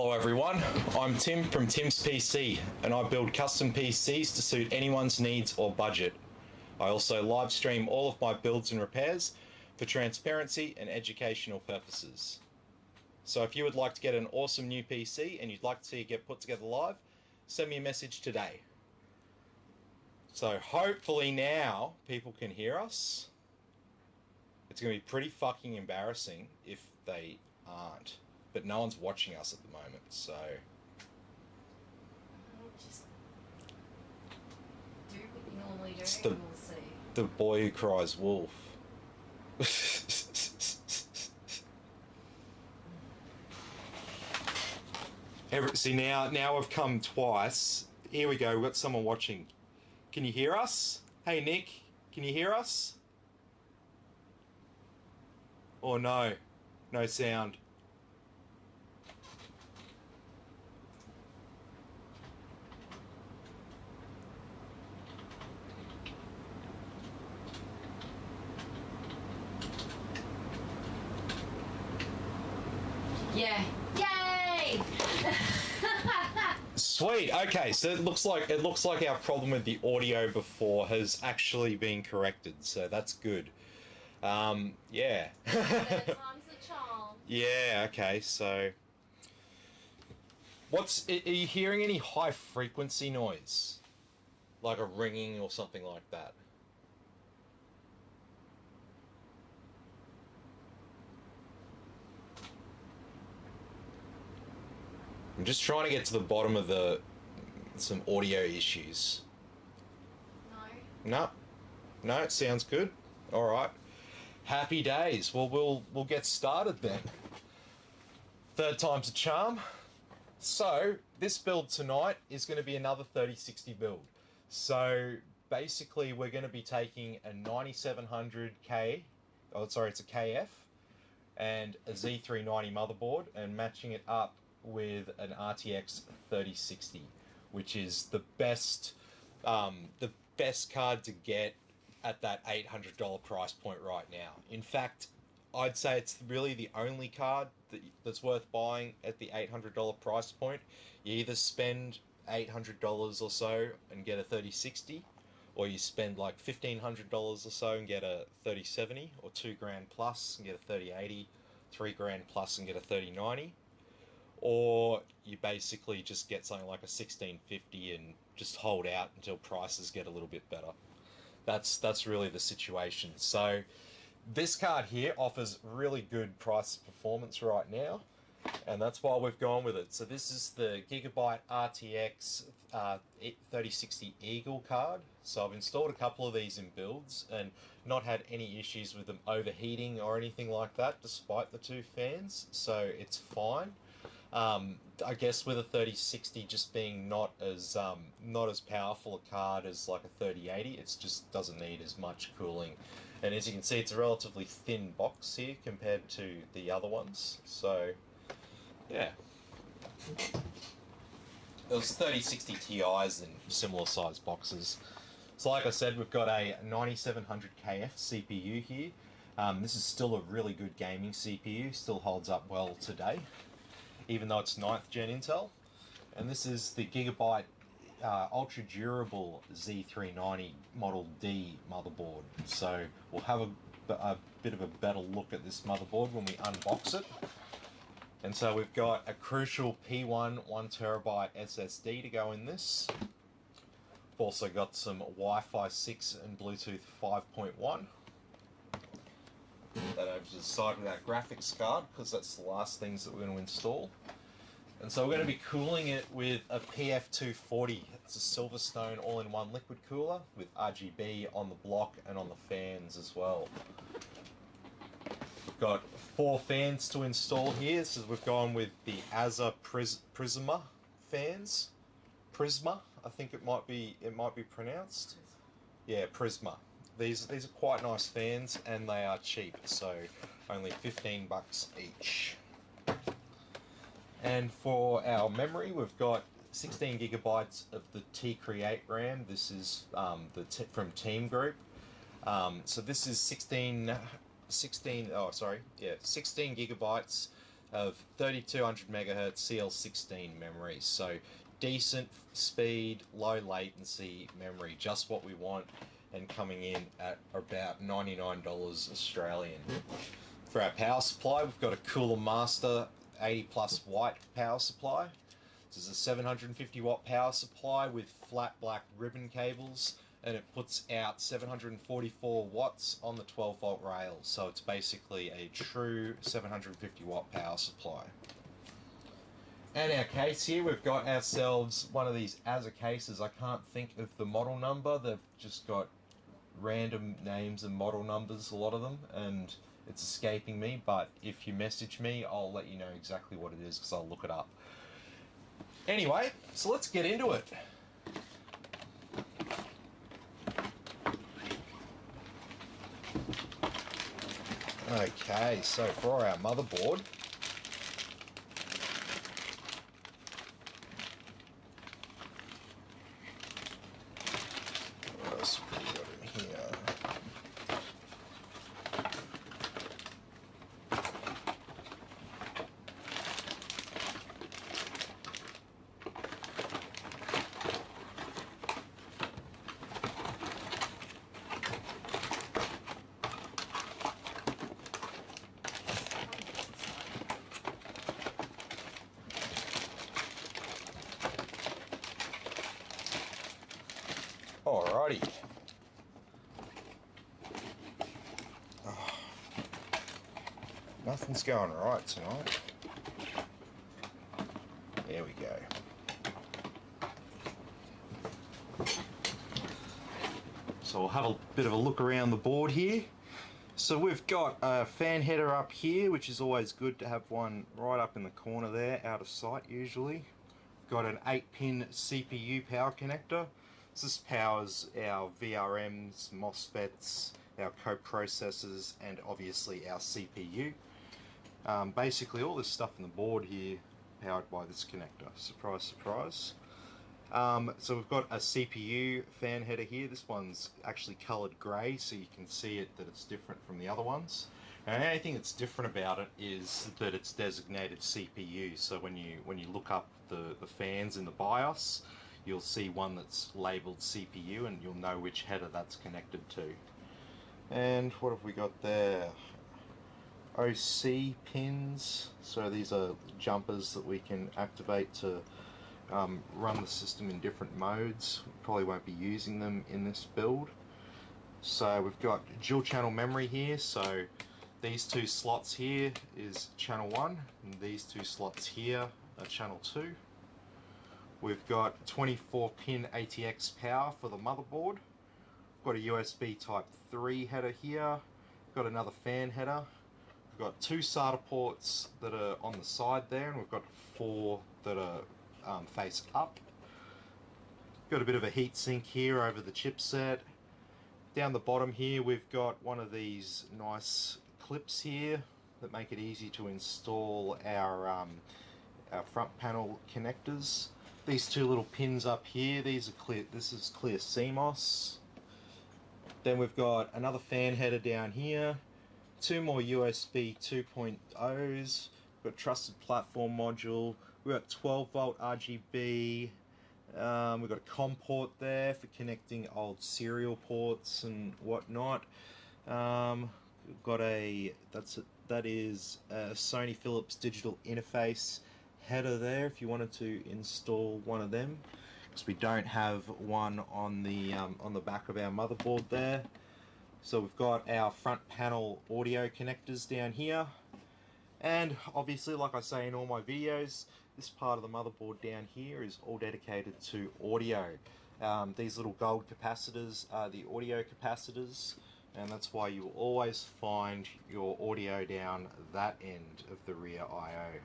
Hello everyone, I'm Tim from Tim's PC and I build custom PCs to suit anyone's needs or budget. I also live stream all of my builds and repairs for transparency and educational purposes. So if you would like to get an awesome new PC and you'd like to see it get put together live, send me a message today. So hopefully now people can hear us. It's going to be pretty fucking embarrassing if they aren't. But no one's watching us at the moment, so... Just do what you normally do, it's and we'll see. The boy who cries wolf. See, now I've come twice. Here we go, we've got someone watching. Can you hear us? Hey Nick, can you hear us? Or no? No sound. Yeah. Yay! Sweet. Okay, so it looks like our problem with the audio before has actually been corrected. So that's good. Yeah. Third time's the charm. Yeah. Okay. So, are you hearing any high frequency noise, like a ringing or something like that? I'm just trying to get to the bottom of some audio issues. No, it sounds good. All right, happy days. Well, we'll get started then. Third time's a charm. So this build tonight is going to be another 3060 build. So basically, we're going to be taking a 9700K. Oh, sorry, it's a KF and a Z390 motherboard and matching it up with an RTX 3060, which is the best card to get at that $800 price point right now. In fact, I'd say it's really the only card that's worth buying at the $800 price point. You either spend $800 or so and get a 3060, or you spend like $1,500 or so and get a 3070, or $2,000 plus and get a 3080, $3,000 plus and get a 3090. Or you basically just get something like a 1650 and just hold out until prices get a little bit better. That's really the situation. So this card here offers really good price performance right now, and that's why we've gone with it. So this is the Gigabyte RTX 3060 Eagle card. So I've installed a couple of these in builds and not had any issues with them overheating or anything like that, despite the two fans. So it's fine. I guess with a 3060 just being not as powerful a card as like a 3080, it just doesn't need as much cooling. And as you can see, it's a relatively thin box here compared to the other ones. So, yeah. There's 3060 Ti's in similar sized boxes. So like I said, we've got a 9700KF CPU here. This is still a really good gaming CPU, still holds up well today, even though it's 9th gen Intel. And this is the Gigabyte ultra durable Z390 Model D motherboard. So we'll have a bit of a better look at this motherboard when we unbox it. And so we've got a crucial P1 1TB SSD to go in this. We've also got some Wi-Fi 6 and Bluetooth 5.1. That over to the side of that graphics card, because that's the last things that we're going to install. And so we're going to be cooling it with a PF240. It's a Silverstone all-in-one liquid cooler with RGB on the block and on the fans as well. We've got 4 fans to install here. So we've gone with the Asa Prisma fans. Prisma, I think it might be pronounced. Yeah, Prisma. These are quite nice fans and they are cheap, so only $15 each. And for our memory, we've got 16 gigabytes of the T-Create RAM. This is from Team Group. So this is 16 gigabytes of 3200 megahertz CL16 memory. So decent speed, low latency memory, just what we want, and coming in at about $99 Australian. For our power supply, we've got a Cooler Master 80 plus watt power supply. This is a 750 watt power supply with flat black ribbon cables, and it puts out 744 watts on the 12 volt rail. So it's basically a true 750 watt power supply. And our case here, we've got ourselves one of these Azza cases. I can't think of the model number. They've just got random names and model numbers, a lot of them, and it's escaping me. But if you message me, I'll let you know exactly what it is, because I'll look it up. Anyway, so let's get into it. Okay, so for our motherboard, what else have we got in here? Alrighty. Oh, nothing's going right tonight. There we go. So we'll have a bit of a look around the board here. So we've got a fan header up here, which is always good to have one right up in the corner there, out of sight usually. Got an 8-pin CPU power connector. So this powers our VRMs, MOSFETs, our coprocessors, and obviously our CPU. Basically all this stuff on the board here powered by this connector. Surprise, surprise. So we've got a CPU fan header here. This one's actually coloured grey, so you can see it that it's different from the other ones. And the only thing that's different about it is that it's designated CPU. So when you look up the fans in the BIOS, you'll see one that's labelled CPU, and you'll know which header that's connected to. And what have we got there? OC pins. So these are jumpers that we can activate to run the system in different modes. We probably won't be using them in this build. So we've got dual channel memory here. So these two slots here is channel 1, and these two slots here are channel 2. We've got 24-pin ATX power for the motherboard. We've got a USB Type 3 header here. We've got another fan header. We've got 2 SATA ports that are on the side there, and we've got 4 that are face up. Got a bit of a heat sink here over the chipset. Down the bottom here, we've got one of these nice clips here that make it easy to install our front panel connectors. These 2 little pins up here, these are clear. This is clear CMOS. Then we've got another fan header down here, 2 more USB 2.0s. We've got trusted platform module. We've got 12 volt RGB. We've got a COM port there for connecting old serial ports and whatnot. We've got that is a Sony Philips digital interface header there if you wanted to install one of them, because we don't have one on the back of our motherboard there. So we've got our front panel audio connectors down here, and obviously, like I say in all my videos, this part of the motherboard down here is all dedicated to audio. These little gold capacitors are the audio capacitors, and that's why you will always find your audio down that end of the rear I/O.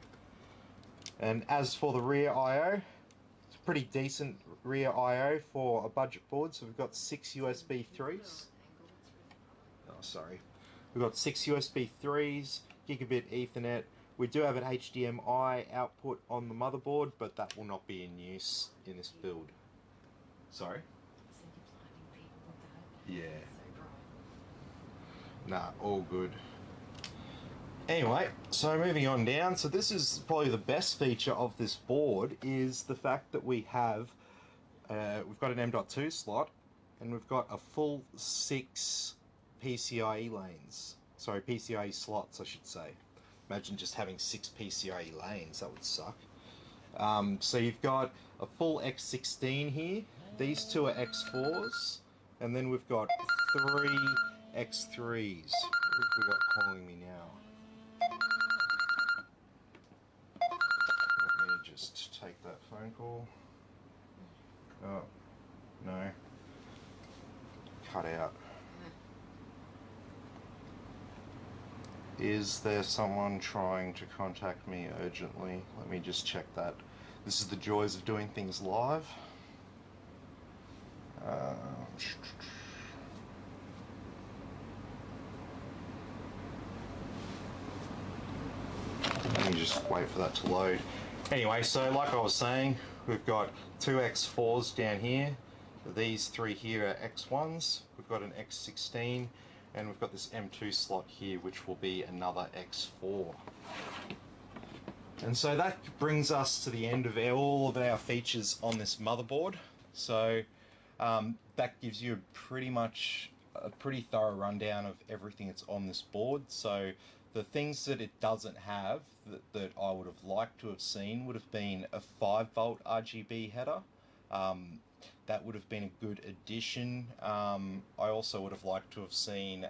And as for the rear I/O, it's a pretty decent rear I/O for a budget board. So we've got 6 USB 3s. Oh, sorry. We've got 6 USB 3s, gigabit Ethernet. We do have an HDMI output on the motherboard, but that will not be in use in this build. Sorry? Yeah. Nah, all good. Anyway, so moving on down. So this is probably the best feature of this board is the fact that we've got an M.2 slot and we've got a full 6 PCIe lanes. Sorry, PCIe slots, I should say. Imagine just having 6 PCIe lanes, that would suck. So you've got a full X16 here. These two are X4s, and then we've got 3 X3s. What have we got calling me now? Let me just take that phone call. Oh, no. Cut out. Is there someone trying to contact me urgently? Let me just check that. This is the joys of doing things live. Let me just wait for that to load. Anyway, so like I was saying, we've got 2 X4s down here. These 3 here are X1s. We've got an X16. And we've got this M2 slot here, which will be another X4. And so that brings us to the end of all of our features on this motherboard. So that gives you pretty much a pretty thorough rundown of everything that's on this board. So the things that it doesn't have that I would have liked to have seen would have been a 5-volt RGB header. That would have been a good addition. I also would have liked to have seen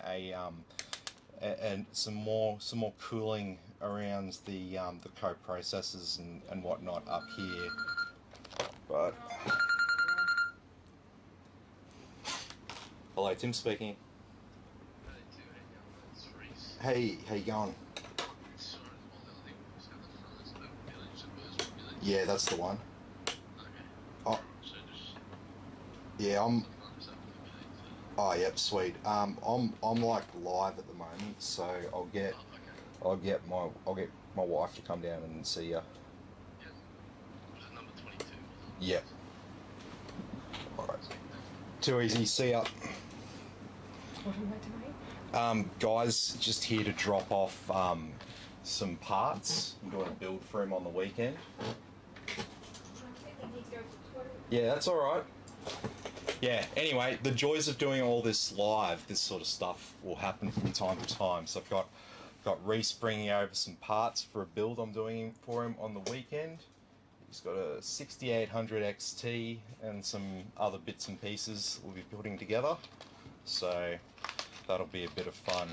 some more cooling around the co-processors and whatnot up here. But hello, Tim speaking. Hey, how you going? Yeah, that's the one. Oh. Yeah, oh, yep, sweet. I'm like live at the moment, so I'll get my wife to come down and see ya. Yep. All right. Too easy. See ya. What are you doing? Guys, just here to drop off some parts. I'm doing a build for him on the weekend. Yeah, that's all right. Yeah, anyway, the joys of doing all this live, this sort of stuff will happen from time to time. So I've got Reese bringing over some parts for a build I'm doing for him on the weekend. He's got a 6800 XT and some other bits and pieces we'll be putting together. So that'll be a bit of fun.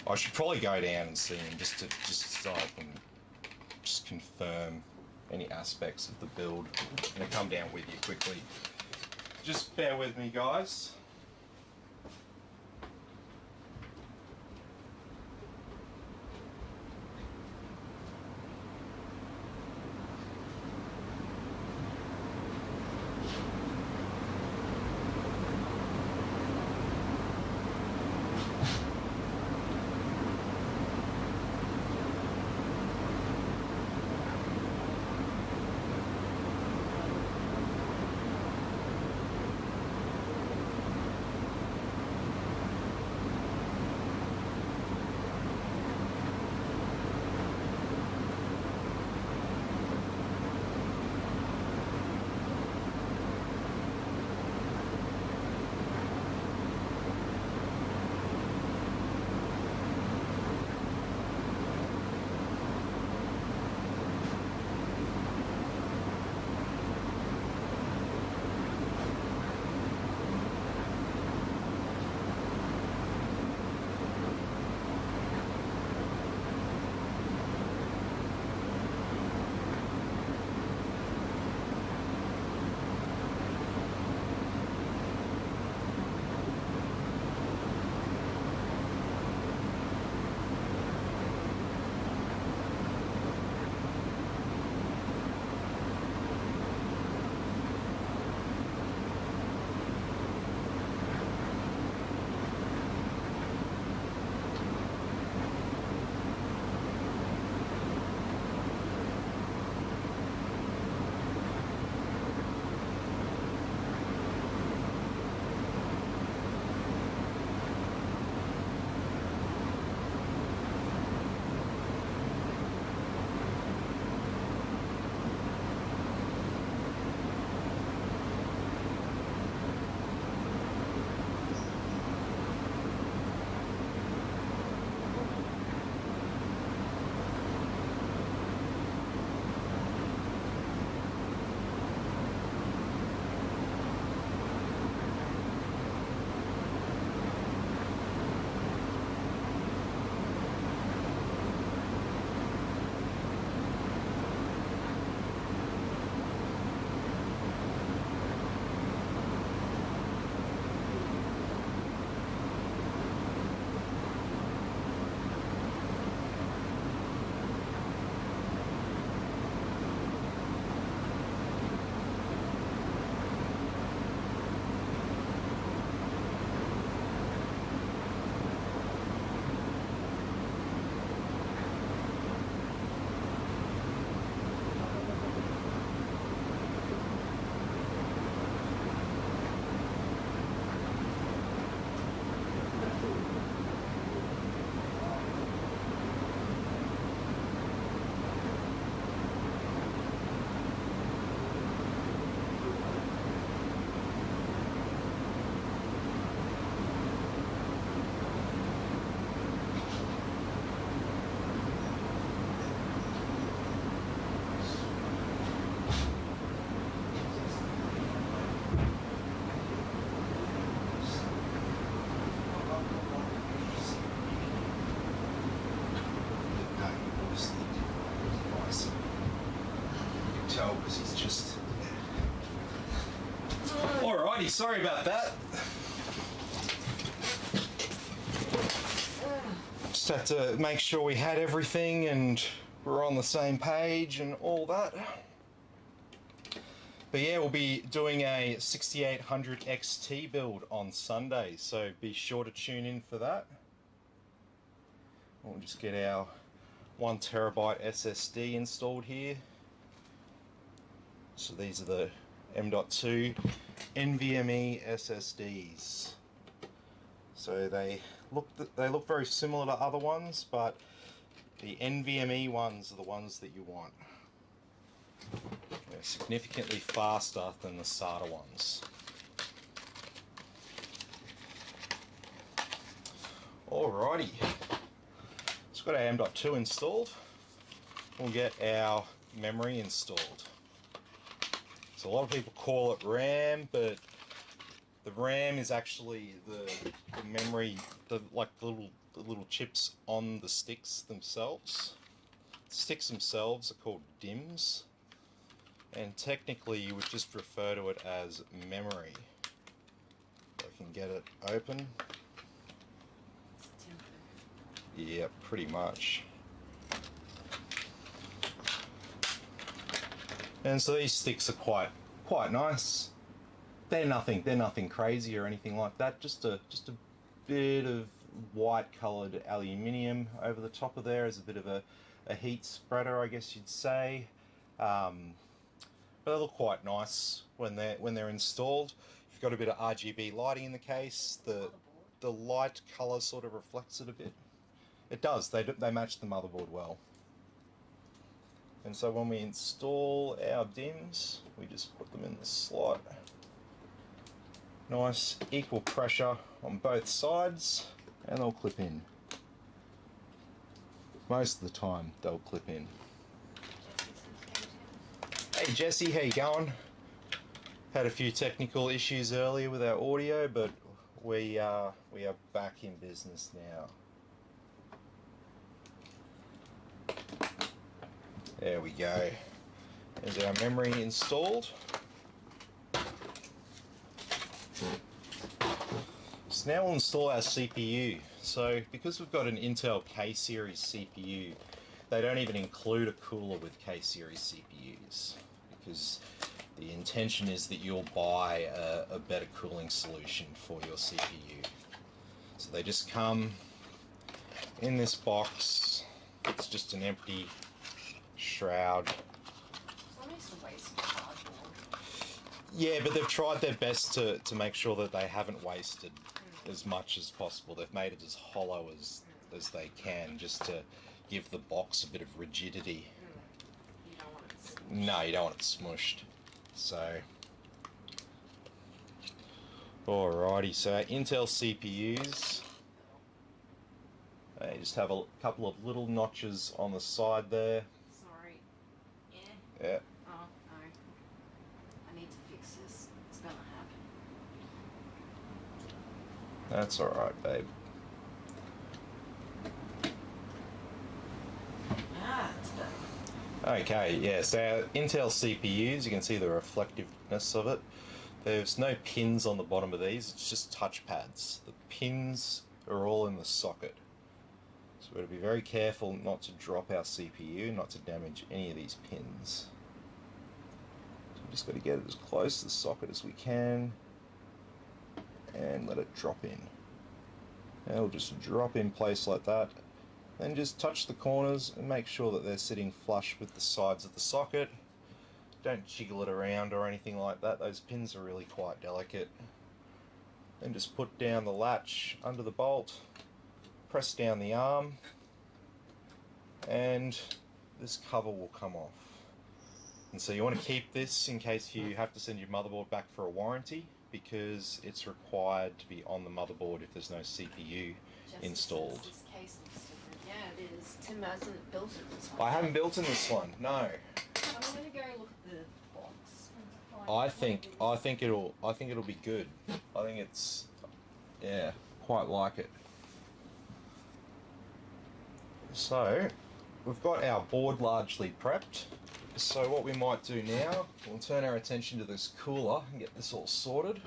I should probably go down and see him just so I can just confirm any aspects of the build. I'm going to come down with you quickly. Just bear with me, guys. Alrighty, sorry about that. Just had to make sure we had everything and we're on the same page and all that. But yeah, we'll be doing a 6800 XT build on Sunday, so be sure to tune in for that. We'll just get our 1TB SSD installed here. So these are the M.2 NVMe SSDs. So they look very similar to other ones, but the NVMe ones are the ones that you want. They're significantly faster than the SATA ones. Alrighty, just got our M.2 installed. We'll get our memory installed. So a lot of people call it RAM, but the RAM is actually the memory, the little chips on the sticks themselves. The sticks themselves are called DIMMs, and technically you would just refer to it as memory. If I can get it open. Yeah, pretty much. And so these sticks are quite nice. They're nothing crazy or anything like that. Just a bit of white coloured aluminium over the top of there as a bit of a heat spreader, I guess you'd say. But they look quite nice when they're installed. If you've got a bit of RGB lighting in the case, the light colour sort of reflects it a bit. It does. They match the motherboard well. And so when we install our DIMMs, we just put them in the slot. Nice equal pressure on both sides, and they'll clip in. Most of the time they'll clip in. Hey Jesse, how you going? Had a few technical issues earlier with our audio, but we are back in business now. There we go. There's our memory installed. So now we'll install our CPU. So because we've got an Intel K-series CPU, they don't even include a cooler with K-series CPUs, because the intention is that you'll buy a better cooling solution for your CPU. So they just come in this box. It's just an empty shroud. Yeah, but they've tried their best to make sure that they haven't wasted as much as possible. They've made it as hollow as they can, just to give the box a bit of rigidity. You don't want it smushed. No, you don't want it smushed. So, alrighty, so our Intel CPUs, they just have a couple of little notches on the side there. Sorry. Yeah. Oh, no. I need to fix this. It's gonna happen. That's alright, babe. It's done. Okay, yeah, so our Intel CPUs, you can see the reflectiveness of it. There's no pins on the bottom of these, it's just touchpads. The pins are all in the socket. So we've got to be very careful not to drop our CPU, not to damage any of these pins. So we've just got to get it as close to the socket as we can and let it drop in. And it'll just drop in place like that. Then just touch the corners and make sure that they're sitting flush with the sides of the socket. Don't jiggle it around or anything like that. Those pins are really quite delicate. Then just put down the latch under the bolt, press down the arm, and this cover will come off. And so you want to keep this in case you have to send your motherboard back for a warranty, because it's required to be on the motherboard if there's no CPU installed. This case looks different. Yeah, it is. Tim hasn't built it this one. I haven't built in this one, no. I'm gonna go look at the box. I think it'll be good. I think it's, yeah, quite like it. So we've got our board largely prepped. So what we might do now, we'll turn our attention to this cooler and get this all sorted.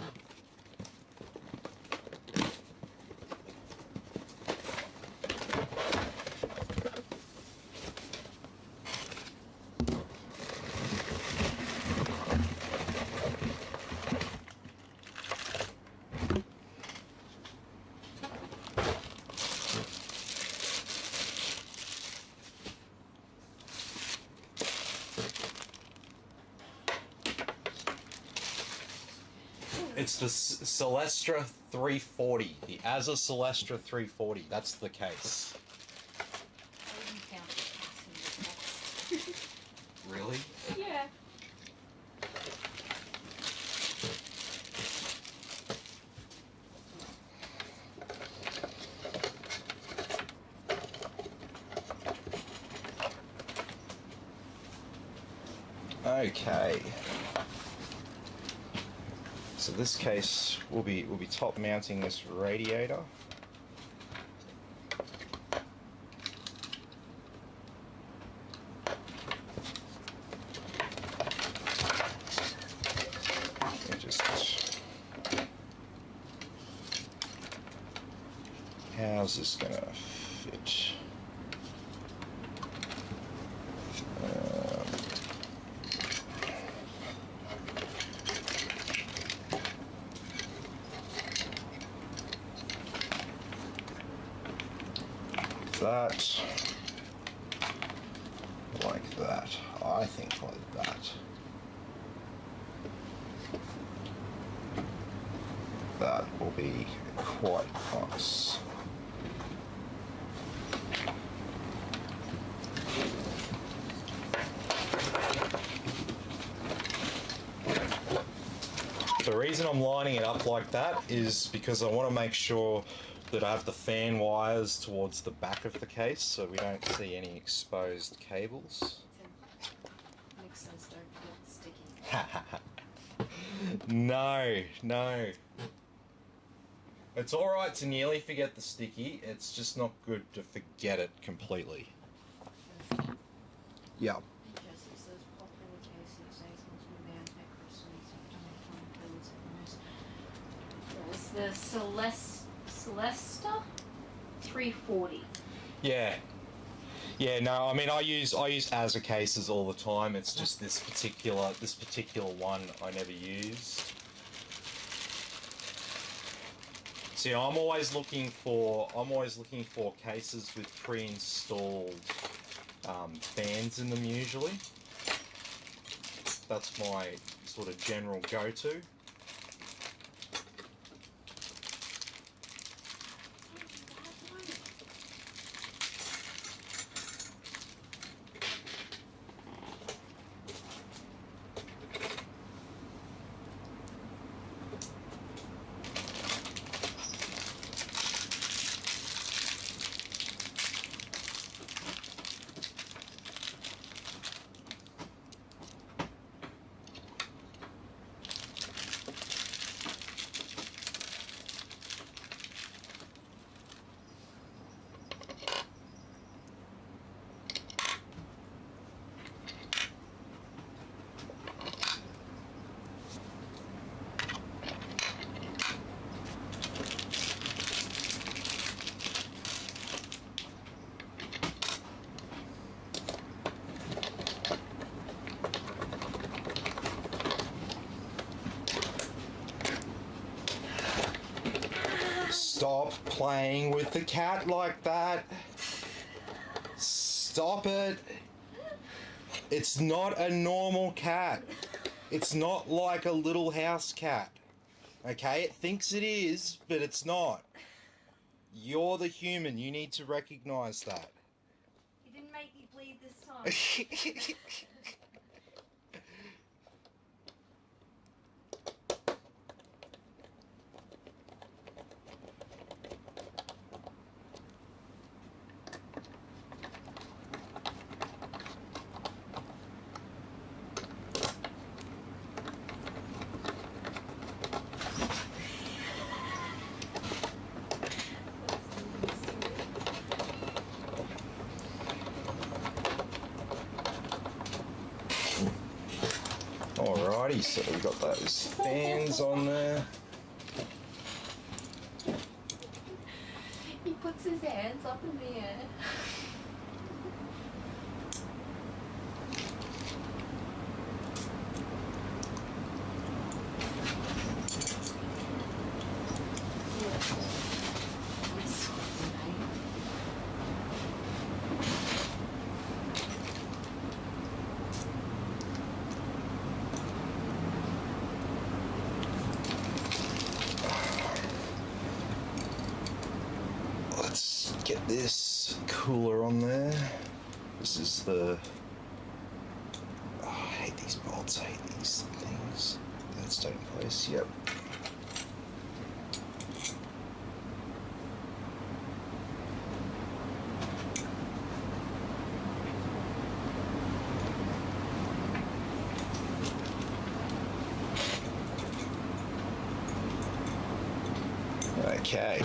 It's the Celestra 340, the Asus Celestra 340. That's the case. I even found the cat in the box. Really? Yeah. Okay. So this case we'll be top mounting this radiator. And just how's this gonna fit? That, like that, I think like that. That will be quite nice. The reason I'm lining it up like that is because I want to make sure that I have the fan wires towards the back of the case so we don't see any exposed cables. Makes sense, don't feel sticky. No, no. It's alright to nearly forget the sticky, it's just not good to forget it completely. Yeah. Jesse says popular cases, There's the Celesta 340. Yeah. Yeah, no, I mean I use Asus cases all the time. It's just this particular one I never used. See, I'm always looking for cases with pre-installed fans in them usually. That's my sort of general go-to. Stop playing with the cat like that. Stop it. It's not a normal cat. It's not like a little house cat. Okay? It thinks it is, but it's not. You're the human. You need to recognize that. You didn't make me bleed this time. Alrighty, so we've got those fans on there. He puts his hands up in the air. Let's get this cooler on there. This is the... Oh, I hate these bolts, I hate these things. That's staying in place, yep. Okay.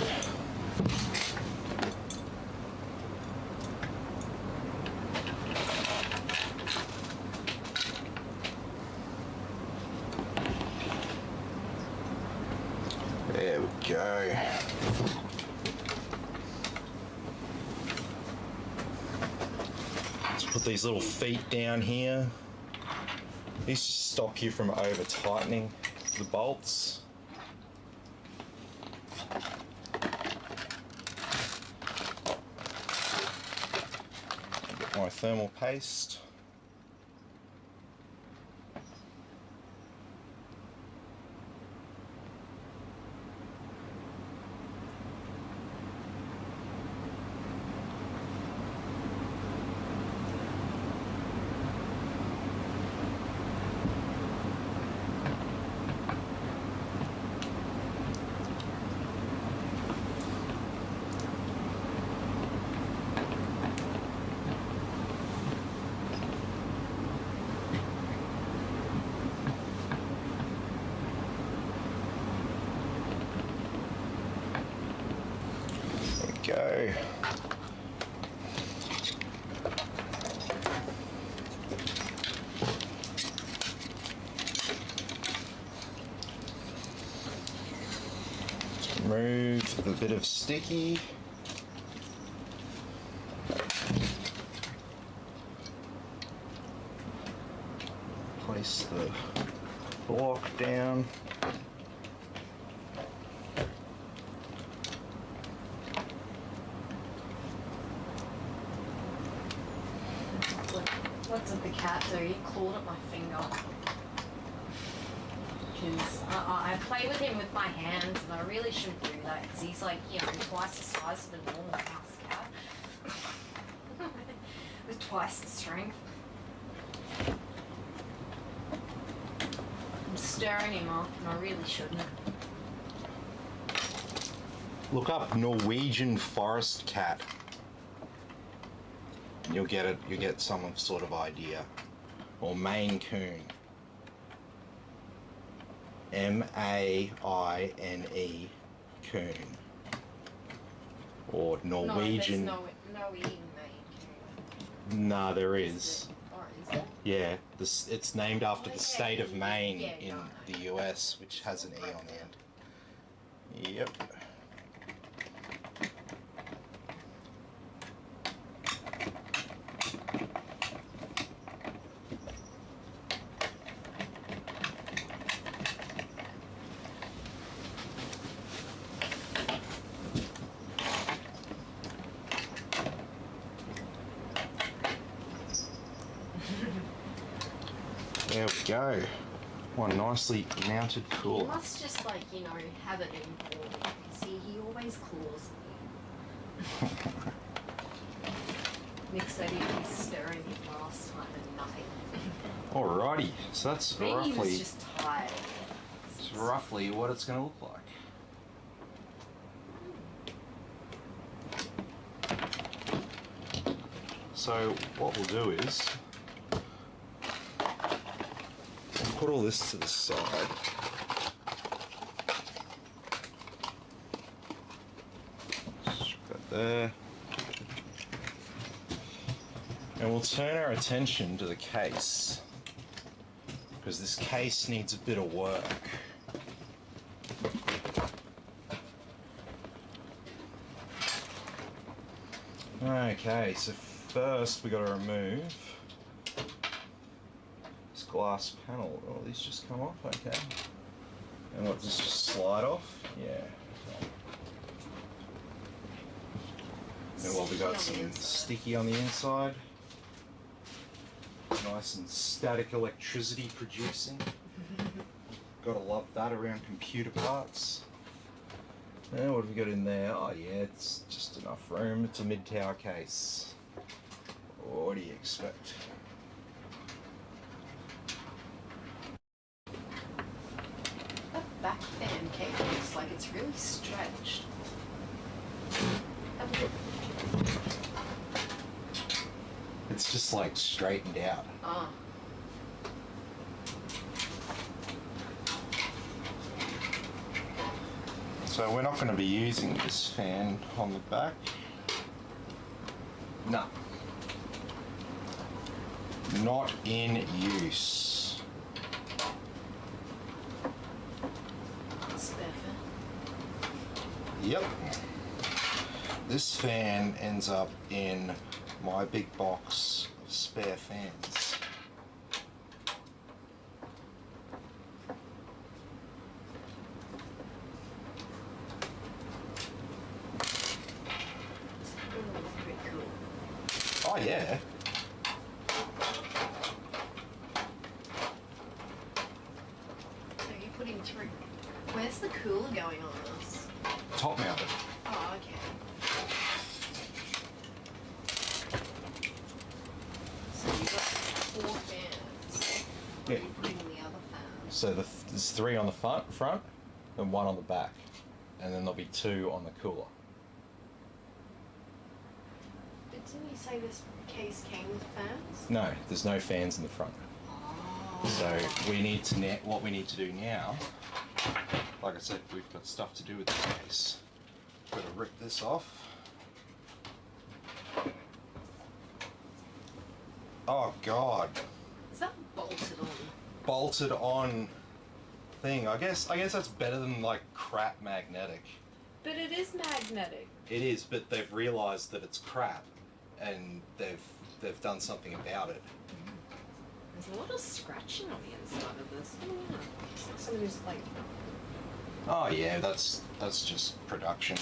There we go. Let's put these little feet down here. These just stop you from over tightening the bolts. Get my thermal paste. Go. Remove the bit of sticky. Place the block down. What did the cat do? He clawed at my finger. Because I play with him with my hands, and I really shouldn't do that because he's like, you know, twice the size of a normal house cat. With twice the strength. I'm stirring him up, and I really shouldn't. Look up Norwegian forest cat. You'll get it. You get some sort of idea. Or Maine Coon. M-A-I-N-E Coon. Or Norwegian. No, there's no E in Maine Coon. Nah, there is. Or is there? Yeah, it's named after the state of Maine yeah, in no. the US, which has an E on the end. Yep. There we go. One nicely mounted He cooler. must just, like, you know, have it in for me. Because he always claws me. Nick said he was stirring me last time and nothing. Alrighty, so that's Maybe he was roughly just tired. that's roughly what it's going to look like. So what we'll do is we'll put all this to the side. Just put that there. And we'll turn our attention to the case. because this case needs a bit of work. Okay, so first we got to remove this glass panel. Oh, these just come off, okay. And what, does this just slide off? Yeah. Okay. And well, we got some sticky on the inside. Nice and static electricity producing. Gotta love that around computer parts. Now what have we got in there? Oh yeah, it's just enough room. It's a mid-tower case. What do you expect? That back fan cable looks like it's really stretched. Have a look. It's just like straightened out. Oh. So we're not going to be using this fan on the back. No. Not in use. Spare fan. Yep. This fan ends up in my big box of spare fans. Oh yeah. So you're putting through. Where's the cooler going on this? Top mounted. Oh, okay. So you've got 4 fans. Yeah. What are you putting in the other fans? So there's 3 on the front and 1 on the back. And then there'll be 2 on the cooler. Didn't you say this case came with fans? No, there's no fans in the front. Oh. So we need to what we need to do now, like I said, we've got stuff to do with this case. Got to rip this off. Oh God. Is that bolted on? Bolted on thing. I guess that's better than like crap magnetic. But it is magnetic. It is, but they've realised that it's crap, and they've done something about it. There's a lot of scratching on the inside of this. I don't know. It's like somebody's like. Oh yeah, that's just production.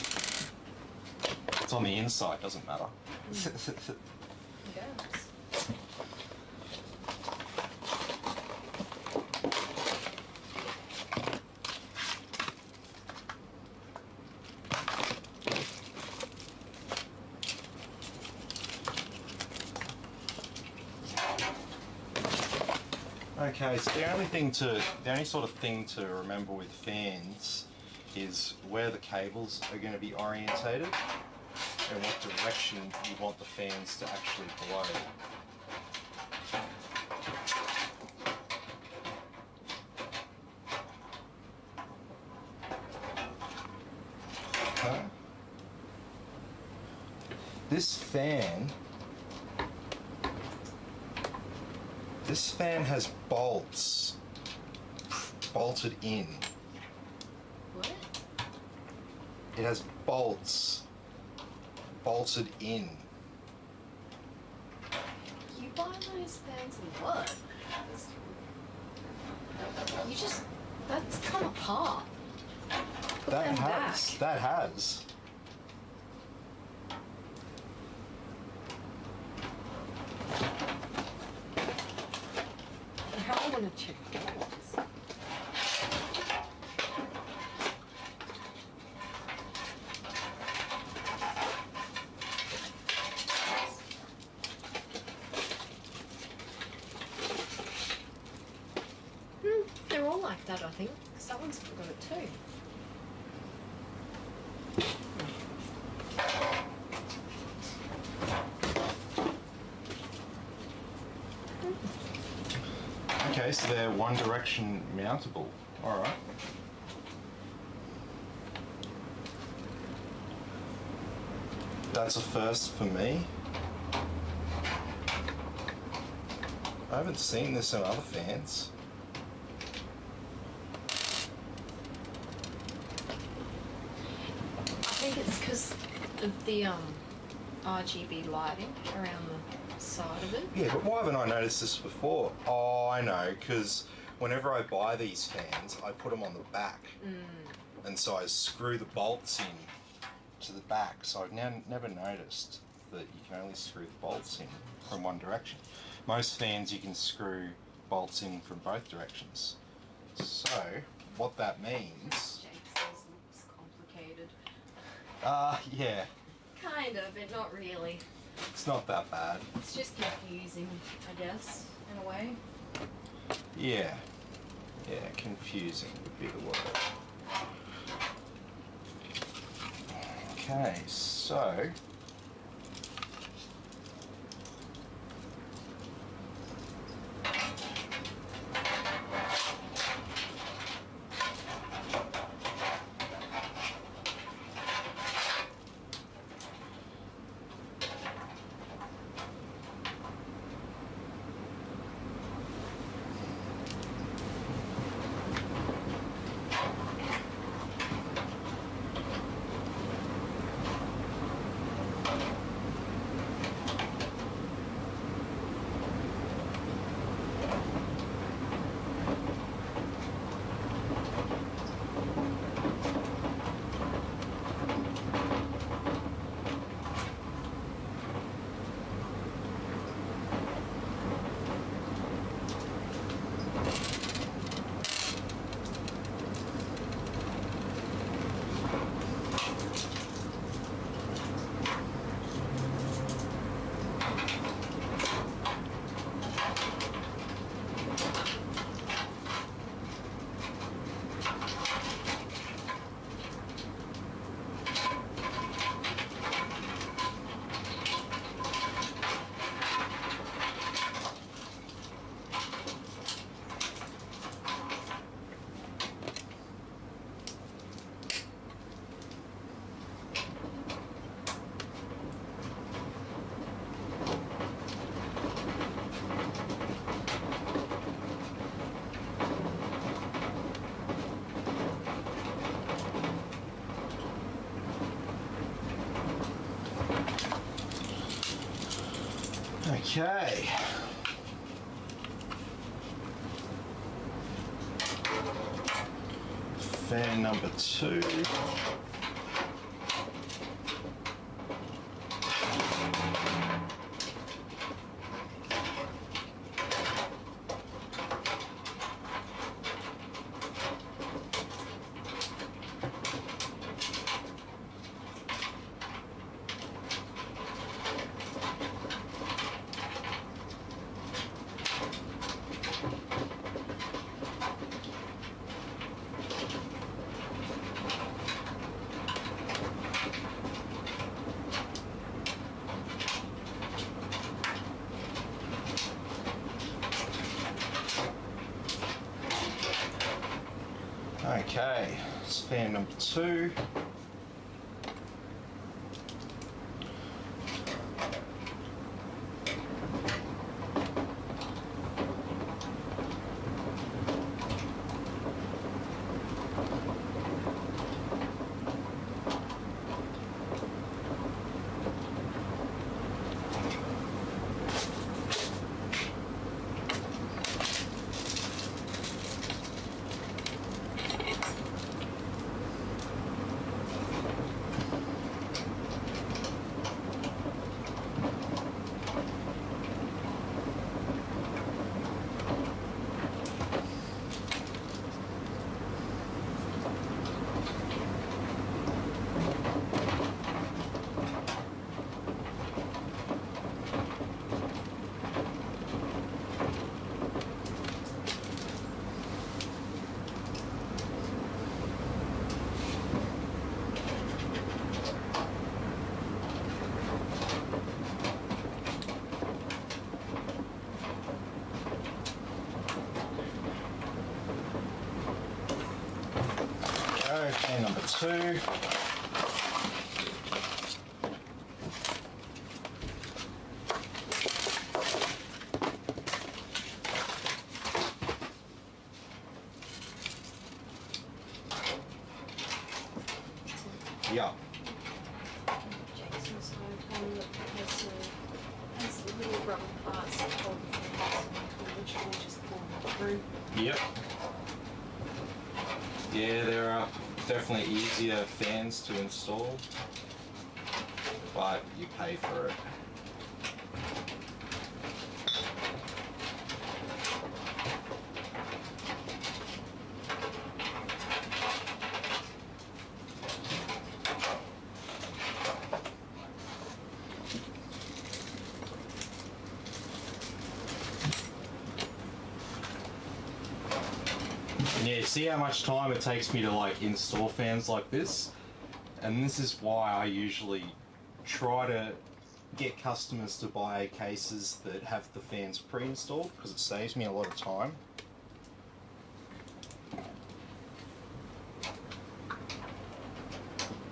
It's on the inside, doesn't matter. Yes. Okay, so the only sort of thing to remember with fans is where the cables are going to be orientated and what direction you want the fans to actually blow. Okay. This fan has bolts bolted in. What? It has bolts bolted in. You buy those fans and what? You just. That's come apart. Put them back. That has. I want to check those. They're all like that, I think. Someone's got it too. Okay, so they're one direction mountable. Alright. That's a first for me. I haven't seen this in other fans. of the RGB lighting around the side of it. Yeah, but why haven't I noticed this before? Oh, I know, because whenever I buy these fans, I put them on the back. And so I screw the bolts in to the back. So I've now never noticed that you can only screw the bolts in from one direction. Most fans you can screw bolts in from both directions. So what that means... Jake says looks complicated. Yeah. Kind of, but not really. It's not that bad. It's just confusing, I guess, in a way. Yeah. Yeah, confusing would be the word. Okay, so... Okay. Fan number 2. Okay, it's fan number 2. Fan number 2. Yeah. Jake through. Yep. Yeah, there are definitely easier fans to install, but you pay for it. Yeah, see how much time it takes me to like install fans like this? And this is why I usually try to get customers to buy cases that have the fans pre-installed, because it saves me a lot of time.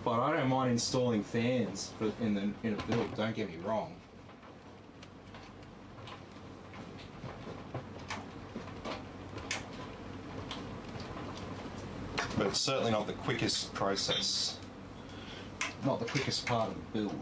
But I don't mind installing fans in a build, don't get me wrong. But it's certainly not the quickest process. Not the quickest part of the build.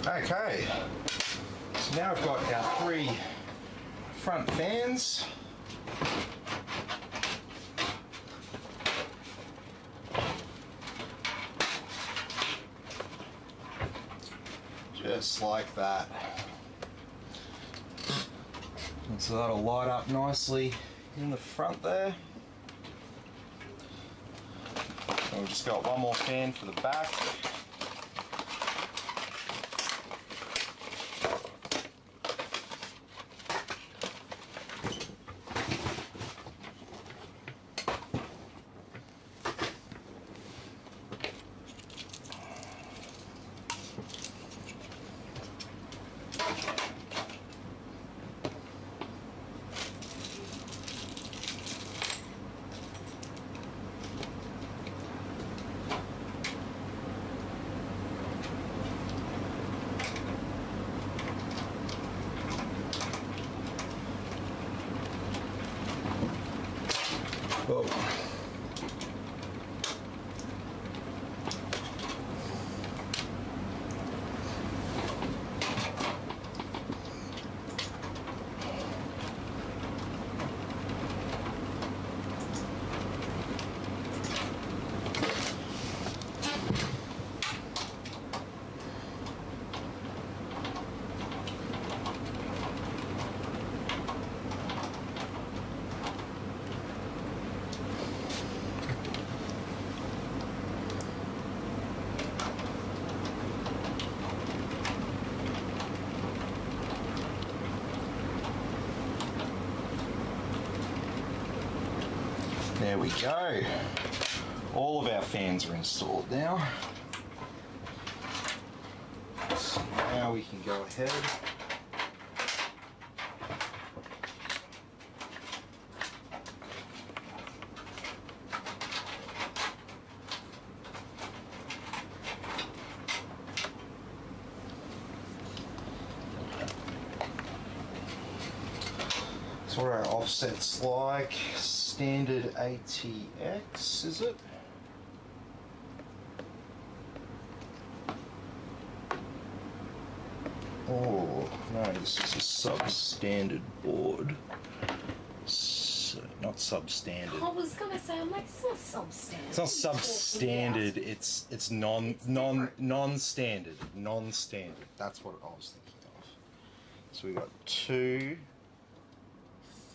Okay, so now we've got our 3 front fans. Just like that. And so that'll light up nicely in the front there. And we've just got one more fan for the back. Whoa. There we go. All of our fans are installed now. So now we can go ahead . So what are our offsets like? Standard ATX, is it? Oh, no, this is a substandard board. So, not substandard. I was gonna say, I'm like, it's not substandard. It's not substandard, it's non-standard. Non-standard. That's what I was thinking of. So we got 2,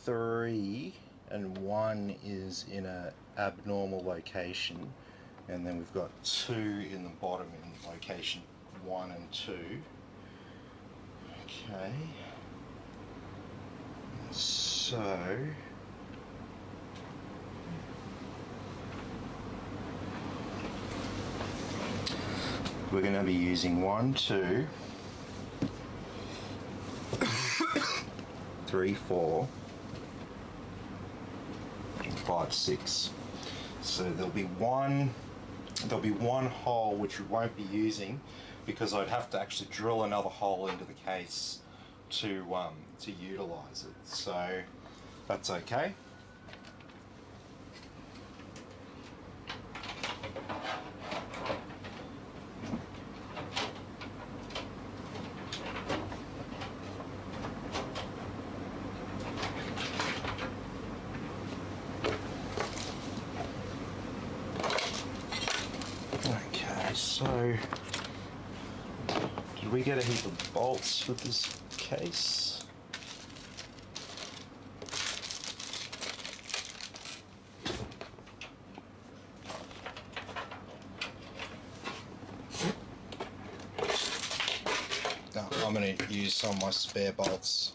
3, and 1 is in a abnormal location, and then we've got 2 in the bottom in location 1 and 2. Okay, so we're going to be using 1, 2, 3, 4, 5, 6. So there'll be 1 there'll be one hole which we won't be using because I'd have to actually drill another hole into the case to utilize it. So that's okay. So, did we get a heap of bolts with this case? No, I'm going to use some of my spare bolts.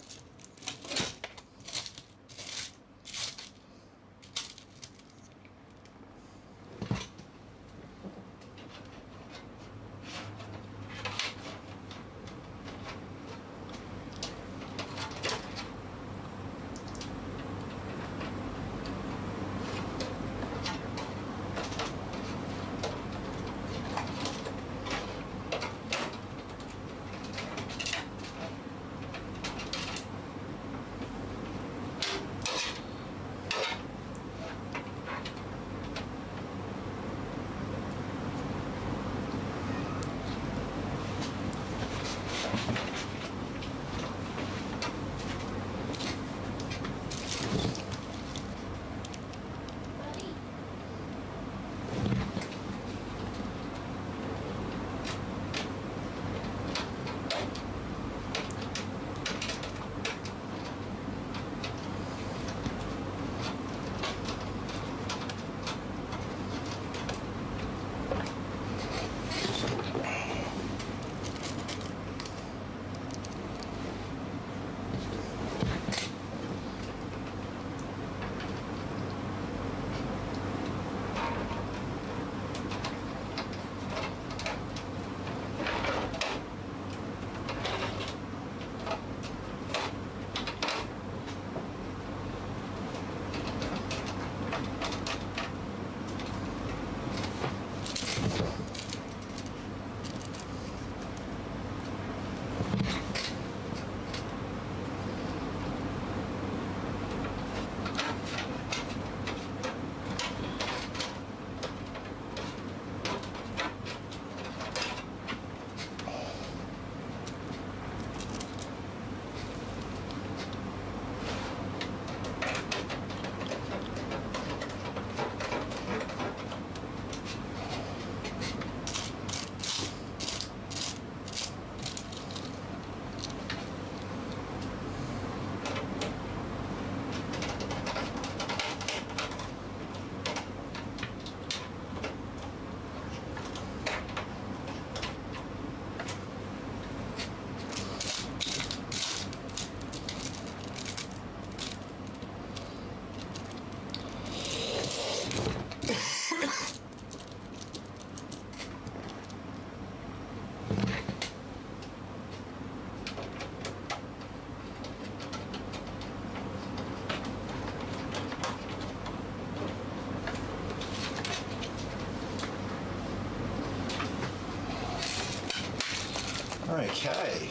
Okay.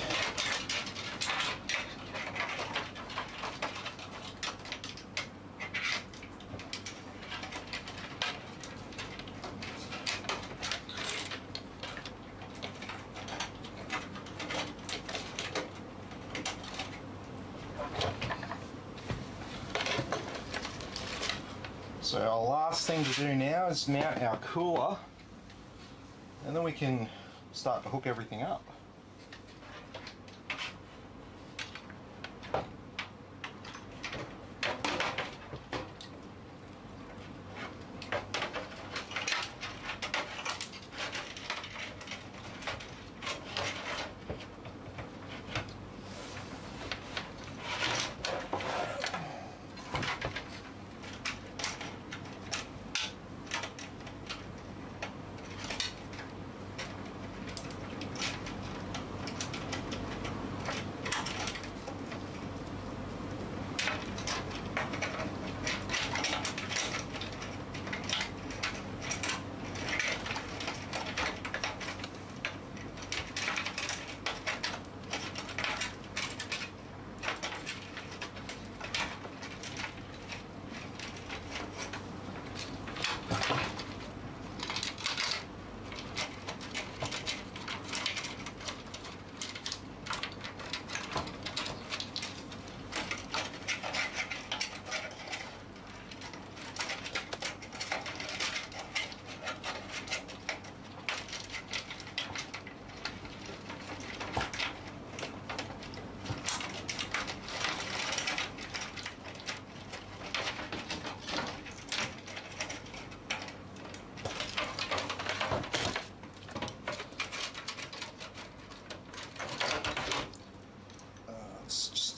So our last thing to do now is mount our cooler, and then we can start to hook everything up.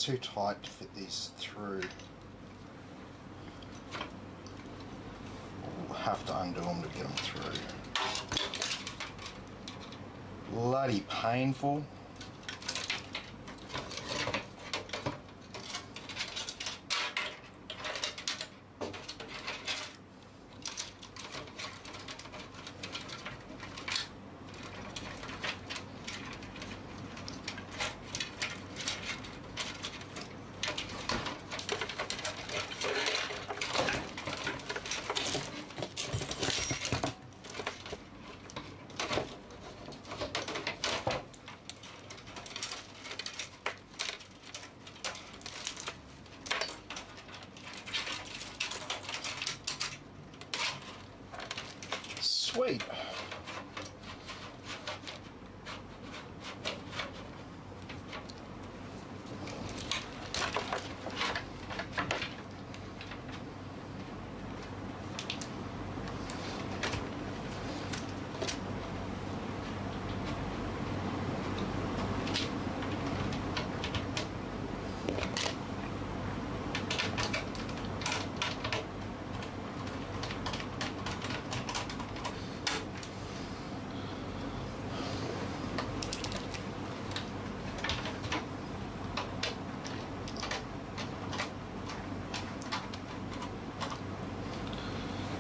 too tight to fit these through. We'll have to undo them to get them through. Bloody painful. Sweet.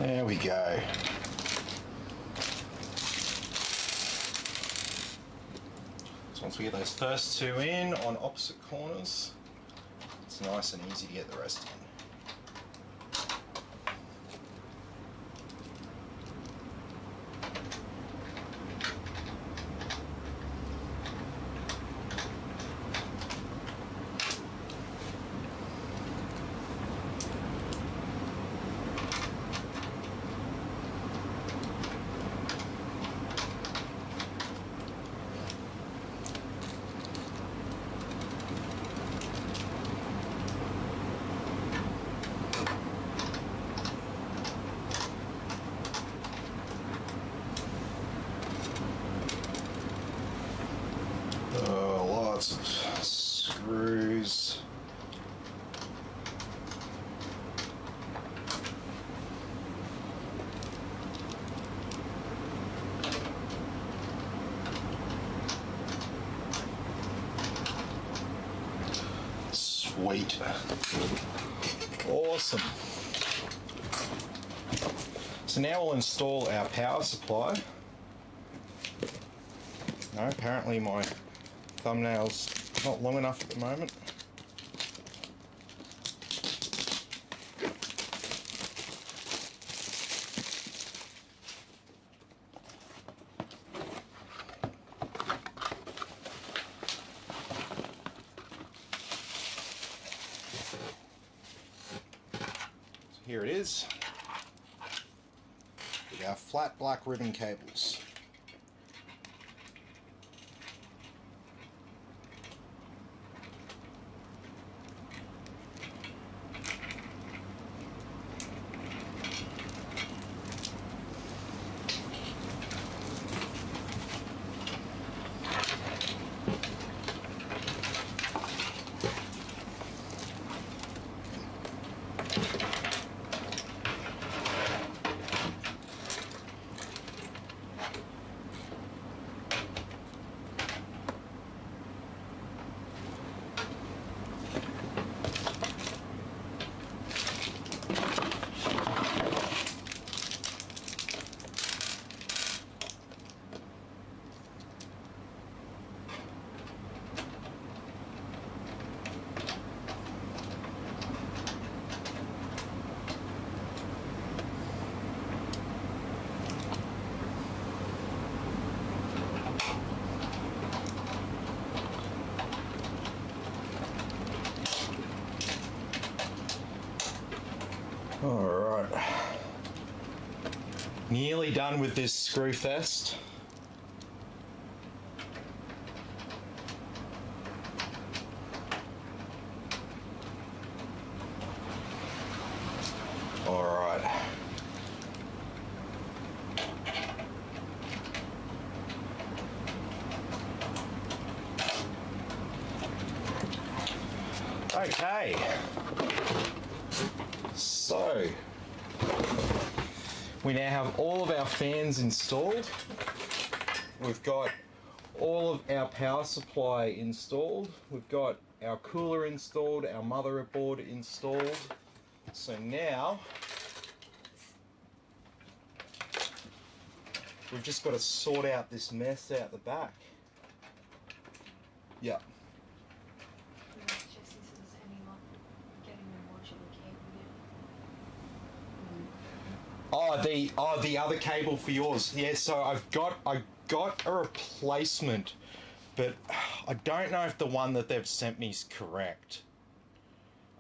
There we go. So once we get those first two in on opposite corners, it's nice and easy to get the rest in. Lots of screws. Sweet. Awesome. So now we'll install our power supply. No, apparently my thumbnail's not long enough at the moment. So here it is, with our flat black ribbon cables. Alright, nearly done with this screw fest. Alright. Okay. So, we now have all of our fans installed. We've got all of our power supply installed. We've got our cooler installed, our motherboard installed. So now, we've just got to sort out this mess out the back. Yeah. Oh, the other cable for yours. Yeah, so I got a replacement, but I don't know if the one that they've sent me is correct.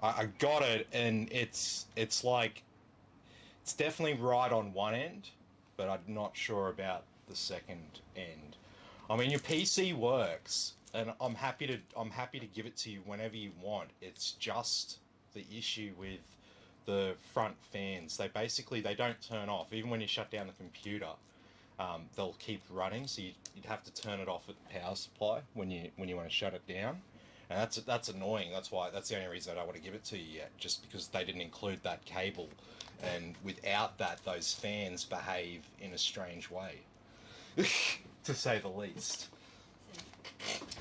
I got it, and it's like, it's definitely right on one end, but I'm not sure about the second end. I mean, your PC works, and I'm happy to give it to you whenever you want. It's just the issue with the front fans. They don't turn off even when you shut down the computer. They'll keep running, so you'd have to turn it off at the power supply when you want to shut it down, and that's annoying. That's the only reason I don't want to give it to you yet, just because they didn't include that cable, and without that, those fans behave in a strange way, to say the least.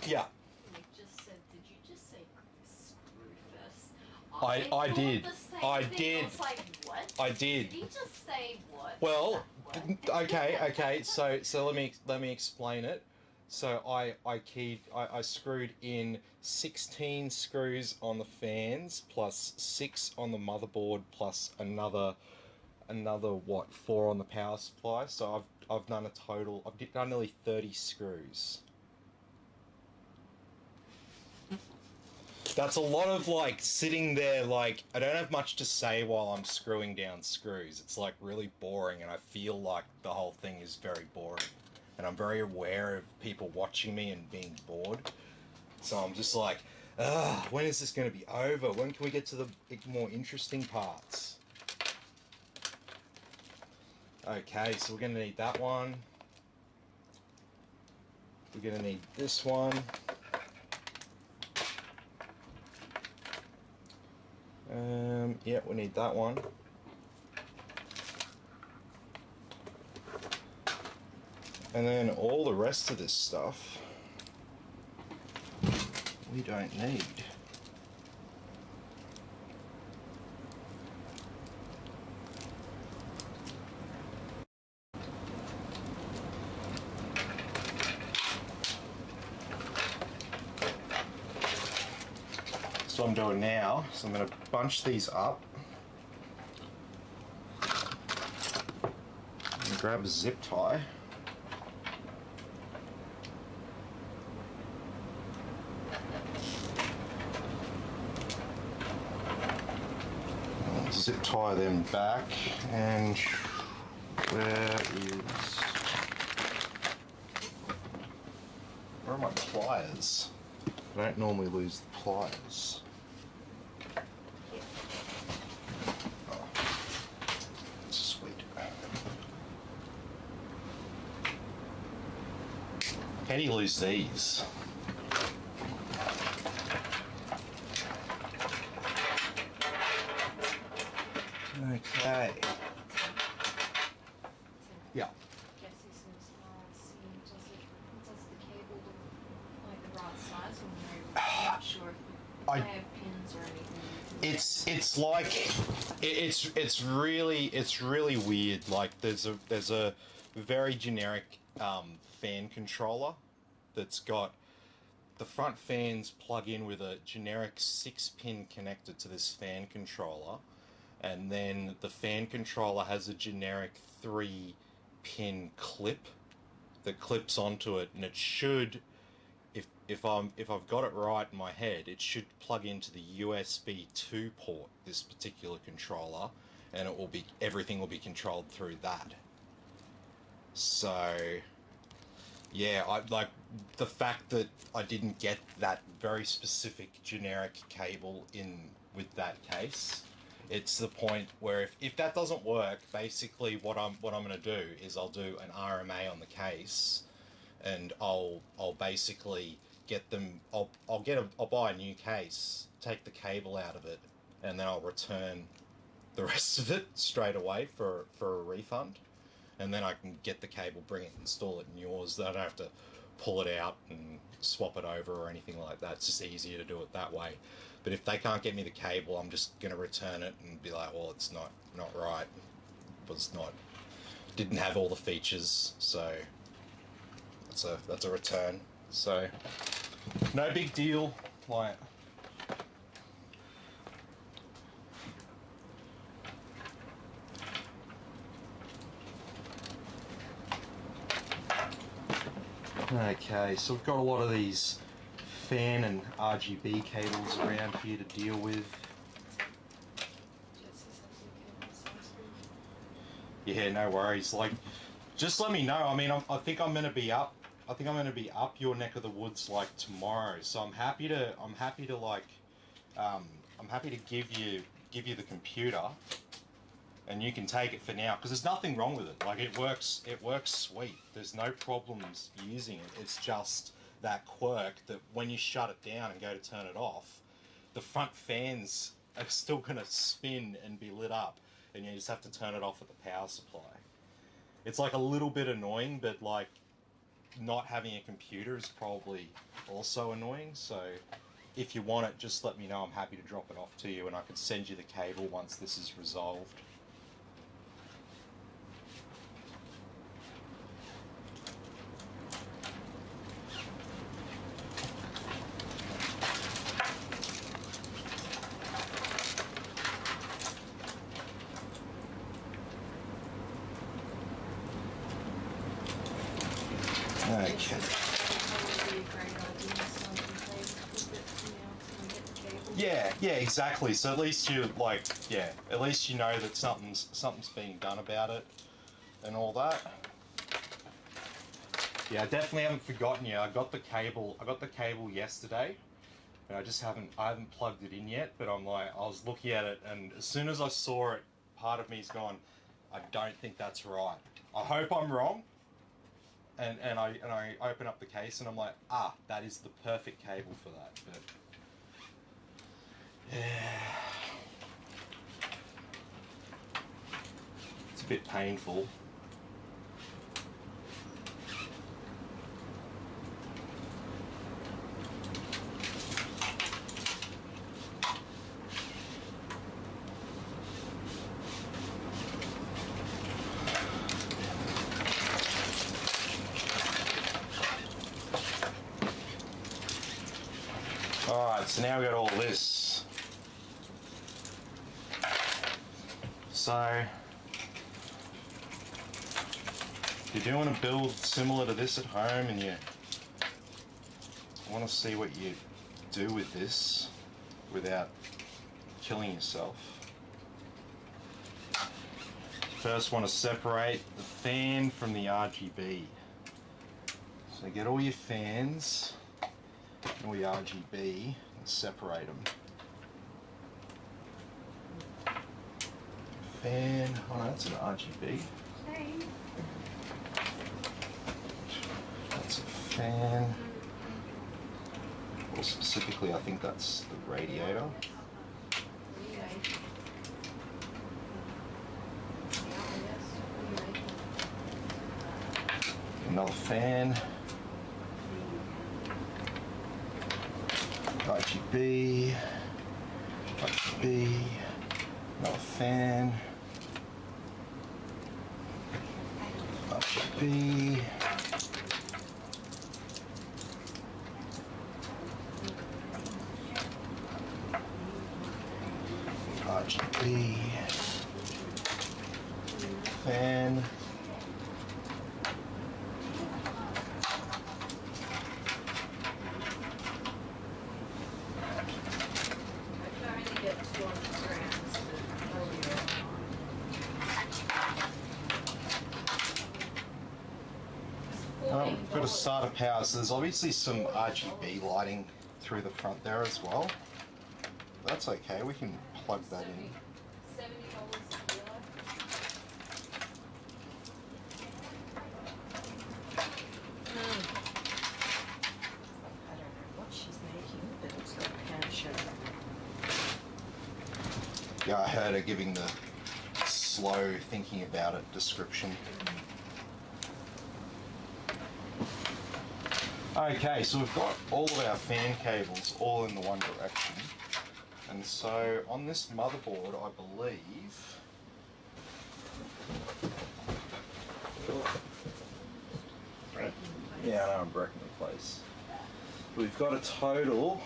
Yeah. Did you just say screw first? I did. I did. I was like, what? I did. Did he just say what? Well, okay. So let me explain it. So I screwed in 16 screws on the fans, plus 6 on the motherboard, plus another what, 4 on the power supply. So I've done a total. I've done nearly 30 screws. That's a lot of like sitting there, like I don't have much to say while I'm screwing down screws. It's like really boring, and I feel like the whole thing is very boring. And I'm very aware of people watching me and being bored. So I'm just like, when is this going to be over? When can we get to the more interesting parts? Okay, so we're going to need that one. We're going to need this one. Yeah, we need that one. And then all the rest of this stuff we don't need. So what I'm doing now, so I'm going to bunch these up and grab a zip tie. Zip tie them back, and where are my pliers? I don't normally lose the pliers. Oh, sweet. How do you lose these? Okay. Yeah. Jesse says, does the cable look like the right size when I'm not sure if they have pins or anything? It's like it's really weird. Like there's a very generic fan controller that's got the front fans plug in with a generic 6-pin connector to this fan controller. And then the fan controller has a generic 3-pin clip that clips onto it, and it should, if I've got it right in my head, it should plug into the USB 2 port, this particular controller, and everything will be controlled through that. So yeah, I like the fact that I didn't get that very specific generic cable in with that case. It's the point where if that doesn't work, basically what I'm going to do is I'll do an RMA on the case, and I'll basically get them. I'll buy a new case, take the cable out of it, and then I'll return the rest of it straight away for a refund, and then I can get the cable, bring it, install it in yours. I don't have to pull it out and swap it over or anything like that. It's just easier to do it that way. But if they can't get me the cable, I'm just going to return it and be like, well, it's not right. Didn't have all the features, so that's a return. So no big deal. Like, okay, so we've got a lot of these fan and RGB cables around here to deal with. Yeah, no worries. Like, just let me know. I mean, I think I'm gonna be up. I think I'm gonna be up your neck of the woods like tomorrow. So I'm happy to give you the computer, and you can take it for now because there's nothing wrong with it. Like, it works sweet. There's no problems using it. It's just that quirk that when you shut it down and go to turn it off, the front fans are still gonna spin and be lit up, and you just have to turn it off at the power supply. It's like a little bit annoying, but like not having a computer is probably also annoying. So if you want it, just let me know. I'm happy to drop it off to you, and I can send you the cable once this is resolved. Okay. Yeah, exactly. So at least you at least you know that something's being done about it and all that. Yeah, I definitely haven't forgotten you. I got the cable yesterday, and I haven't plugged it in yet, but I was looking at it, and as soon as I saw it, part of me's gone, I don't think that's right. I hope I'm wrong. And I open up the case and I'm like, that is the perfect cable for that. But yeah, it's a bit painful. Alright, so now we got all this. So, if you're doing a build similar to this at home and you want to see what you do with this without killing yourself, first want to separate the fan from the RGB. So get all your fans, all your RGB, and separate them. Fan, oh no, that's an RGB. Hey. That's a fan. Or specifically, I think that's the radiator. Another fan. RGB. RGB. Another fan. RGB. RGB. Fan. We've got a starter power, so there's obviously some RGB lighting through the front there as well. That's okay, we can plug that in. Yeah, I heard her giving the slow thinking about it description. Okay, so we've got all of our fan cables all in the one direction. And so on this motherboard, I believe... Yeah, I know I'm breaking the place. We've got a total...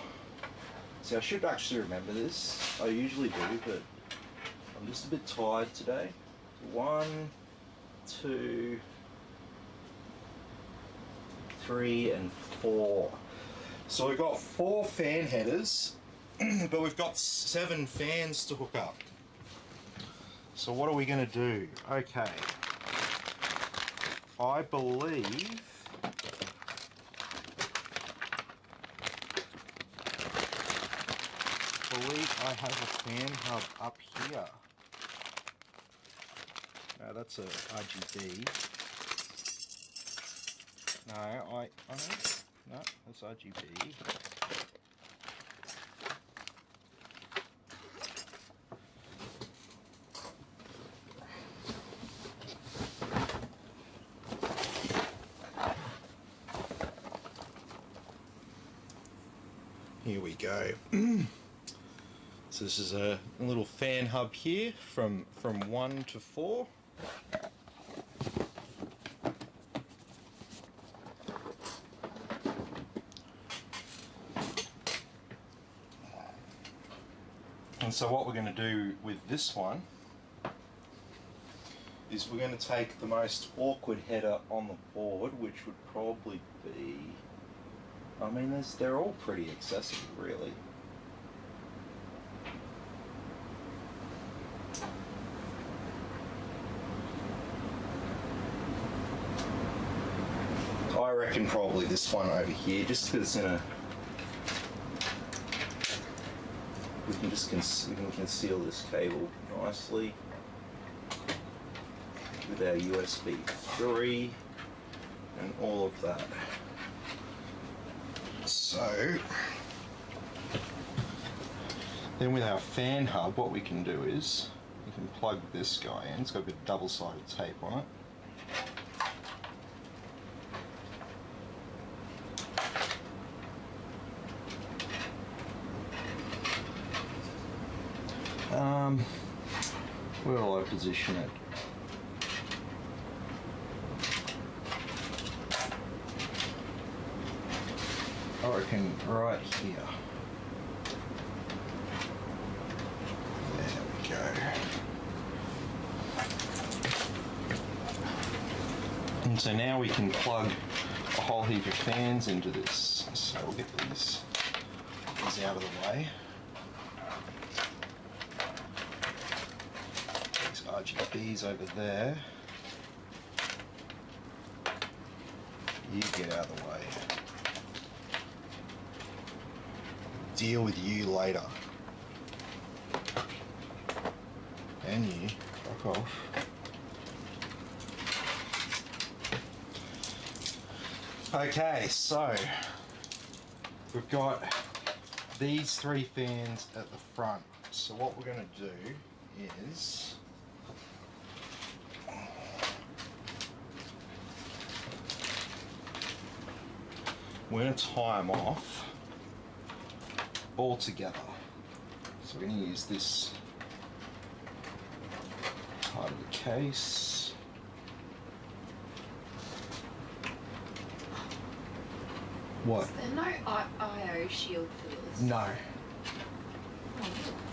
See, I should actually remember this. I usually do, but I'm just a bit tired today. 1, 2, 3, and 4. So we've got 4 fan headers, but we've got 7 fans to hook up. So what are we going to do? Okay. I believe I have a fan hub up here. No, that's a RGB. No, no, that's RGB. Here we go. So this is a little fan hub here from 1 to 4. And so what we're going to do with this one is we're going to take the most awkward header on the board, which would probably be, I mean, they're all pretty accessible, really. I reckon probably this one over here, just because it's in a... We can conceal this cable nicely with our USB 3 and all of that. So then with our fan hub, what we can do is we can plug this guy in. It's got a bit of double-sided tape on it. Where will I position it? I reckon right here. There we go. And so now we can plug a whole heap of fans into this. So we'll get these out of the way. RGBs over there. You get out of the way. Deal with you later. And you, fuck off. Okay, so we've got these 3 fans at the front. So what we're going to do is we're going to tie them off all together. So we're going to use this part of the case. What? Is there no IO shield for this? No.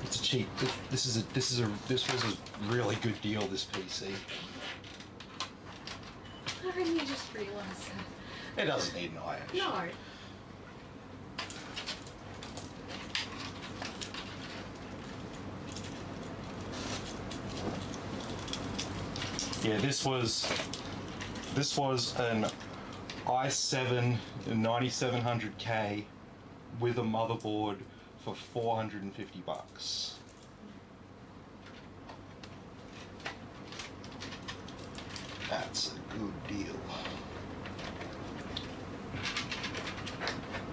It's a cheap. This was a really good deal. This PC. I only just realised that. It doesn't need an IO shield. No. Yeah, this was an i7 9700K with a motherboard for $450. That's a good deal.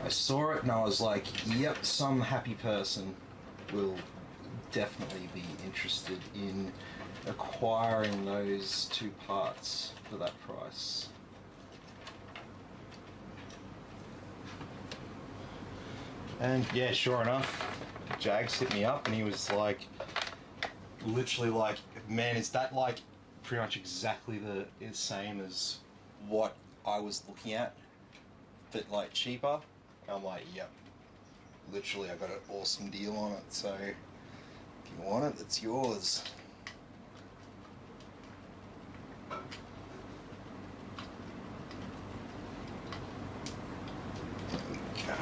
I saw it and I was like, yep, some happy person will definitely be interested in acquiring those two parts for that price. And yeah, sure enough, Jags hit me up and he was like, literally like, man, is that like pretty much exactly the same as what I was looking at, but like cheaper? And I'm like, yep. Literally, I got an awesome deal on it, so if you want it, it's yours. There we go.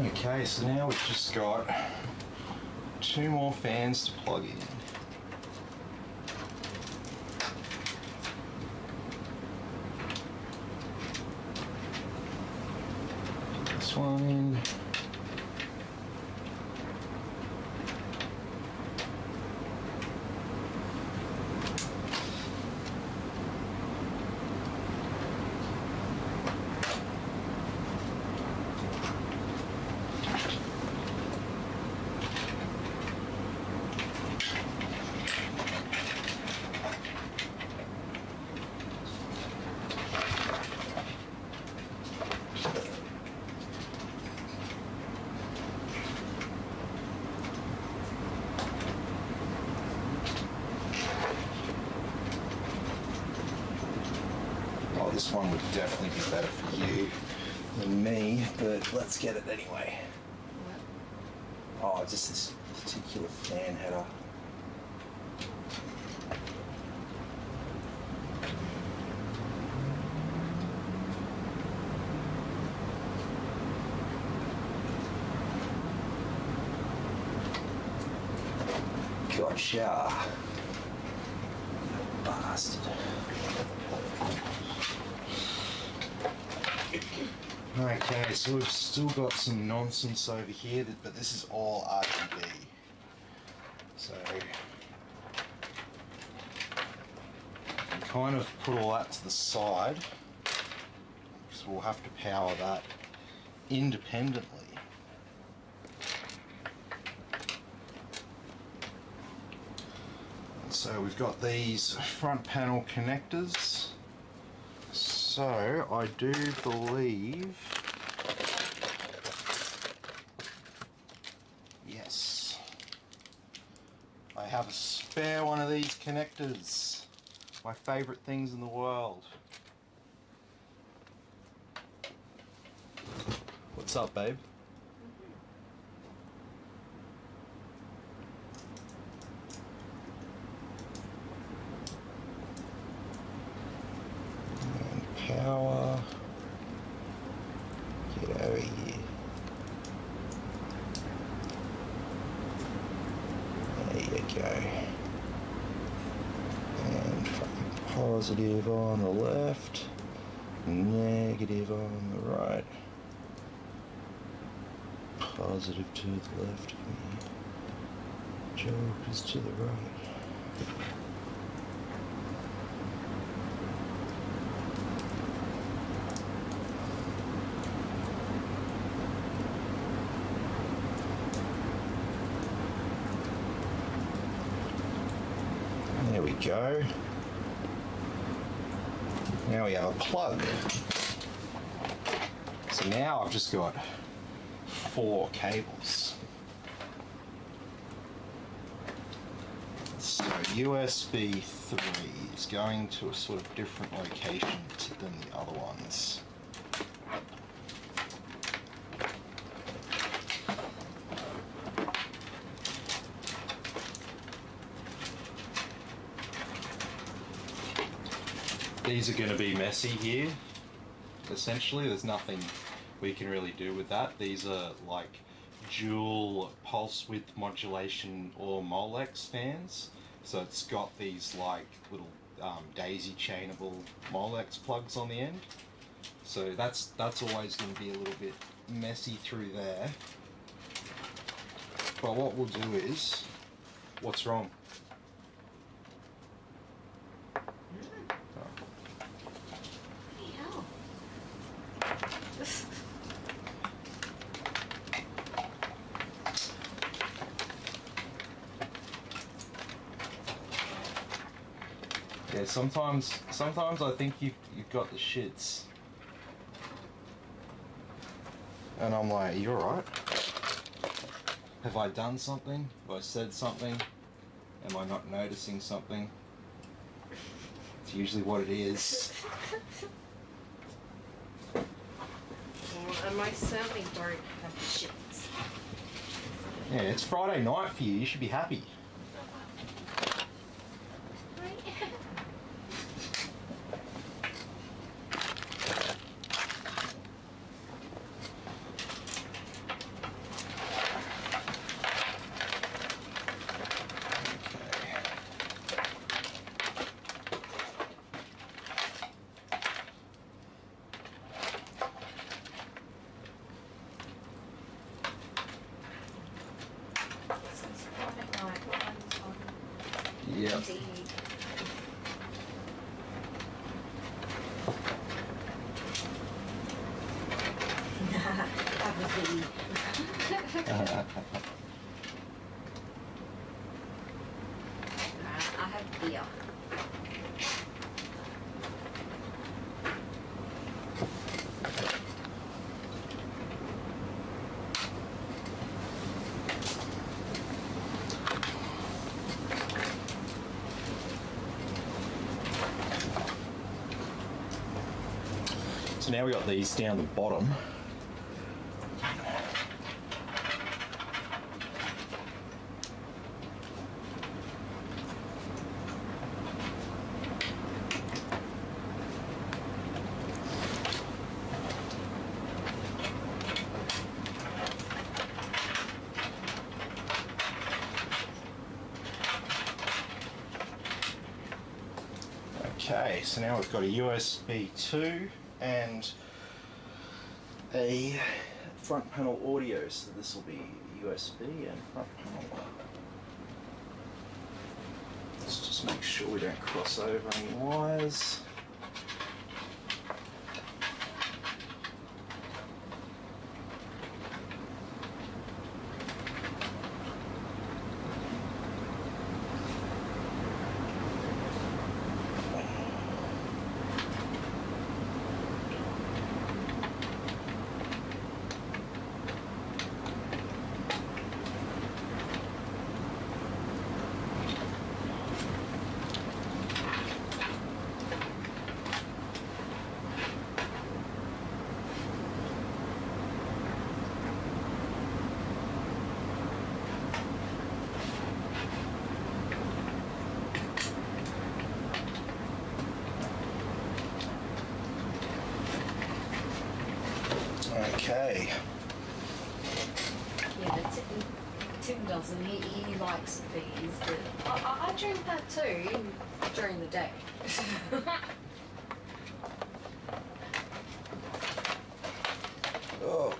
Okay, so now we've just got two more fans to plug in. This one in. This one would definitely be better for you than me, but let's get it anyway. Oh, just this particular fan header. Gotcha. Bastard. Okay, so we've still got some nonsense over here, but this is all RGB. So we kind of put all that to the side because we'll have to power that independently. So we've got these front panel connectors. So I do believe, yes, I have a spare one of these connectors. My favorite things in the world. What's up, babe? Power. Get over here. There you go. And positive on the left, negative on the right. Positive to the left of me. Jokers to the right. There we go. Now we have a plug. So now I've just got 4 cables. So USB 3 is going to a sort of different location than the other ones. these are going to be messy here. Essentially, there's nothing we can really do with that. These are like dual pulse width modulation or Molex fans. So it's got these like little daisy chainable Molex plugs on the end. So that's always going to be a little bit messy through there. But what we'll do is, what's wrong? Yeah, sometimes I think you've got the shits. And I'm like, are you alright? Have I done something? Have I said something? Am I not noticing something? It's usually what it is. Well, I most certainly don't have the shits. Yeah, it's Friday night for you. You should be happy. Yep. Indeed. Have a tea. I have beer. So now we got these down the bottom. Okay, so now we've got a USB 2 and a front panel audio, so this will be USB and front panel. Let's just make sure we don't cross over any wires. Okay. Yeah, Tim doesn't. He likes these. But I drink that too during the day. Oh.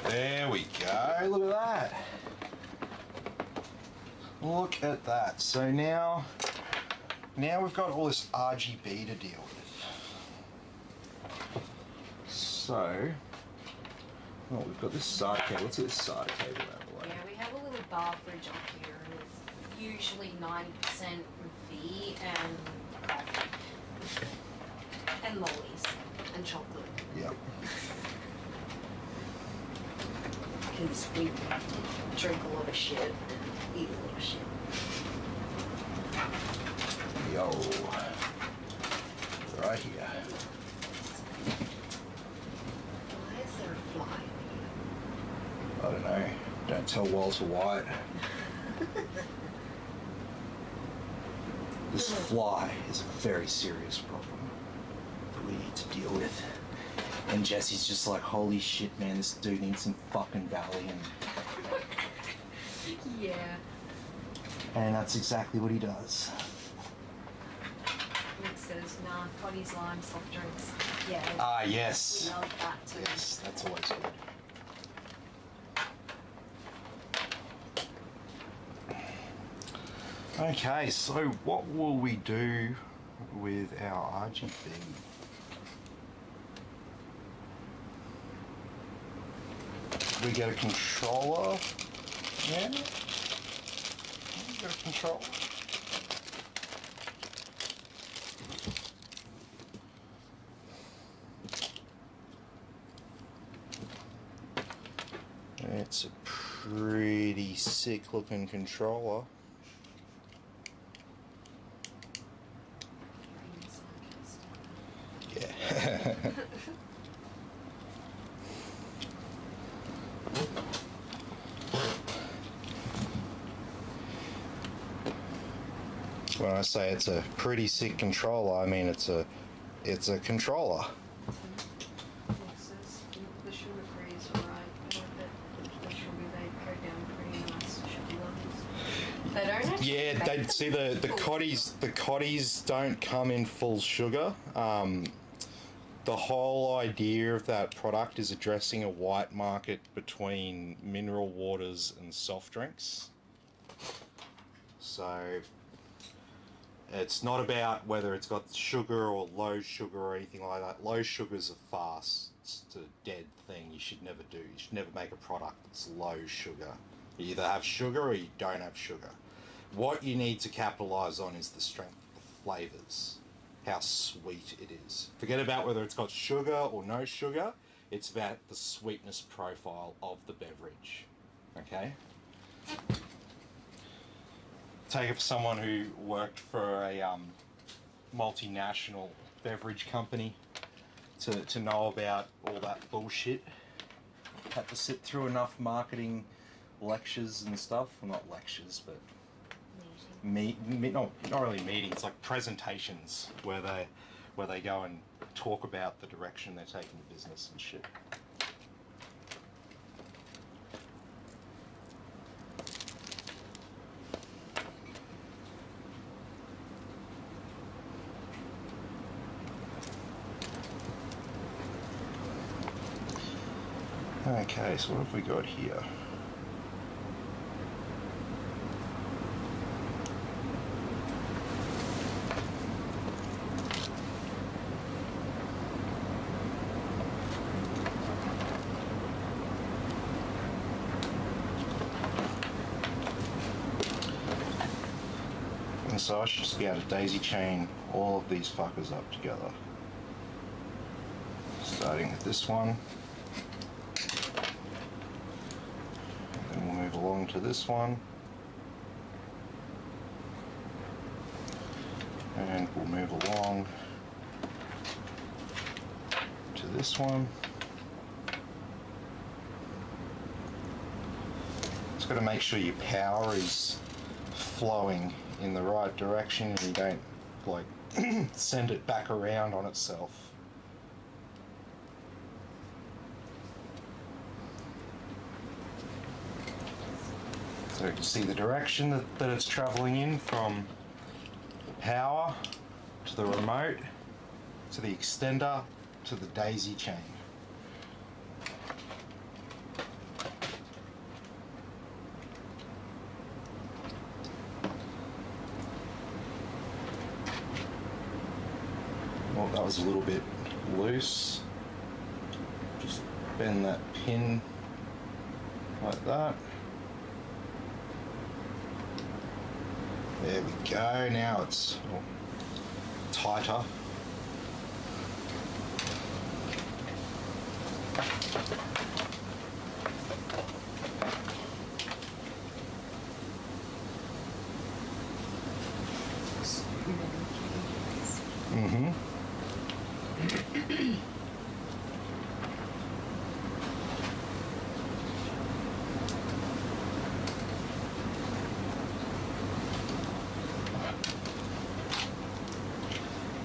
There we go. Look at that. Look at that. So now we've got all this RGB to deal with. So, oh, we've got this SATA cable. Let's get this SATA cable out of the way. Yeah, we have a little bar fridge up here, and it's usually 90% V and coffee, and lollies, and chocolate. Yep. Because we drink a lot of shit and eat a lot of shit. Yo. Right here. Why is there a fly Don't tell Walter White. This fly is a very serious problem that we need to deal with. And Jesse's just like, holy shit, man, this dude needs some fucking Valium. Yeah. And that's exactly what he does. Nick says, nah, Coddy's lime soft drinks. Yeah. Ah, yes. We love that too. Yes, that's always good. Okay, so what will we do with our RGB? We get a controller. Yeah. We get a controller. It's a pretty sick looking controller. Yeah. When I say it's a pretty sick controller, I mean it's a controller. Nick says, the sugar free is alright. I like that the sugar they go down pretty nice sugar levels. They don't actually. Yeah, they see the cotties don't come in full sugar. The whole idea of that product is addressing a white market between mineral waters and soft drinks. So it's not about whether it's got sugar or low sugar or anything like that. Low sugar is a farce. It's a dead thing you should never do. You should never make a product that's low sugar. You either have sugar or you don't have sugar. What you need to capitalize on is the strength of the flavors. How sweet it is. Forget about whether it's got sugar or no sugar. It's about the sweetness profile of the beverage. Okay? Take it for someone who worked for a multinational beverage company to know about all that bullshit. Had to sit through enough marketing lectures and stuff. Well, not lectures, but not really meetings, like presentations where they go and talk about the direction they're taking the business and shit. Okay, so what have we got here? And so I should just be able to daisy chain all of these fuckers up together. Starting with this one. And then we'll move along to this one. And we'll move along to this one. Just got to make sure your power is flowing in the right direction and you don't like send it back around on itself. So you can see the direction that it's traveling in, from the power to the remote to the extender to the daisy chain. Well, that was a little bit loose. Just bend that pin like that. There we go. Now it's tighter. Mm-hmm.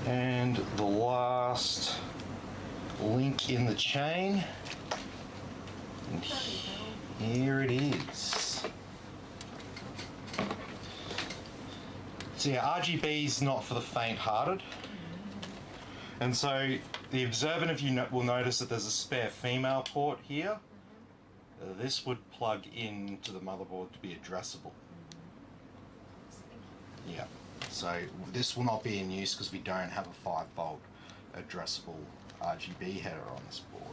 And the last link in the chain, and here it is. So yeah, RGB is not for the faint-hearted, and so the observant of you will notice that there's a spare female port here. This would plug into the motherboard to be addressable. Yeah, so this will not be in use because we don't have a 5-volt addressable RGB header on this board.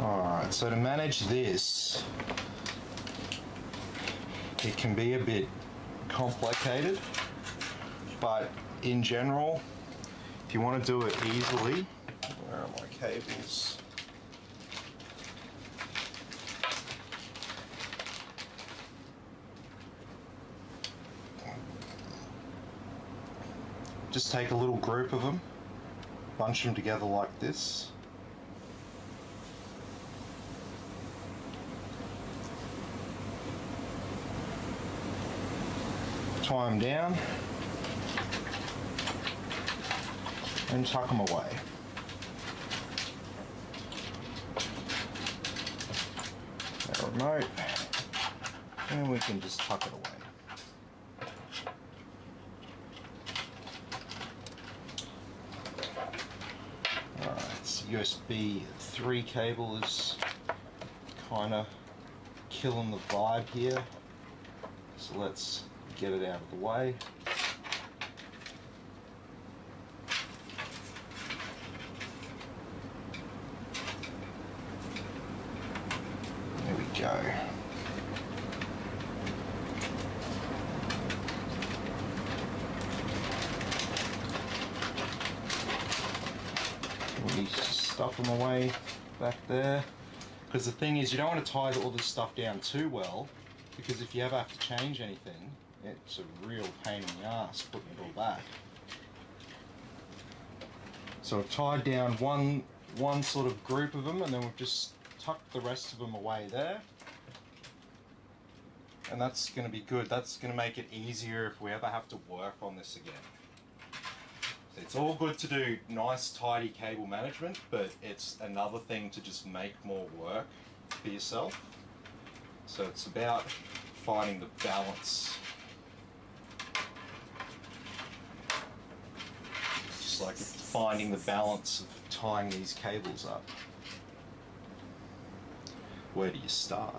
Alright, so to manage this, it can be a bit complicated, but in general, if you want to do it easily, where are my cables? Just take a little group of them, bunch them together like this. Tie them down and tuck them away. Our remote, and we can just tuck it away. Alright, so USB 3 cable is kind of killing the vibe here, so let's get it out of the way. There we go. We stuff them away back there, because the thing is, you don't want to tie all this stuff down too well, because if you ever have to change anything, it's a real pain in the ass putting it all back. So I've tied down one sort of group of them, and then we've just tucked the rest of them away there. And that's going to be good. That's going to make it easier if we ever have to work on this again. So it's all good to do nice, tidy cable management, but it's another thing to just make more work for yourself. So it's about finding the balance. Just like finding the balance of tying these cables up. Where do you start?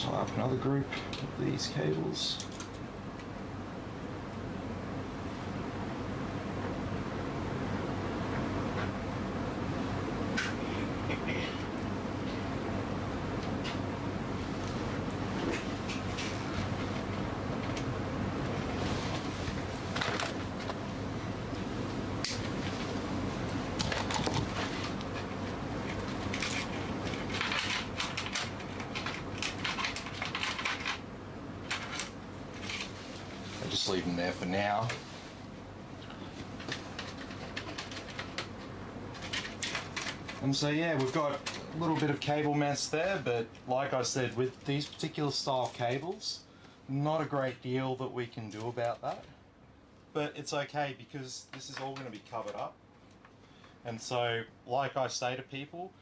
Tie up another group of these cables. Just leave them there for now. And so yeah, we've got a little bit of cable mess there, but like I said, with these particular style cables, not a great deal that we can do about that. But it's okay because this is all going to be covered up. And so, like I say to people,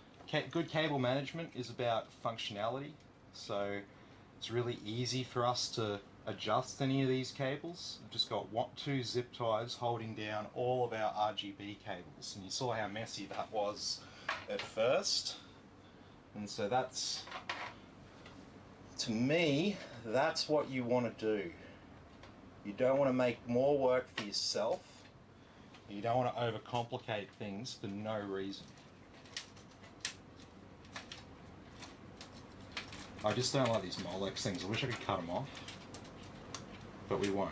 good cable management is about functionality. So it's really easy for us to adjust any of these cables. We've just got 2 zip ties holding down all of our RGB cables, and you saw how messy that was at first. And so that's, to me, that's what you want to do. You don't want to make more work for yourself. You don't want to overcomplicate things for no reason. I just don't like these Molex things. I wish I could cut them off, but we won't.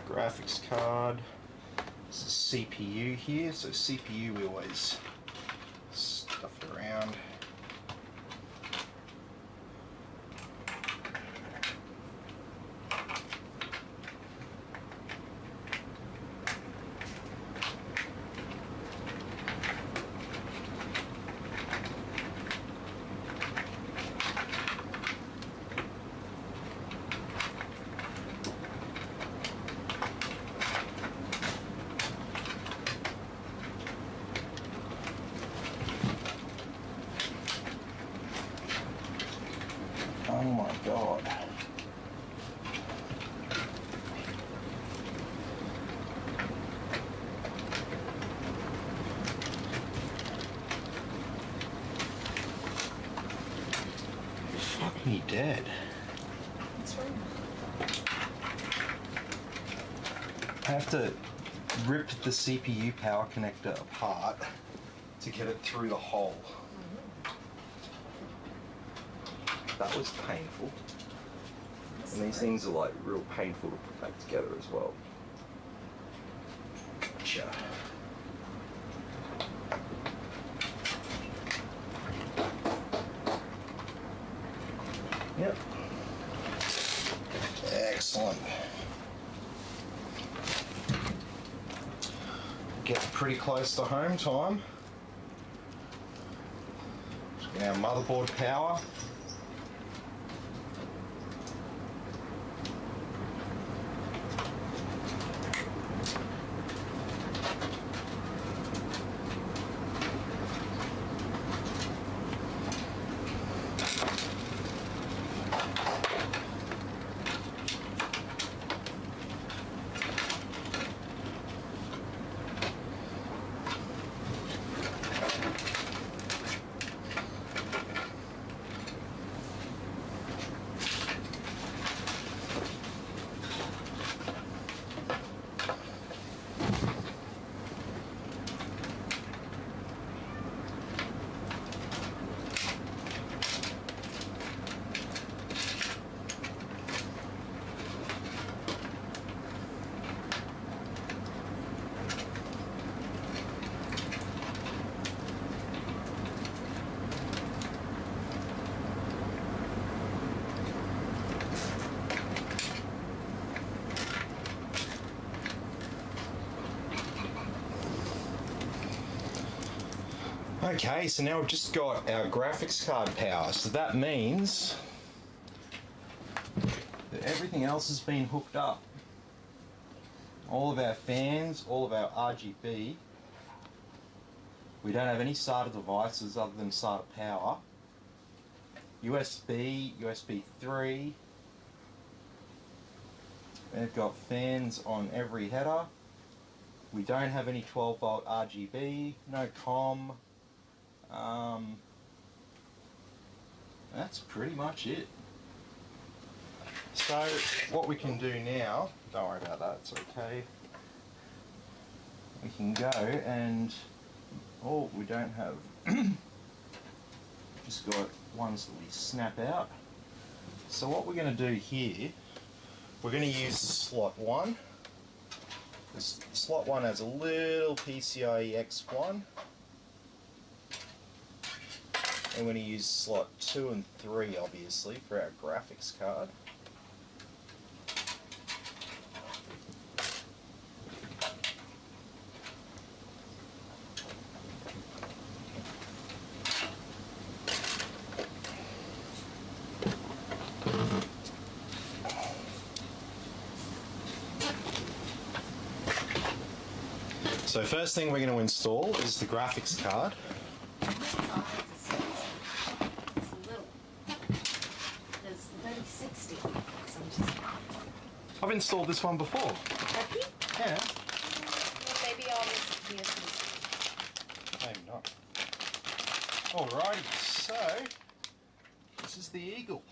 Graphics card. This is CPU here, so CPU we always stuff it around. Oh my god. Fuck me dead. What's wrong? I have to rip the CPU power connector apart to get it through the hole. That was painful. And these things are like real painful to put back together as well. Gotcha. Yep. Excellent. Get pretty close to home time. Just get our motherboard power. Okay, so now we've just got our graphics card power. So that means that everything else has been hooked up. All of our fans, all of our RGB. We don't have any SATA devices other than SATA power. USB, USB 3. We've got fans on every header. We don't have any 12 volt RGB, no COM. That's pretty much it. So what we can do now, don't worry about that, it's okay. We can go and, oh, we don't have, just got ones that we snap out. So what we're going to do here, we're going to use slot 1. This slot 1 has a little PCIe X1. And we're going to use slot 2 and 3 obviously for our graphics card. So first thing we're going to install is the graphics card. It's little. It's 3060. So I'm just... I've installed this one before. Have you? Yeah. Well, maybe I'll just use Maybe not. Alrighty, so this is the Eagle.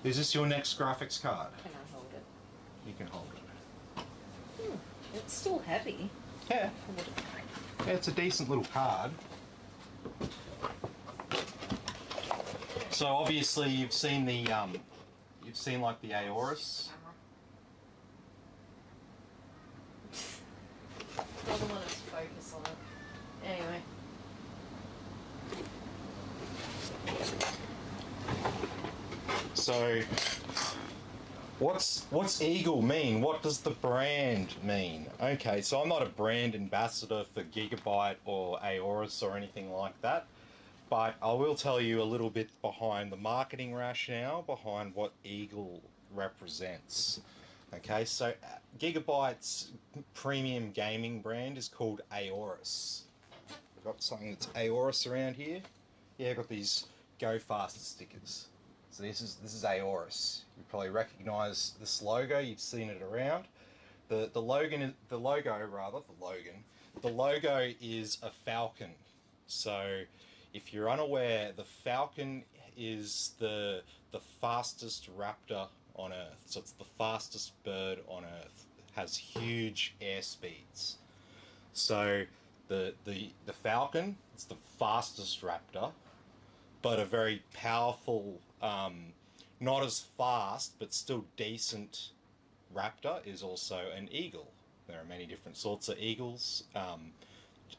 Is this your next graphics card? Can I hold it? You can hold it. It's still heavy. Yeah. Yeah, it's a decent little card. So obviously you've seen the like the Aorus. Doesn't want us to focus on it. Anyway. So what's Eagle mean? What does the brand mean? Okay, so I'm not a brand ambassador for Gigabyte or Aorus or anything like that, but I will tell you a little bit behind the marketing rationale behind what Eagle represents. Okay, so Gigabyte's premium gaming brand is called Aorus. We've got something that's Aorus around here. Yeah, I've got these Go Faster stickers. So this is Aorus. You probably recognise this logo. You've seen it around. The logo is a falcon. So if you're unaware, the falcon is the fastest raptor on Earth. So it's the fastest bird on Earth. It has huge air speeds. So the falcon is the fastest raptor, but a very powerful, not as fast, but still decent raptor is also an eagle. There are many different sorts of eagles.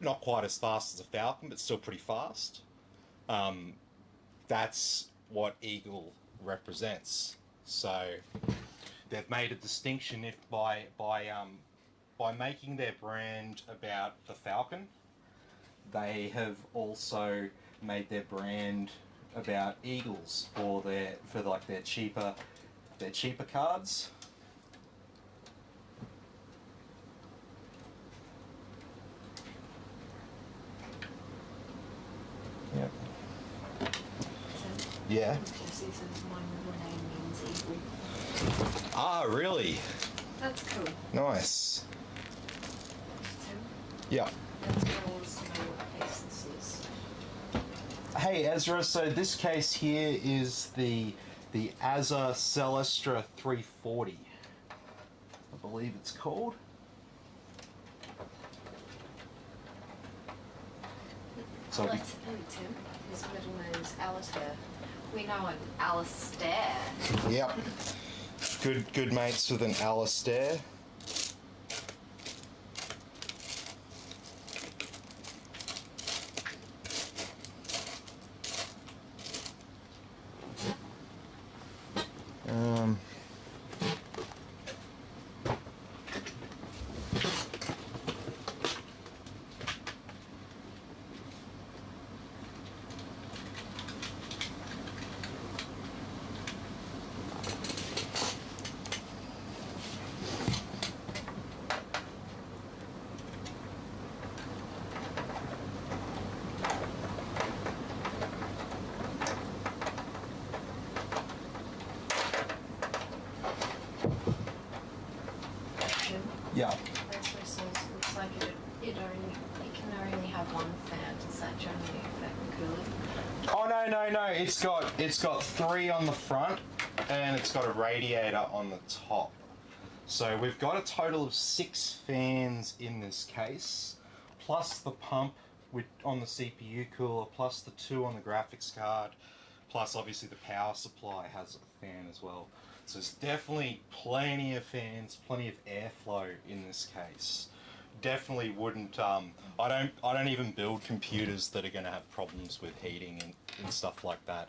Not quite as fast as a falcon, but still pretty fast. That's what eagle represents. So they've made a distinction by making their brand about the falcon. They have also made their brand about eagles for their cheaper cards. Yep. Yeah. Ah, really? That's cool. Nice. Yeah. That's cool to know what case this is. Hey Ezra, so this case here is the Aza Celestra 340. I believe it's called. So Tim. His middle name is Alistair. We know an Alistair. Yep. Good mates with an Alistair. Yeah. That's what it says. Looks like it can only have one fan. Does that generally affect the cooling? Oh no. It's got 3 on the front and it's got a radiator on the top. So we've got a total of 6 fans in this case, plus the pump on the CPU cooler, plus the 2 on the graphics card, plus obviously the power supply has a fan as well. So there's definitely plenty of fans, plenty of airflow in this case. Definitely wouldn't. I don't even build computers that are going to have problems with heating and stuff like that.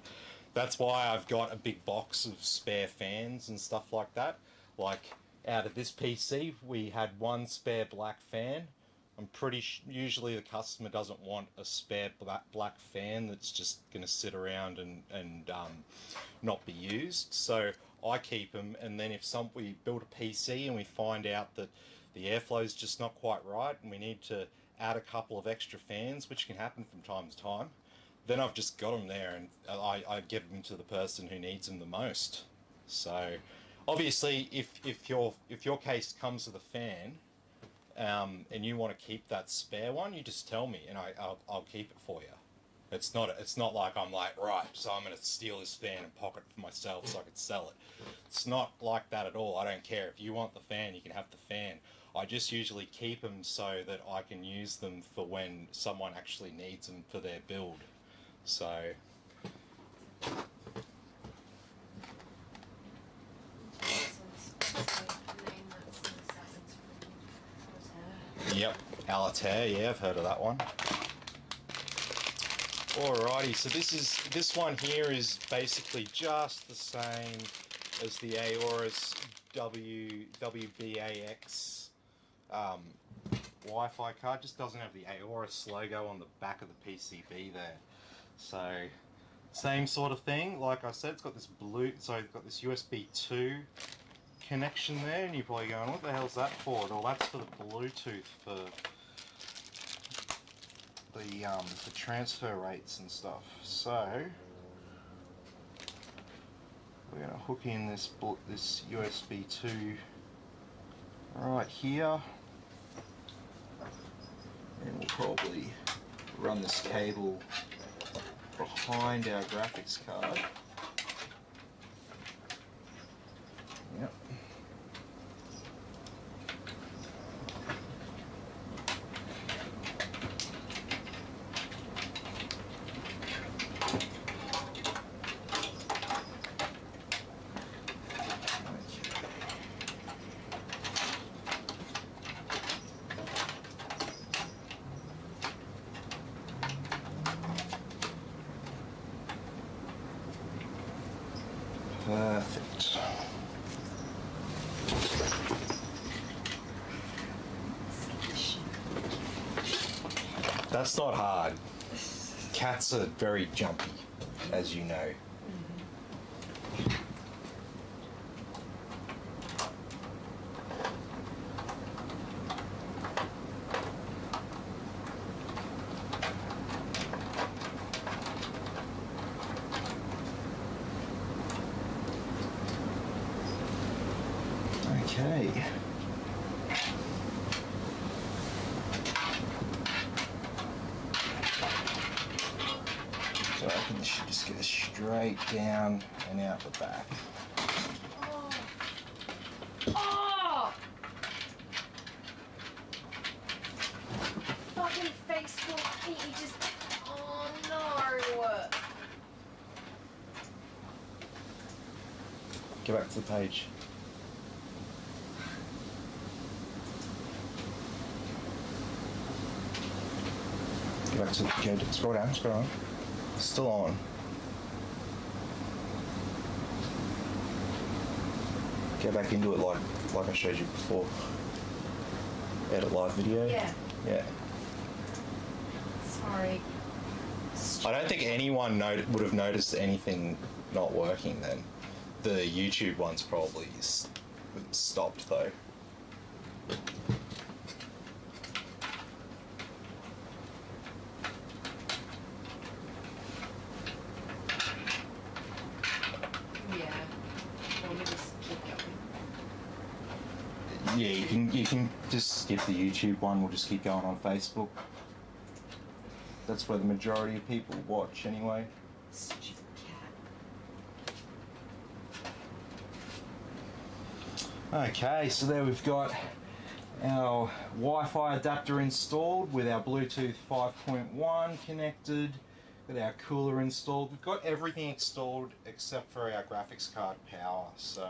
That's why I've got a big box of spare fans and stuff like that. Like out of this PC, we had 1 spare black fan. I'm usually the customer doesn't want a spare black fan that's just going to sit around and not be used. So I keep them, and then if we build a PC and we find out that the airflow is just not quite right and we need to add a couple of extra fans, which can happen from time to time, then I've just got them there and I give them to the person who needs them the most. So obviously if your case comes with a fan and you want to keep that spare one, you just tell me and I'll keep it for you. It's not like I'm like, right, so I'm going to steal this fan and pocket it for myself so I can sell it. It's not like that at all. I don't care. If you want the fan, you can have the fan. I just usually keep them so that I can use them for when someone actually needs them for their build. So... Yep, Altair, yeah, I've heard of that one. Alrighty, so this one here is basically just the same as the Aorus WBAX Wi-Fi card, just doesn't have the Aorus logo on the back of the PCB there. So, same sort of thing, like I said, it's got this it's got this USB 2 connection there, and you're probably going, what the hell's that for? Well, that's for the Bluetooth for the transfer rates and stuff. So we're going to hook in this USB 2 right here, and we'll probably run this cable behind our graphics card. Yep. Perfect. That's not hard. Cats are very jumpy, as you know. Okay. So I reckon this should just go straight down and out the back. Oh! Oh! Fucking Facebook, he just... Oh no! Go back to the page. Go back to the... Scroll down, scroll on. It's still on. Go back into it like I showed you before. Edit live video. Yeah. Yeah. Sorry. I don't think anyone would have noticed anything not working then. The YouTube one's probably stopped though. Yeah. Want me to just keep going? Yeah, you can just skip the YouTube one. We'll just keep going on Facebook. That's where the majority of people watch anyway. Stupid cat. Okay, so there we've got our Wi-Fi adapter installed with our Bluetooth 5.1 connected, with our cooler installed. We've got everything installed except for our graphics card power. So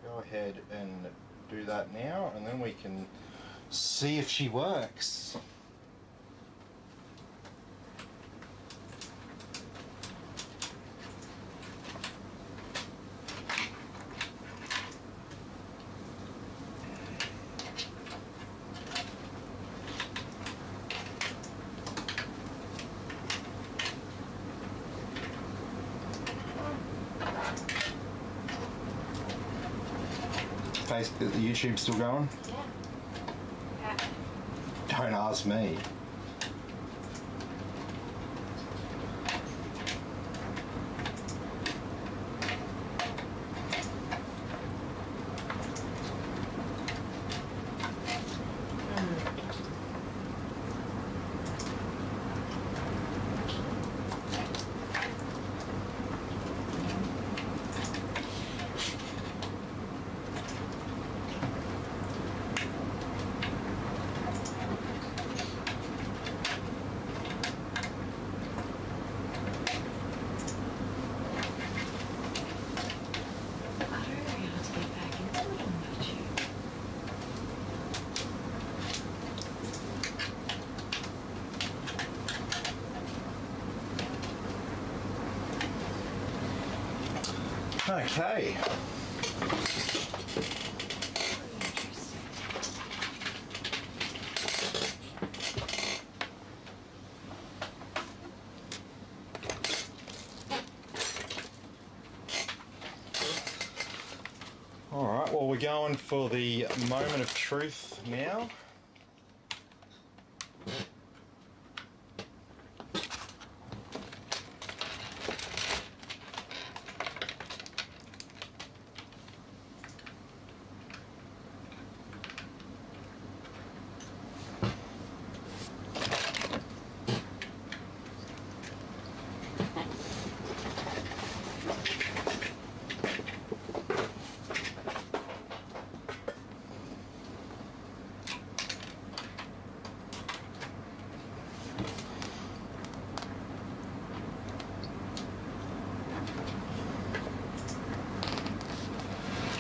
go ahead and do that now, and then we can see if she works. The YouTube's still going? Yeah. Don't ask me. Okay. Alright, well, we're going for the moment of truth now.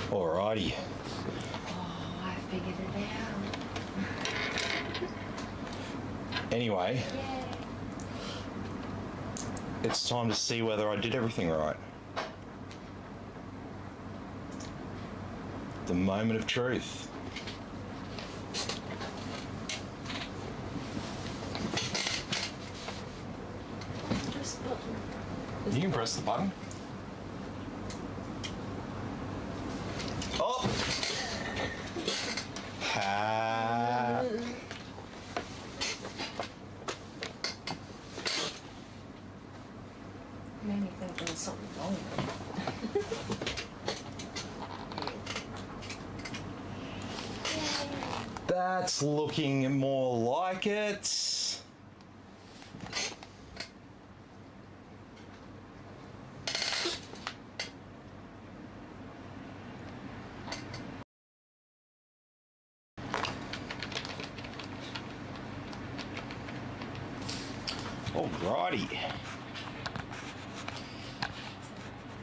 Alrighty. Oh, I figured it out. Anyway, Yay. it's time to see whether I did everything right. The moment of truth. Press the button. You can press the button. Oh! Ha! Made me think there was something wrong with it. That's looking more like it. Alrighty.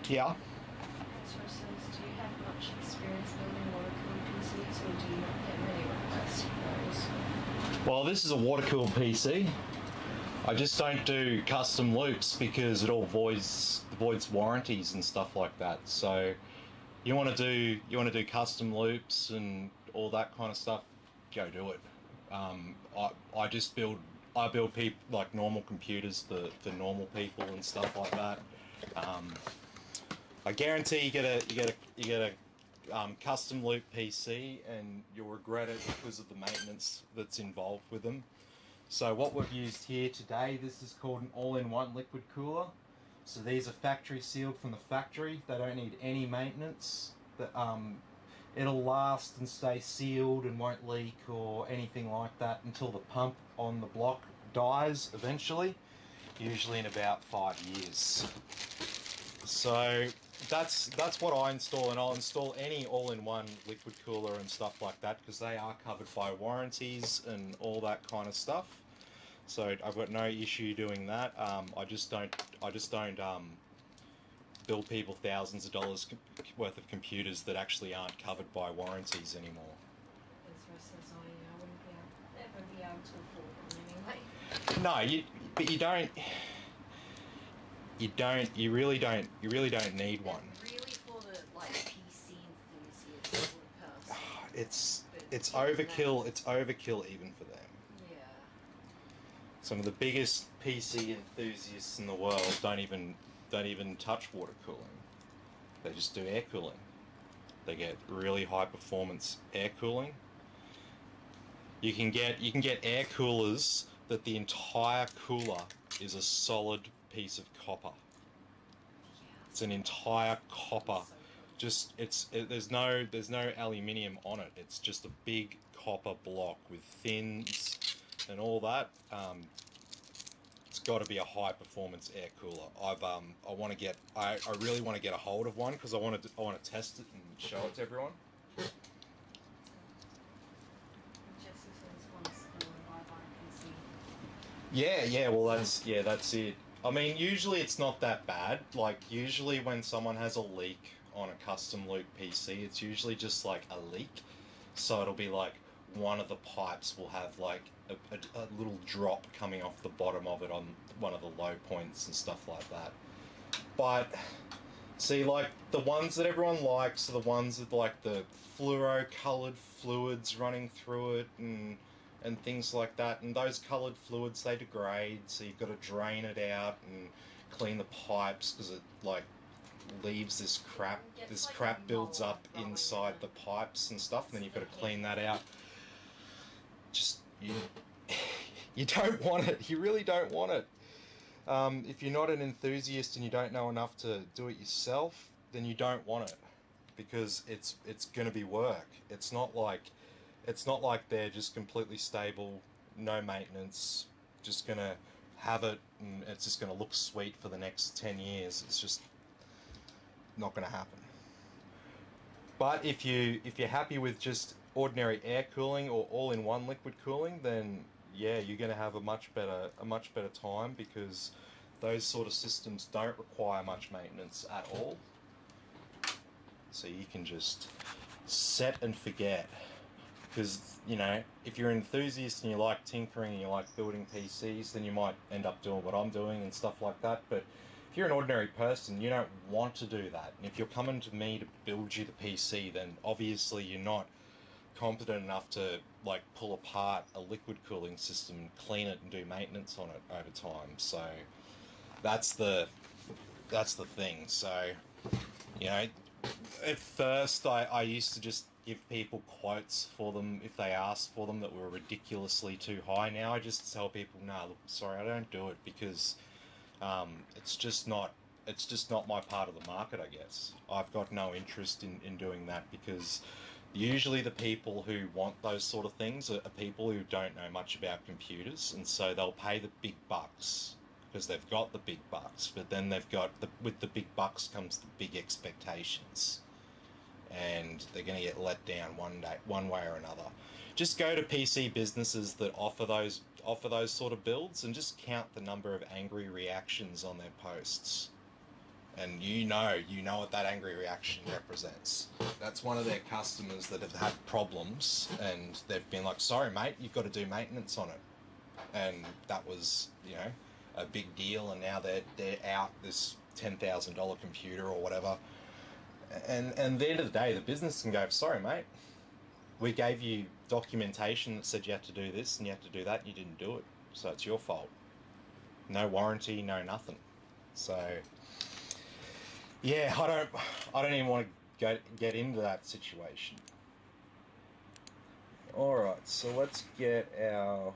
Yeah. So it says, do you have much experience building water-cooled PCs, or do you not get many requests for those? Well, this is a water-cooled PC. I just don't do custom loops because it all voids warranties and stuff like that. So you want to do custom loops and all that kind of stuff, go do it. I build people like normal computers for normal people and stuff like that. I guarantee you get a custom loop PC and you'll regret it because of the maintenance that's involved with them. So what we've used here today, this is called an all-in-one liquid cooler. So these are factory sealed from the factory. They don't need any maintenance. It'll last and stay sealed and won't leak or anything like that until the pump on the block dies eventually, usually in about 5 years. So that's what I install, and I'll install any all-in-one liquid cooler and stuff like that because they are covered by warranties and all that kind of stuff. So I've got no issue doing that. I just don't build people thousands of dollars worth of computers that actually aren't covered by warranties anymore. Ezra says, oh yeah, I wouldn't ever be able to afford them anyway. No, but you really don't need one. Really for the like PC enthusiast sort of person. It's overkill. It's overkill even for them. Yeah. Some of the biggest PC enthusiasts in the world don't even touch water cooling. They just do air cooling. They get really high performance air cooling. You can get air coolers that the entire cooler is a solid piece of copper. It's an entire copper. Just there's no aluminium on it. It's just a big copper block with fins and all that. It's got to be a high performance air cooler. I really want to get a hold of one because I want to test it and show it to everyone. Jesse says once I buy a PC. Yeah, well that's it. I mean, usually it's not that bad. Like, usually when someone has a leak on a custom loop PC, it's usually just like a leak. So it'll be like one of the pipes will have like a little drop coming off the bottom of it on one of the low points and stuff like that. But See, like, the ones that everyone likes are the ones with, like, the fluoro-coloured fluids running through it and things like that. And those coloured fluids, they degrade, so you've got to drain it out and clean the pipes because it, like, leaves this crap. This like crap builds mold up growing inside in the pipes and stuff, and then you've got to clean that out. Just, you don't want it. You really don't want it. If you're not an enthusiast and you don't know enough to do it yourself, then you don't want it, because it's going to be work. It's not like they're just completely stable, no maintenance, just going to have it and it's just going to look sweet for the next 10 years. It's just not going to happen. But if you're happy with just ordinary air cooling or all-in-one liquid cooling, then yeah, you're going to have a much better time, because those sort of systems don't require much maintenance at all. So you can just set and forget. Because, you know, if you're an enthusiast and you like tinkering and you like building PCs, then you might end up doing what I'm doing and stuff like that. But if you're an ordinary person, you don't want to do that. And if you're coming to me to build you the PC, then obviously you're not competent enough to, like, pull apart a liquid cooling system, clean it and do maintenance on it over time. So that's the thing. So, you know, at first I used to just give people quotes for them if they asked for them that were ridiculously too high. Now I just tell people, nah, look, sorry, I don't do it, because it's just not my part of the market, I guess. I've got no interest in doing that, because usually the people who want those sort of things are people who don't know much about computers, and so they'll pay the big bucks because they've got the big bucks, but then with the big bucks comes the big expectations, and they're going to get let down one way or another. Just go to PC businesses that offer those sort of builds and just count the number of angry reactions on their posts. And you know what that angry reaction represents. That's one of their customers that have had problems, and they've been like, sorry mate, you've got to do maintenance on it. And that was, you know, a big deal, and now they're out this $10,000 computer or whatever. And at the end of the day, the business can go, sorry mate, we gave you documentation that said you had to do this and you had to do that, and you didn't do it, so it's your fault. No warranty, no nothing. So yeah, I don't even want to get into that situation. Alright, so let's get our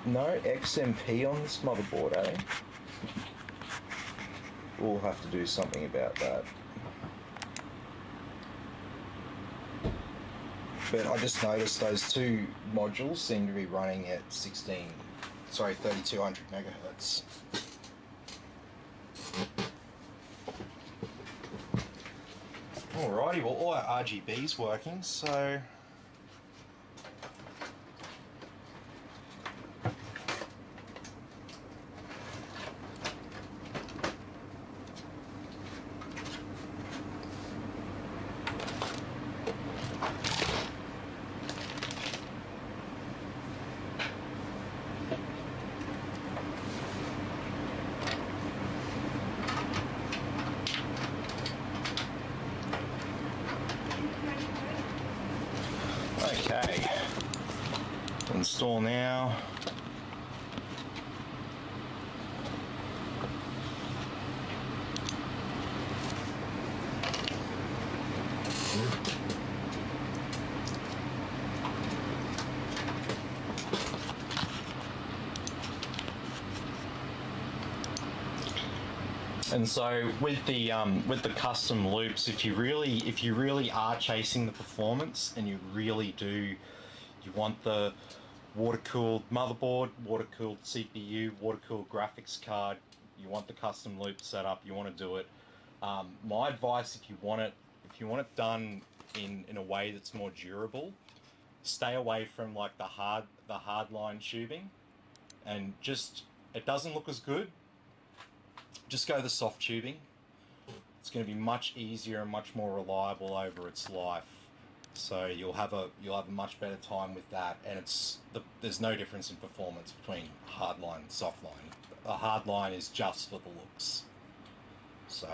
no XMP on this motherboard, eh? We'll have to do something about that. But I just noticed those two modules seem to be running at 3200 megahertz. Alrighty, well, all our RGB's working, so okay. Install now. And so with the custom loops, if you really are chasing the performance, and you want the water-cooled motherboard, water-cooled CPU, water-cooled graphics card, you want the custom loop set up, you want to do it. My advice, if you want it done in a way that's more durable, stay away from like the hard line tubing, and just, it doesn't look as good. just go the soft tubing. It's going to be much easier and much more reliable over its life. So you'll have a much better time with that, and there's no difference in performance between hardline and softline. A hardline is just for the looks. So.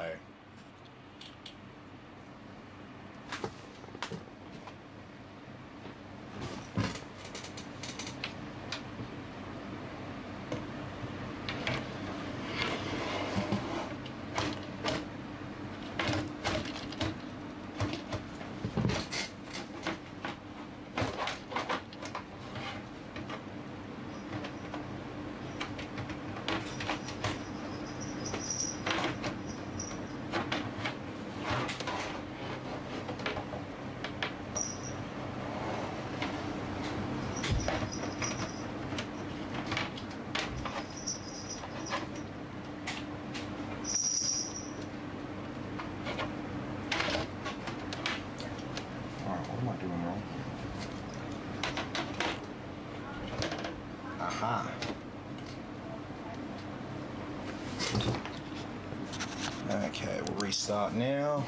Okay, we'll restart now.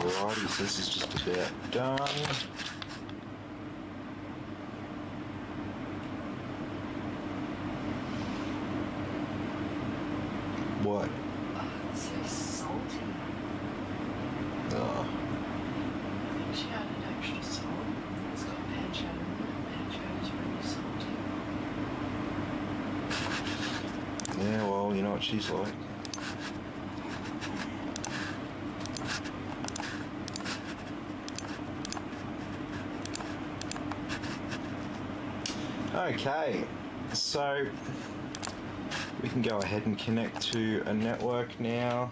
Alrighty, so this is just about done. What? Oh, it's so salty. Oh. I think she added extra salt. It's got pancetta in it. Pancetta is really salty. Yeah, well, you know what she's like. Okay, so we can go ahead and connect to a network now.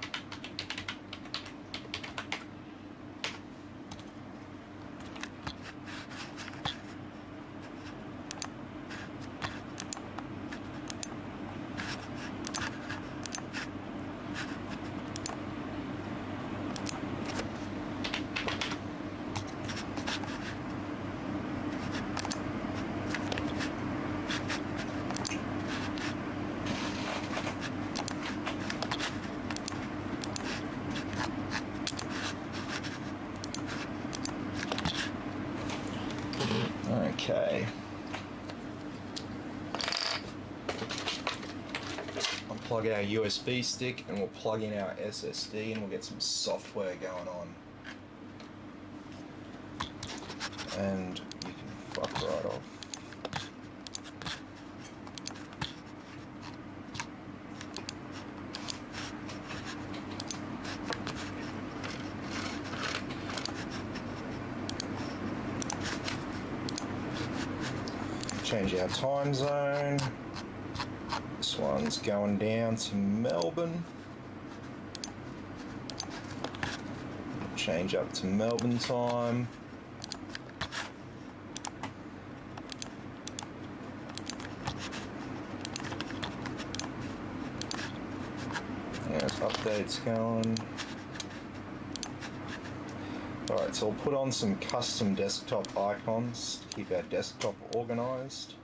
Okay. I'll plug our USB stick and we'll plug in our SSD and we'll get some software going on. And you can fuck right off. Change our time zone. This one's going down to Melbourne. Change up to Melbourne time. There's updates going. Alright, so we'll put on some custom desktop icons to keep our desktop organized.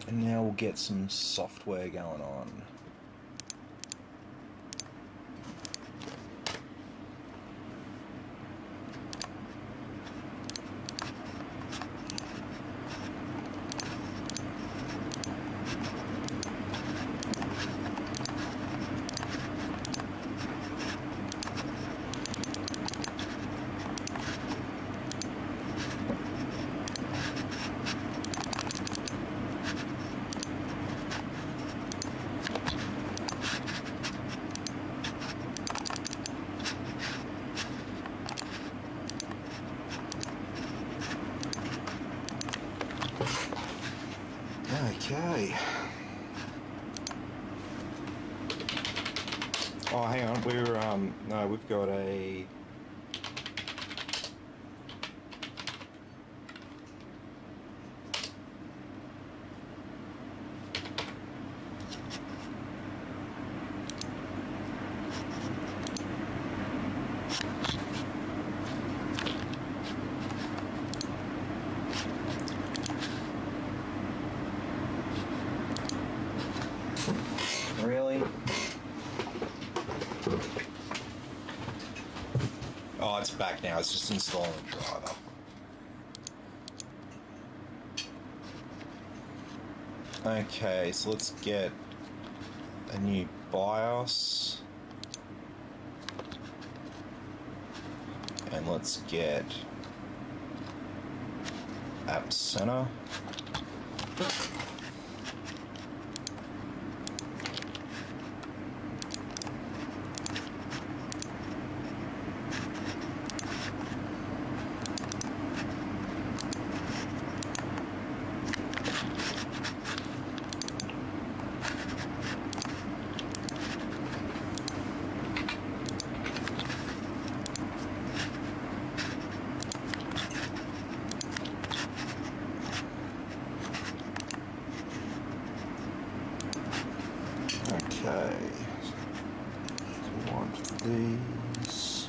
And now we'll get some software going on. Okay. Oh, hang on. No, we've got a. Really? Oh, it's back now. It's just installing the driver. Okay, so let's get a new BIOS. And let's get App Center. Okay, so we want these.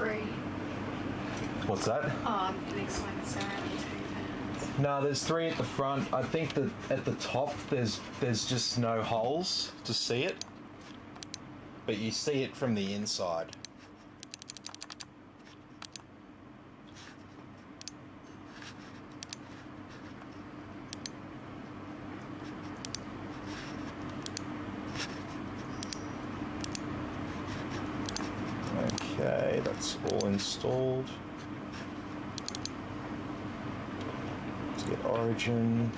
3. What's that? Oh, it looks like it's only 2 fans. No, there's 3 at the front. I think that at the top there's just no holes to see it, but you see it from the inside. Okay, that's all installed. Let's get Origin.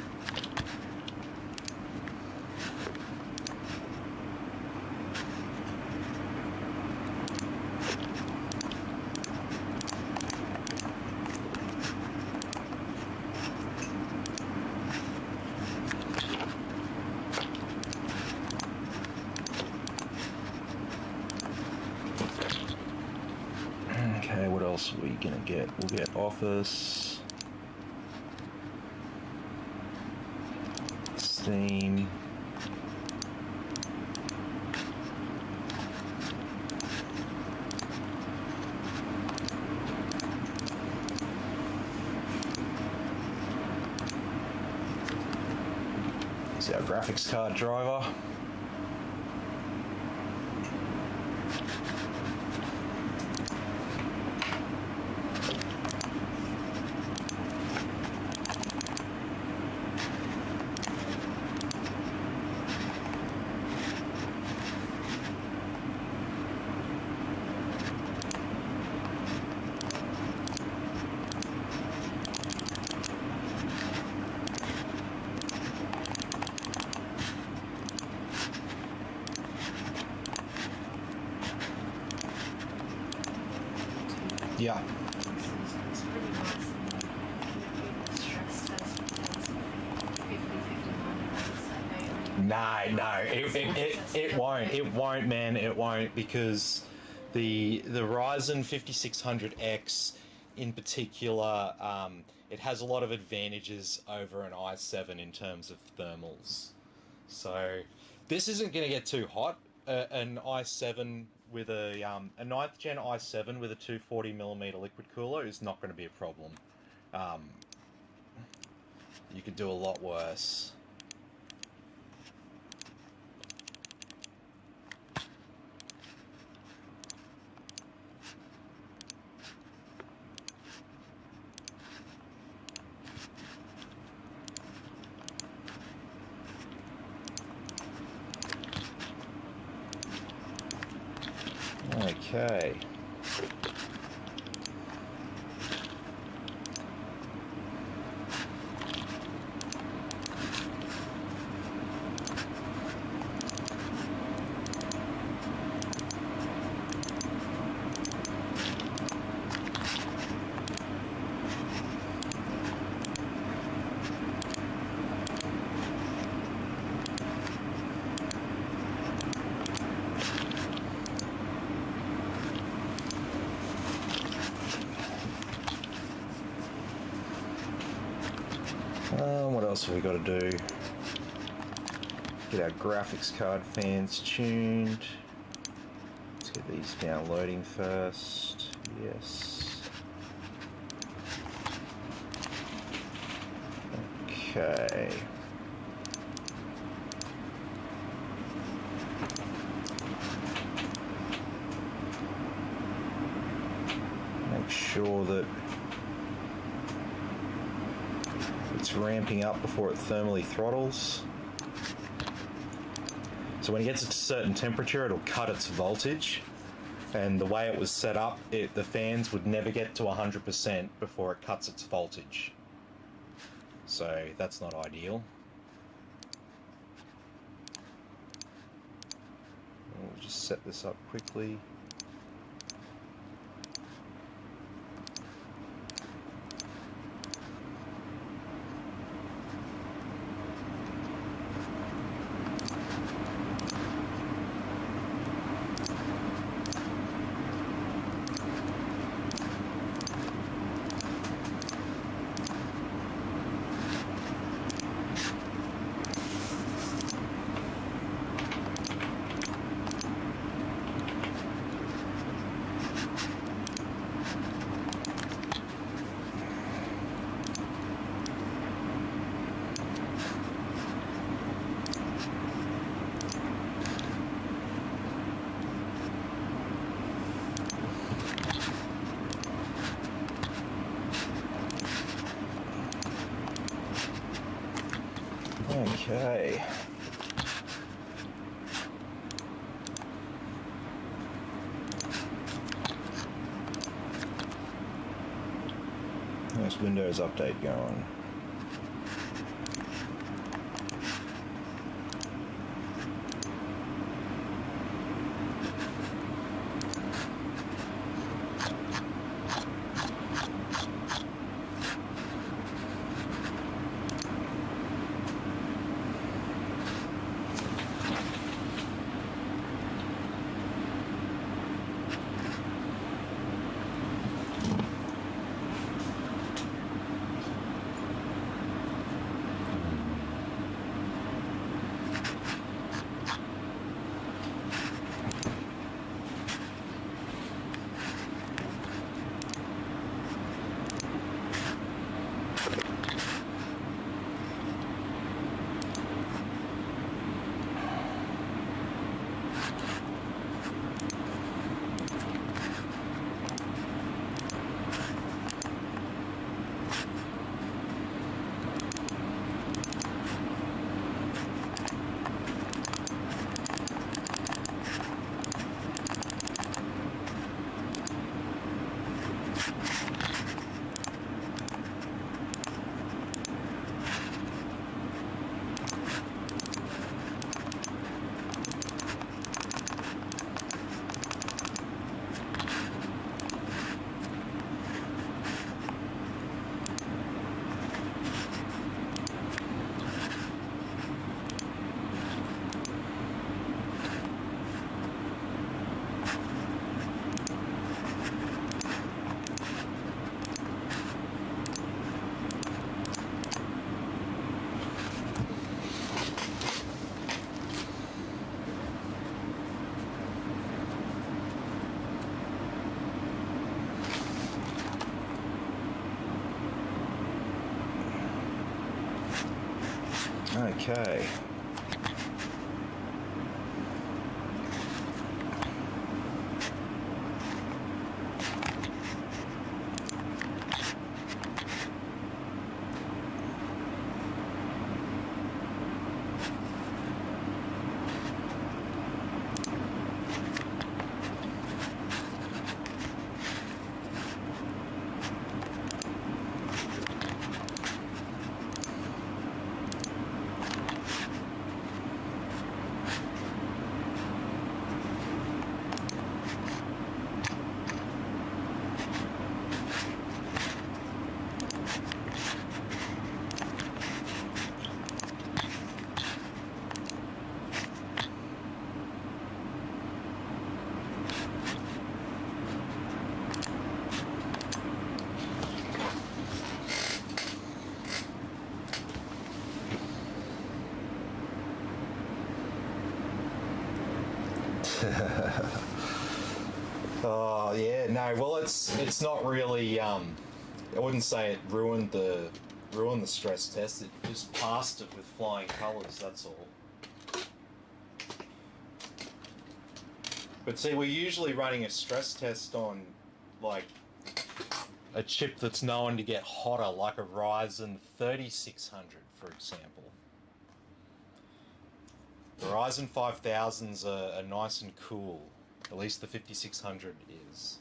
Okay, what else are we gonna get? We'll get Office, Steam, see our graphics card driver. Yeah. It's pretty nice and keep the stress test because 50, 59 No, it won't. It won't, man. It won't, because the Ryzen 5600X in particular, it has a lot of advantages over an i7 in terms of thermals. So this isn't going to get too hot. An i7 with a 9th gen i7 with a 240mm liquid cooler is not going to be a problem. You could do a lot worse. Okay. What else have we got to do? Get our graphics card fans tuned. Let's get these downloading first. Yes. Okay. Make sure that it's ramping up before it thermally throttles. So when it gets to a certain temperature, it'll cut its voltage. And the way it was set up, the fans would never get to 100% before it cuts its voltage. So that's not ideal. We'll just set this up quickly. Okay. Nice Windows update going. Okay. Oh yeah, no. Well, it's not really. I wouldn't say it ruined the stress test. It just passed it with flying colours. That's all. But see, we're usually running a stress test on like a chip that's known to get hotter, like a Ryzen 3600, for example. The Ryzen 5000s are nice and cool. At least the 5600 is.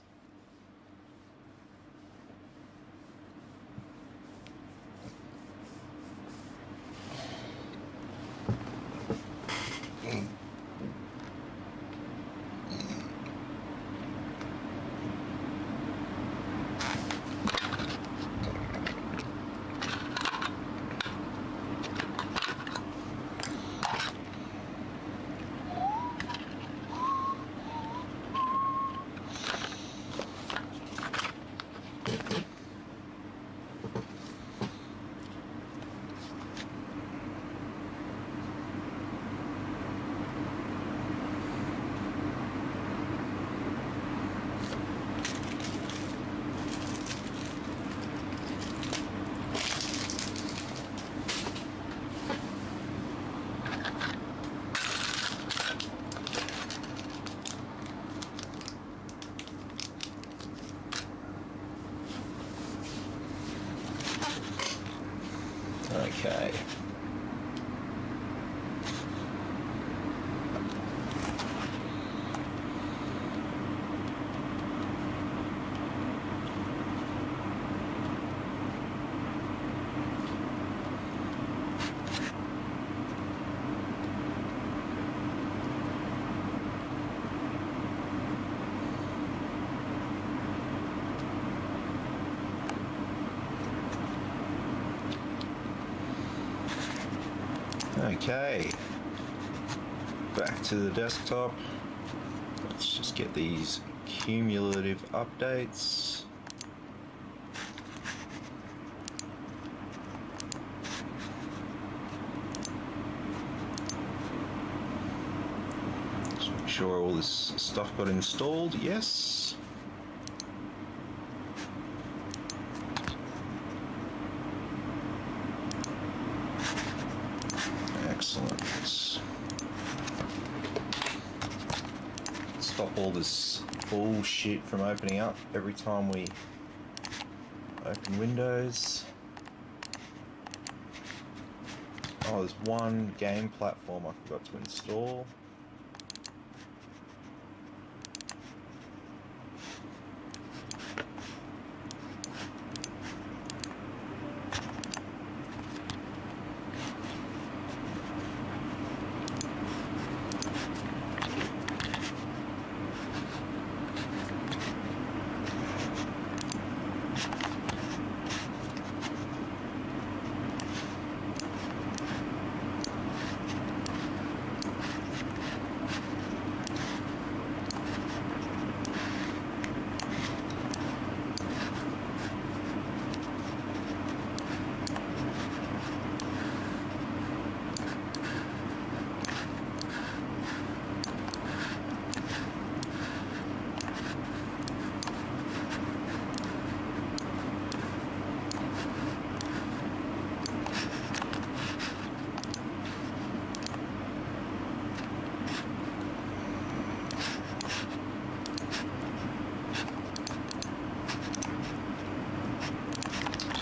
Okay. Okay, back to the desktop. Let's just get these cumulative updates. Just make sure all this stuff got installed. Yes. Excellent. Stop all this bullshit from opening up every time we open Windows. Oh, there's one game platform I forgot to install.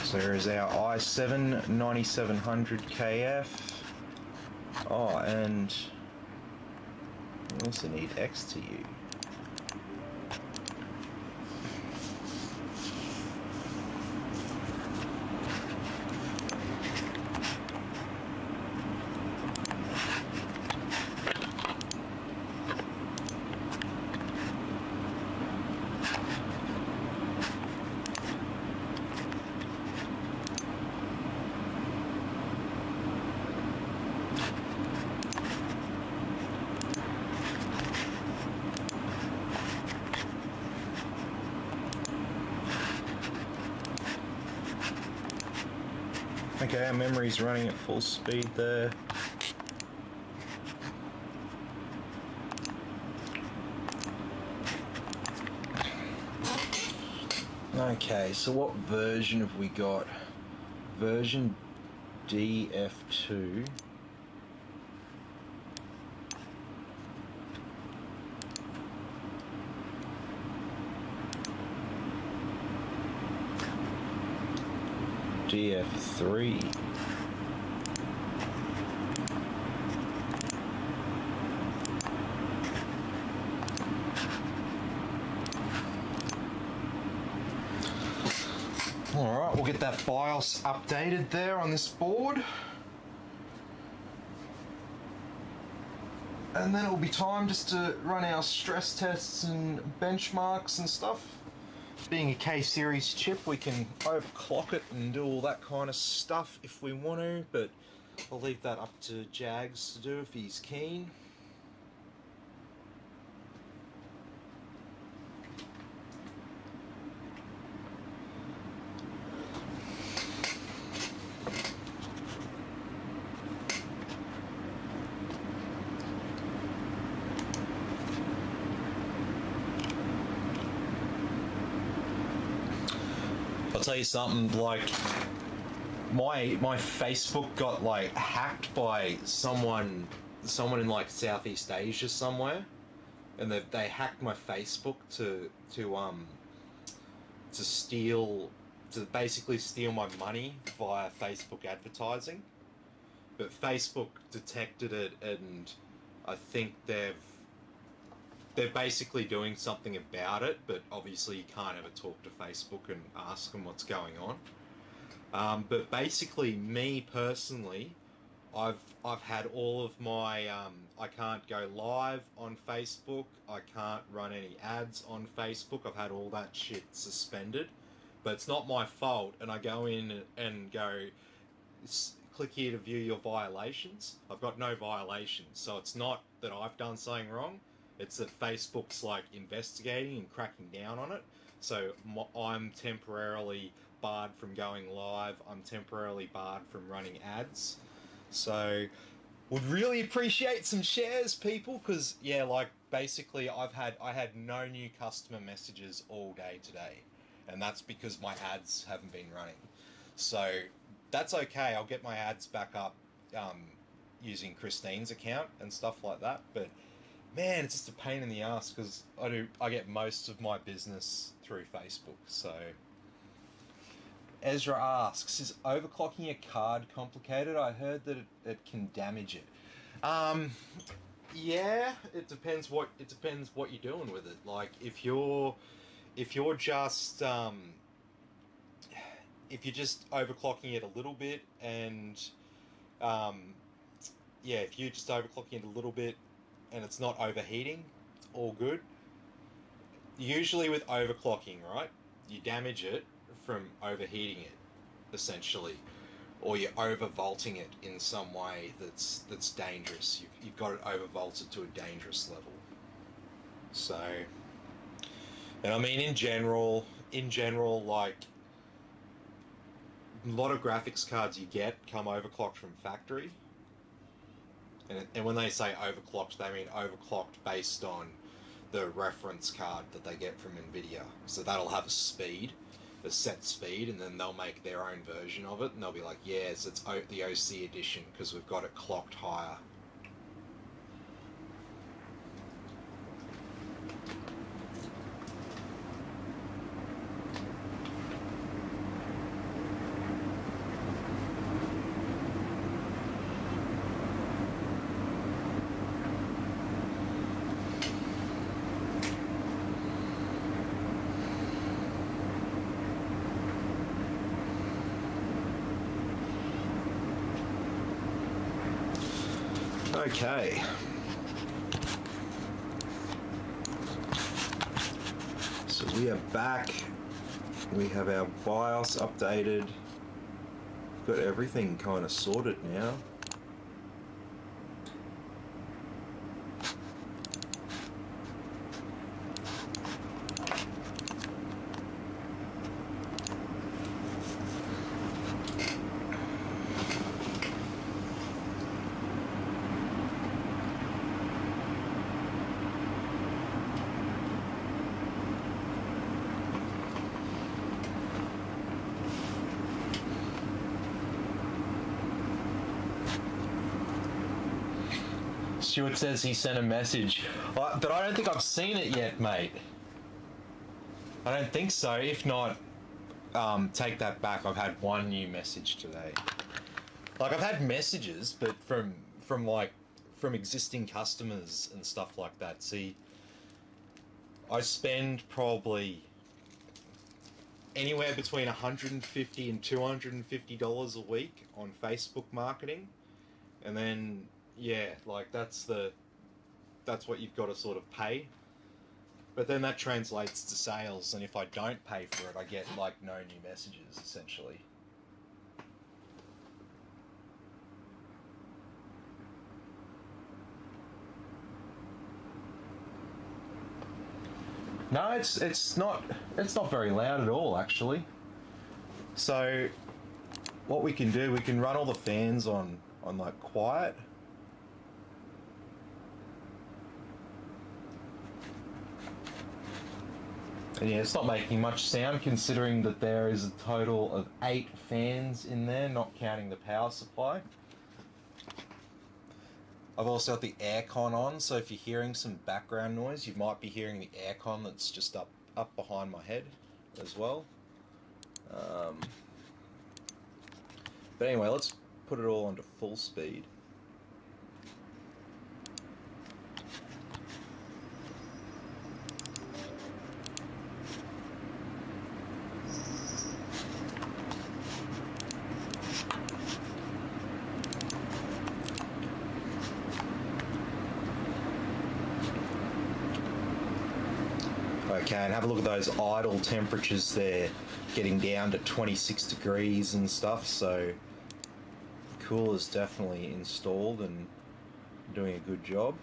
So there is our i7 9700 KF. Oh, and we also need XTU. Okay, our memory's running at full speed there. Okay, so what version have we got? Version DF2. DF3. Alright, we'll get that BIOS updated there on this board. And then it'll be time just to run our stress tests and benchmarks and stuff. Being a K-series chip, we can overclock it and do all that kind of stuff if we want to, but I'll leave that up to Jags to do if he's keen. I'll tell you something, like my Facebook got like hacked by someone in like Southeast Asia somewhere, and they hacked my Facebook to basically steal my money via Facebook advertising. But Facebook detected it, and I think they're basically doing something about it, but obviously you can't ever talk to Facebook and ask them what's going on. But basically, me personally, I've had all of my I can't go live on Facebook, I can't run any ads on Facebook, I've had all that shit suspended, but it's not my fault, and I go in and go, click here to view your violations. I've got no violations, so it's not that I've done something wrong. It's that Facebook's like investigating and cracking down on it. So I'm temporarily barred from going live. I'm temporarily barred from running ads. So would really appreciate some shares, people, because yeah, like basically I had no new customer messages all day today, and that's because my ads haven't been running. So that's okay. I'll get my ads back up using Christine's account and stuff like that. But man, it's just a pain in the ass because I get most of my business through Facebook. So Ezra asks, is overclocking a card complicated? I heard that it can damage it. Yeah, it depends what you're doing with it. Like if you're just overclocking it a little bit and if you're just overclocking it a little bit and it's not overheating, it's all good. Usually with overclocking, right, you damage it from overheating it, essentially, or you're overvolting it in some way that's dangerous. You've got it overvolted to a dangerous level. So, and I mean in general, like a lot of graphics cards you get come overclocked from factory. And when they say overclocked, they mean overclocked based on the reference card that they get from NVIDIA. So that'll have a set speed, and then they'll make their own version of it, and they'll be like, yes, it's the OC edition because we've got it clocked higher. Okay. So we are back. We have our BIOS updated. Got everything kind of sorted now. Stuart says he sent a message, but I don't think I've seen it yet, mate. I don't think so. If not, take that back. I've had one new message today. Like I've had messages, but from existing customers and stuff like that. See, I spend probably anywhere between $150 and $250 a week on Facebook marketing, and then yeah, like that's what you've got to sort of pay. But then that translates to sales, and if I don't pay for it, I get like no new messages essentially. No, it's not very loud at all actually. So what we can do, we can run all the fans on like quiet. And yeah, it's not making much sound considering that there is a total of 8 fans in there, not counting the power supply. I've also got the aircon on, so if you're hearing some background noise, you might be hearing the aircon that's just up behind my head as well. But anyway, let's put it all onto full speed. Okay, and have a look at those idle temperatures there, getting down to 26 degrees and stuff, so cooler's definitely installed and doing a good job.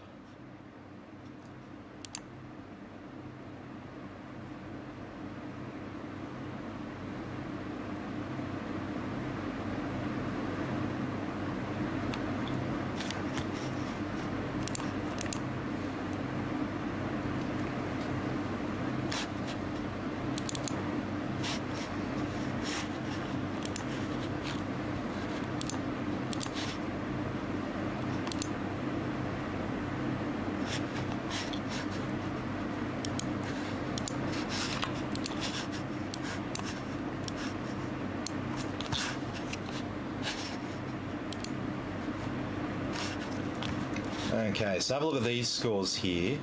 Okay, so have a look at these scores here.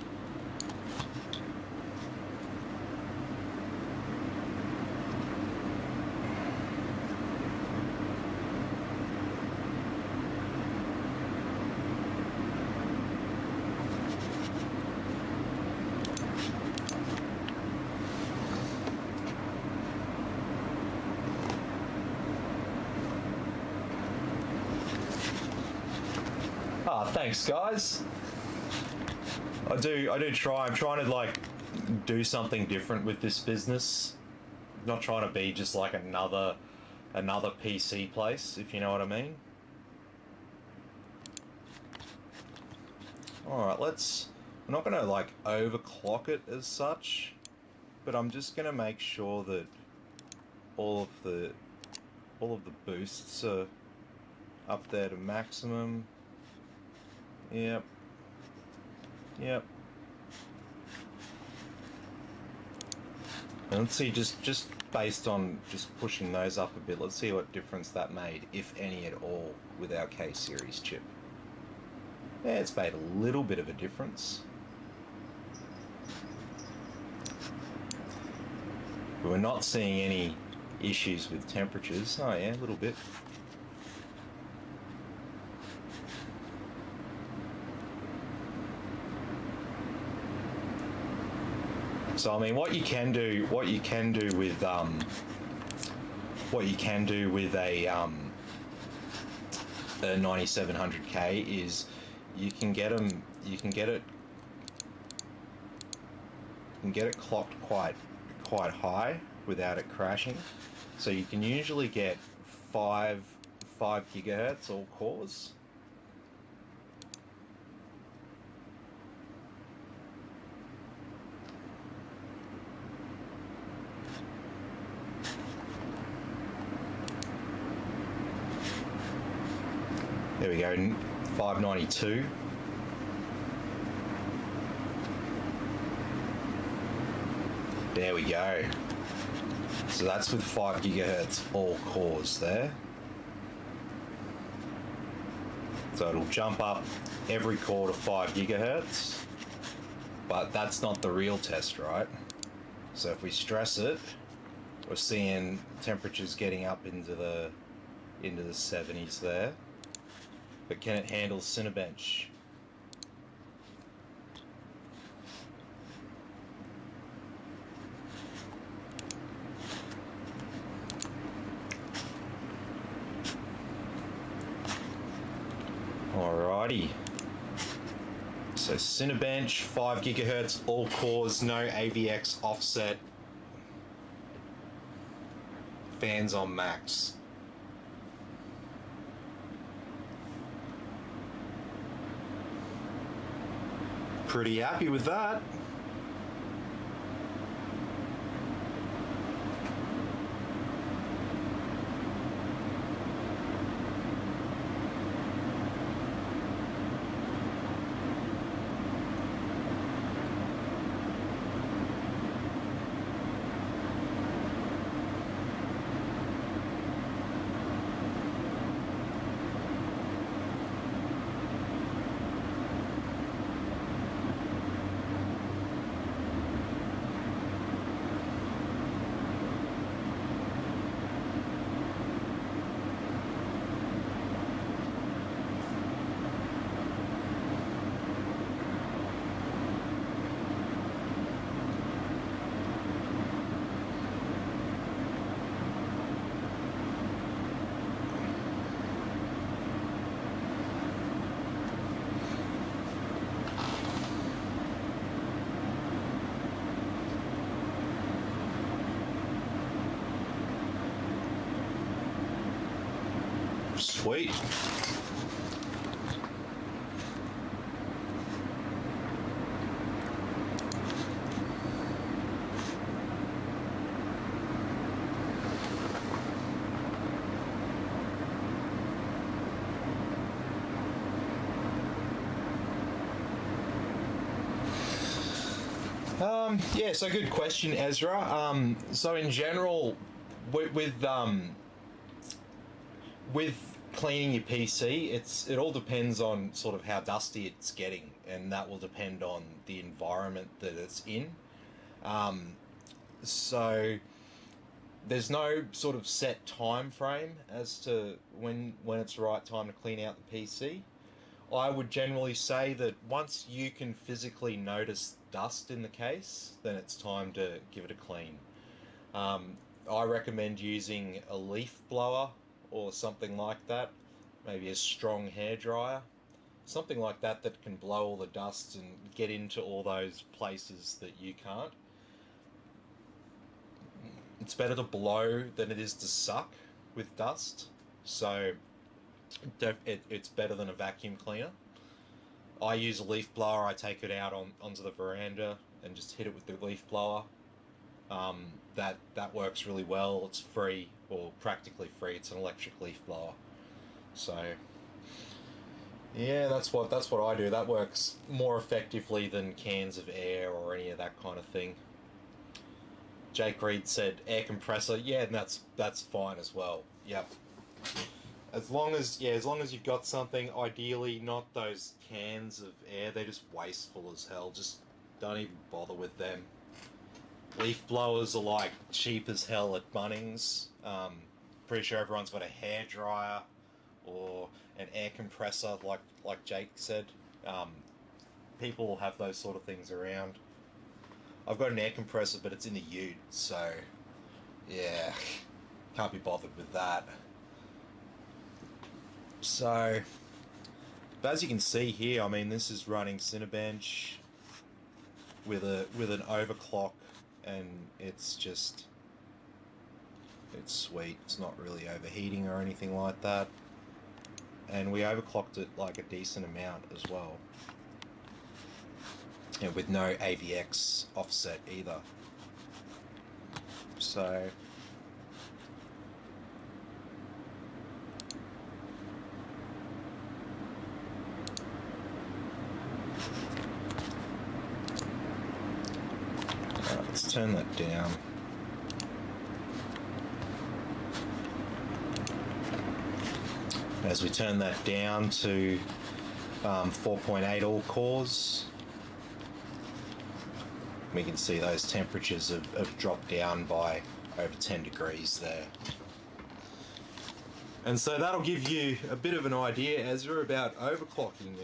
Ah, thanks guys. I do try. I'm trying to like do something different with this business. Not trying to be just like another PC place, if you know what I mean. Alright, we're not gonna like overclock it as such, but I'm just gonna make sure that all of the boosts are up there to maximum. Yep. Yep. And let's see, just based on just pushing those up a bit, let's see what difference that made, if any at all, with our K-series chip. Yeah, it's made a little bit of a difference. But we're not seeing any issues with temperatures. Oh yeah, a little bit. So I mean, what you can do with a 9700K is you can get it clocked quite high without it crashing. So you can usually get 5 gigahertz all cores. There we go, 592. There we go. So that's with 5 gigahertz all cores there. So it'll jump up every core to 5 gigahertz, but that's not the real test, right? So if we stress it, we're seeing temperatures getting up into the 70s there. But can it handle Cinebench? Alrighty. So Cinebench, 5 gigahertz, all cores, no AVX offset. Fans on max. Pretty happy with that. Sweet. Yeah, so good question, Ezra. So in general, with cleaning your PC, it all depends on sort of how dusty it's getting, and that will depend on the environment that it's in. So there's no sort of set time frame as to when it's the right time to clean out the PC. I would generally say that once you can physically notice dust in the case, then it's time to give it a clean. I recommend using a leaf blower or something like that, maybe a strong hairdryer, something like that that can blow all the dust and get into all those places that you can't. It's better to blow than it is to suck with dust, so it's better than a vacuum cleaner. I use a leaf blower. I take it out onto the veranda and just hit it with the leaf blower. That works really well. It's free, or practically free. It's an electric leaf blower. So yeah, that's what I do. That works more effectively than cans of air or any of that kind of thing. Jake Reed said air compressor. Yeah, and that's fine as well. Yep. As long as you've got something, ideally not those cans of air. They're just wasteful as hell. Just don't even bother with them. Leaf blowers are like cheap as hell at Bunnings. Pretty sure everyone's got a hairdryer or an air compressor, like Jake said. People will have those sort of things around. I've got an air compressor, but it's in the ute, so yeah, can't be bothered with that. So, but as you can see here, I mean, this is running Cinebench with an overclock, and it's sweet. It's not really overheating or anything like that, and we overclocked it like a decent amount as well, and with no AVX offset either. So let's turn that down. As we turn that down to 4.8 all cores, we can see those temperatures have dropped down by over 10 degrees there. And so that'll give you a bit of an idea, Ezra, about overclocking,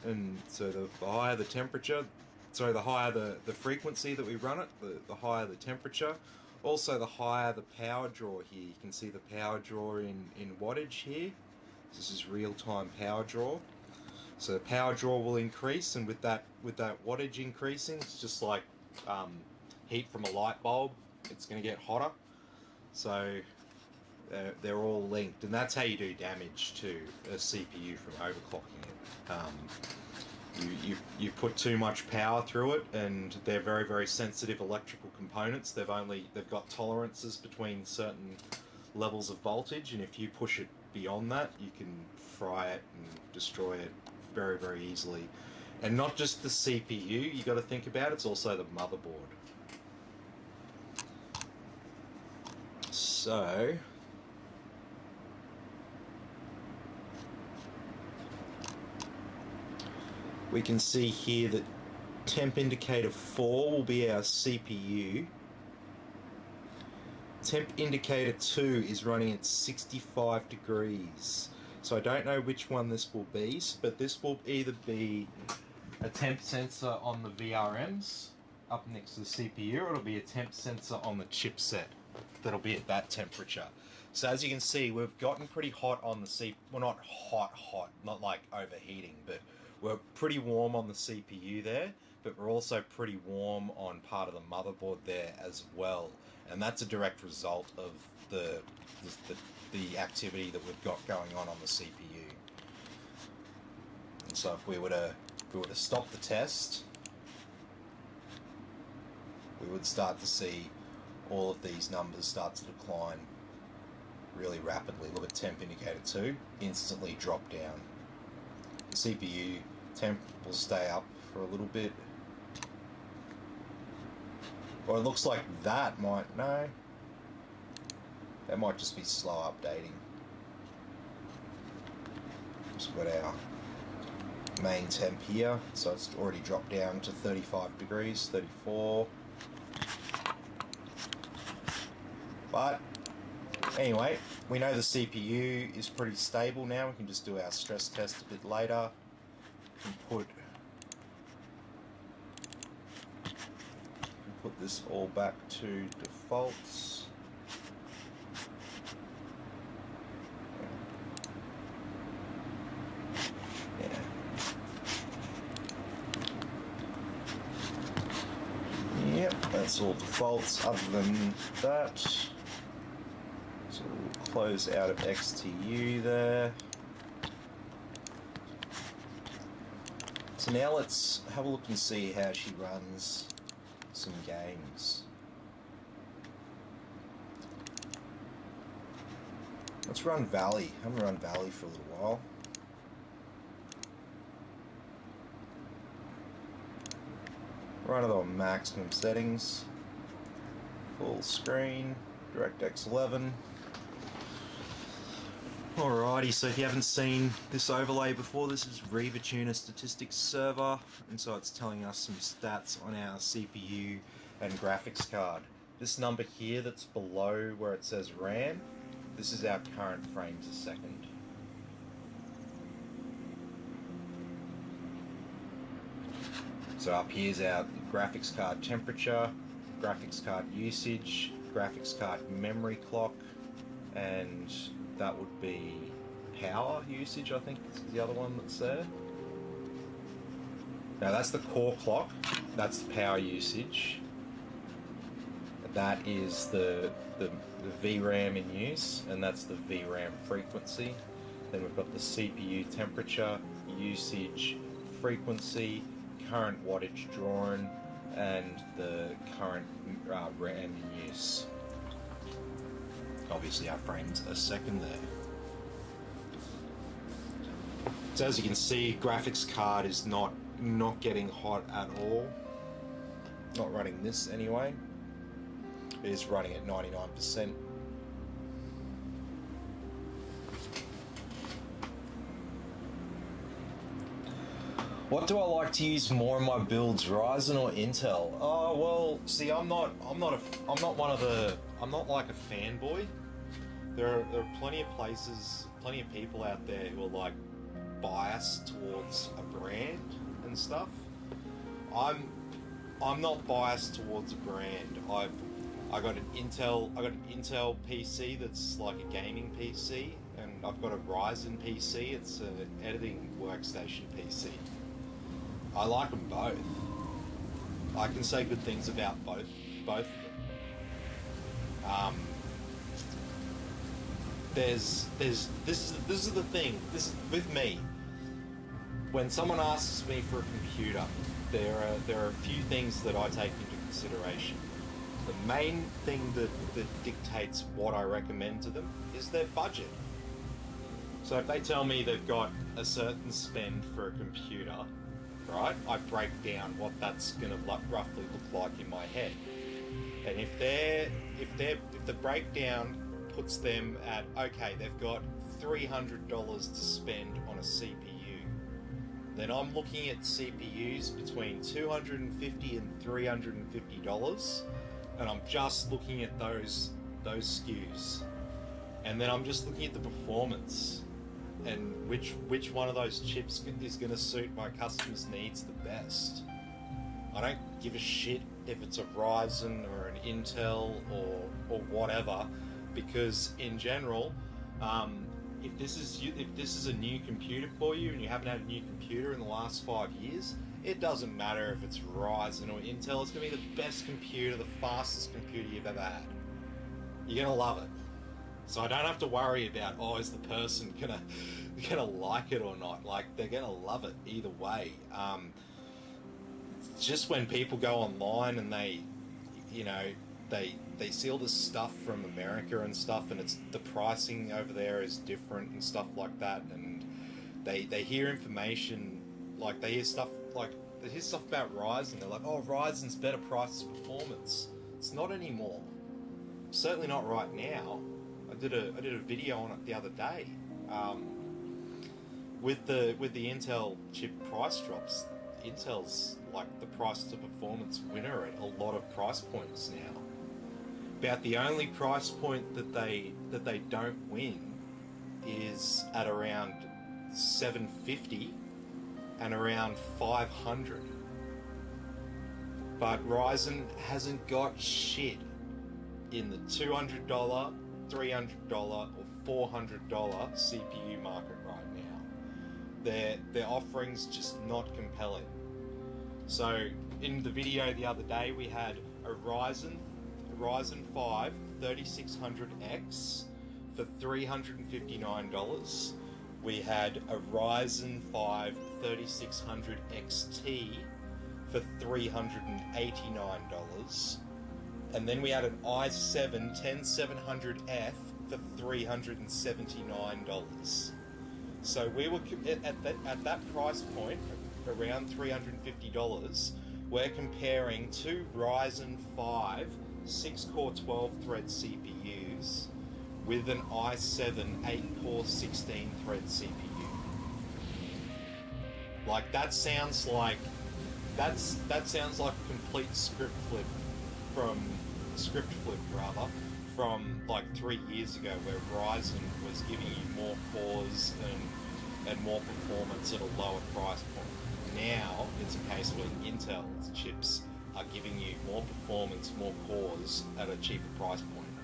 and so the higher the temperature, so the higher the frequency that we run it, the higher the temperature. Also the higher the power draw here. You can see the power draw in wattage here. This is real-time power draw. So the power draw will increase, and with that wattage increasing, it's just like heat from a light bulb. It's going to get hotter. So they're all linked, and that's how you do damage to a CPU from overclocking it. You put too much power through it, and they're very, very sensitive electrical components. They've got tolerances between certain levels of voltage, and if you push it beyond that, you can fry it and destroy it very, very easily. And not just the CPU you got to think about, it's also the motherboard. So we can see here that temp indicator 4 will be our CPU. Temp indicator 2 is running at 65 degrees. So I don't know which one this will be, but this will either be a temp sensor on the VRMs up next to the CPU, or it'll be a temp sensor on the chipset that'll be at that temperature. So as you can see, we've gotten pretty hot on the CPU. Well, not hot, not like overheating, but we're pretty warm on the CPU there. but we're also pretty warm on part of the motherboard there as well, and that's a direct result of the activity that we've got going on the CPU. And so if we were to stop the test, we would start to see all of these numbers start to decline really rapidly. Look at temp indicator 2, instantly drop down. The CPU temp will stay up for a little bit. Or it looks like that might, no. That might just be slow updating. Just got our main temp here, so it's already dropped down to 35 degrees, 34. But anyway, we know the CPU is pretty stable now. We can just do our stress test a bit later. We can put this all back to defaults. Yep, that's all defaults. Other than that, so we'll close out of XTU there. So now let's have a look and see how she runs some games. Let's run Valley. I haven't run Valley for a little while. Run it on maximum settings. Full screen. DirectX 11. Alrighty, so if you haven't seen this overlay before, this is RivaTuner Statistics Server, and so it's telling us some stats on our CPU and graphics card. This number here that's below where it says RAM, this is our current frames a second. So up here's our graphics card temperature, graphics card usage, graphics card memory clock, and that would be power usage, I think is the other one that's there. Now that's the core clock, that's the power usage. That is the VRAM in use, and that's the VRAM frequency. Then we've got the CPU temperature, usage, frequency, current wattage drawn, and the current RAM in use. Obviously our frames a second there. So as you can see, graphics card is not getting hot at all. Not running this anyway. It is running at 99%. What do I like to use more in my builds, Ryzen or Intel? Oh well, see, I'm not like a fanboy. There are plenty of places, plenty of people out there who are like biased towards a brand and stuff. I'm not biased towards a brand. I got an Intel PC that's like a gaming PC, and I've got a Ryzen PC. It's an editing workstation PC. I like them both. I can say good things about both of them. This is the thing. This is with me. When someone asks me for a computer, there are a few things that I take into consideration. The main thing that dictates what I recommend to them is their budget. So if they tell me they've got a certain spend for a computer, right, I break down what that's going to roughly look like in my head. And if the breakdown puts them at, okay, they've got $300 to spend on a CPU, then I'm looking at CPUs between $250 and $350, and I'm just looking at those SKUs. And then I'm just looking at the performance and which one of those chips is going to suit my customer's needs the best. I don't give a shit if it's a Ryzen or an Intel or whatever, because in general, if this is a new computer for you and you haven't had a new computer in the last 5 years, it doesn't matter if it's Ryzen or Intel, it's going to be the best computer, the fastest computer you've ever had. You're going to love it. So I don't have to worry about, oh, is the person gonna like it or not? Like, they're going to love it either way. Just when people go online and they, you know, they see all this stuff from America and stuff, and it's the pricing over there is different and stuff like that, and they hear information, like they hear stuff about Ryzen. They're like, oh, Ryzen's better price performance. It's not anymore. Certainly not right now. I did a video on it the other day. With the Intel chip price drops, Intel's like the price to performance winner at a lot of price points now. About the only price point that they don't win is at around 750 and around 500. But Ryzen hasn't got shit in the $200, $300 or $400 CPU market right now. Their offerings just not compelling. So in the video the other day, we had a Ryzen 5 3600X for $359. We had a Ryzen 5 3600 XT for $389. And then we had an i7 10700F for $379. So we were at that price point, around $350, we're comparing two Ryzen 5 6-core 12-thread CPUs with an i7 8-core 16-thread CPU. Like, that sounds like a complete script flip from like 3 years ago, where Ryzen was giving you more cores and more performance at a lower price point. Now it's a case where Intel's chips are giving you more performance, more cores at a cheaper price point.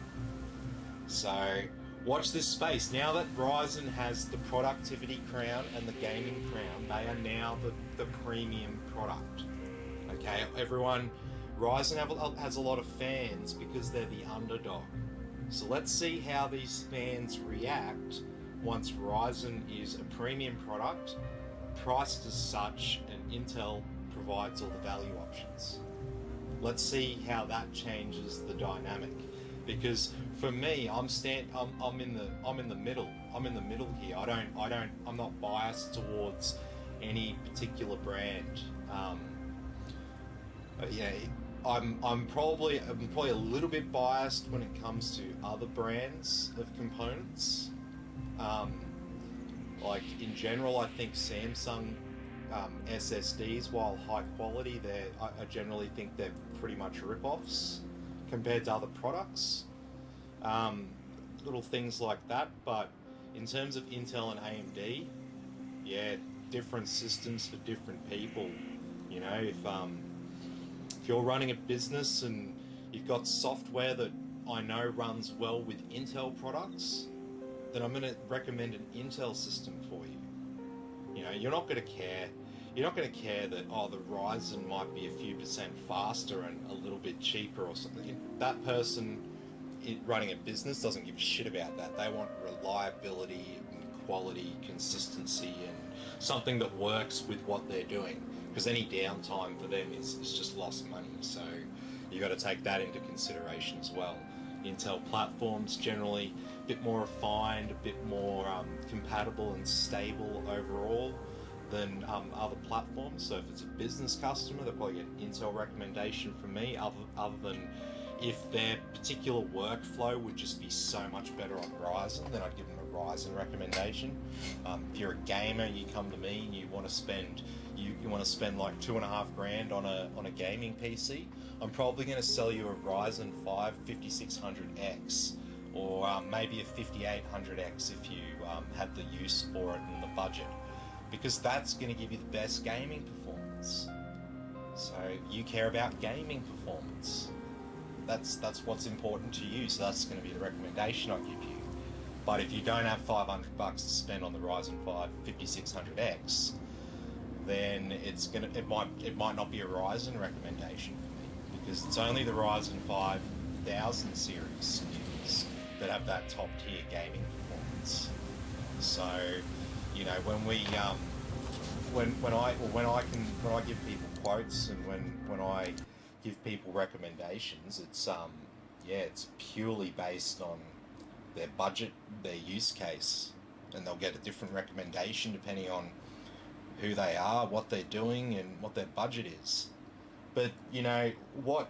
So watch this space. Now that Ryzen has the productivity crown and the gaming crown, they are now the premium product. Okay, everyone, Ryzen has a lot of fans because they're the underdog. So let's see how these fans react once Ryzen is a premium product, priced as such, and Intel provides all the value options. Let's see how that changes the dynamic. Because for me, I'm in the middle. I'm in the middle here. I'm not biased towards any particular brand. I'm probably a little bit biased when it comes to other brands of components. Like in general, I think Samsung SSDs, while high quality, I generally think they're pretty much rip-offs compared to other products. Little things like that, but in terms of Intel and AMD, yeah, different systems for different people. You know, if you're running a business and you've got software that I know runs well with Intel products, then I'm going to recommend an Intel system for you. You know, you're not going to care. You're not going to care that, oh, the Ryzen might be a few percent faster and a little bit cheaper or something. That person running a business doesn't give a shit about that. They want reliability and quality, consistency, and something that works with what they're doing. Because any downtime for them is just lost money. So you've got to take that into consideration as well. Intel platforms generally a bit more refined, a bit more compatible and stable overall than other platforms. So if it's a business customer, they'll probably get an Intel recommendation from me, other than if their particular workflow would just be so much better on Ryzen, then I'd give them a Ryzen recommendation. If you're a gamer, you come to me and you want to spend like $2,500 on a gaming PC, I'm probably going to sell you a Ryzen 5 5600X, or maybe a 5800X if you had the use for it and the budget, because that's going to give you the best gaming performance. So you care about gaming performance. That's what's important to you, so that's going to be the recommendation I'll give you. But if you don't have $500 to spend on the Ryzen 5 5600X, then it might not be a Ryzen recommendation for me, because it's only the Ryzen 5000 series SKUs that have that top tier gaming performance. So, you know, when I give people quotes, and when I give people recommendations, it's purely based on their budget, their use case, and they'll get a different recommendation depending on who they are, what they're doing, and what their budget is. But, you know, what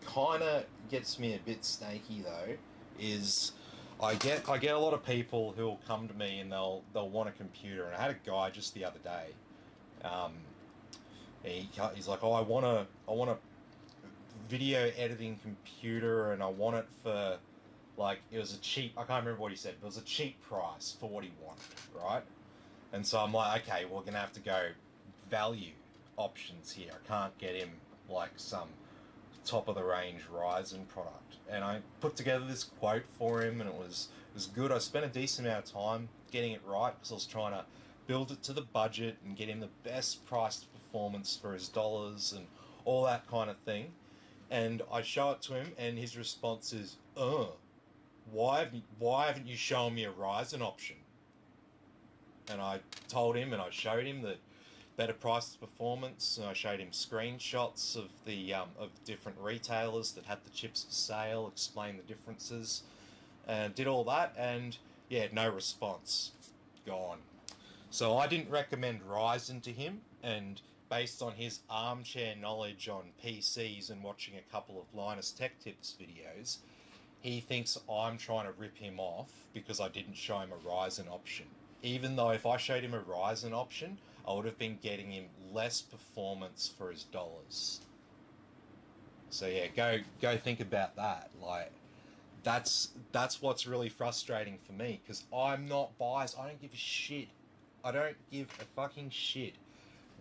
kind of gets me a bit snaky though is I get a lot of people who will come to me and they'll want a computer. And I had a guy just the other day. He's like, oh, I want a video editing computer, and I want it for, like, it was a cheap, I can't remember what he said, but it was a cheap price for what he wanted, right? And so I'm like, okay, we're going to have to go value options here. I can't get him like some top of the range Ryzen product. And I put together this quote for him, and it was good. I spent a decent amount of time getting it right, because I was trying to build it to the budget and get him the best priced performance for his dollars and all that kind of thing. And I show it to him, and his response is, why haven't you shown me a Ryzen option? And I told him, and I showed him the better price performance, and I showed him screenshots of the of different retailers that had the chips for sale, explained the differences, and did all that, and yeah, no response, gone. So I didn't recommend Ryzen to him, and based on his armchair knowledge on PCs and watching a couple of Linus Tech Tips videos, he thinks I'm trying to rip him off because I didn't show him a Ryzen option. Even though if I showed him a Ryzen option, I would have been getting him less performance for his dollars. So yeah, go think about that. Like, that's what's really frustrating for me, because I'm not biased. I don't give a shit. I don't give a fucking shit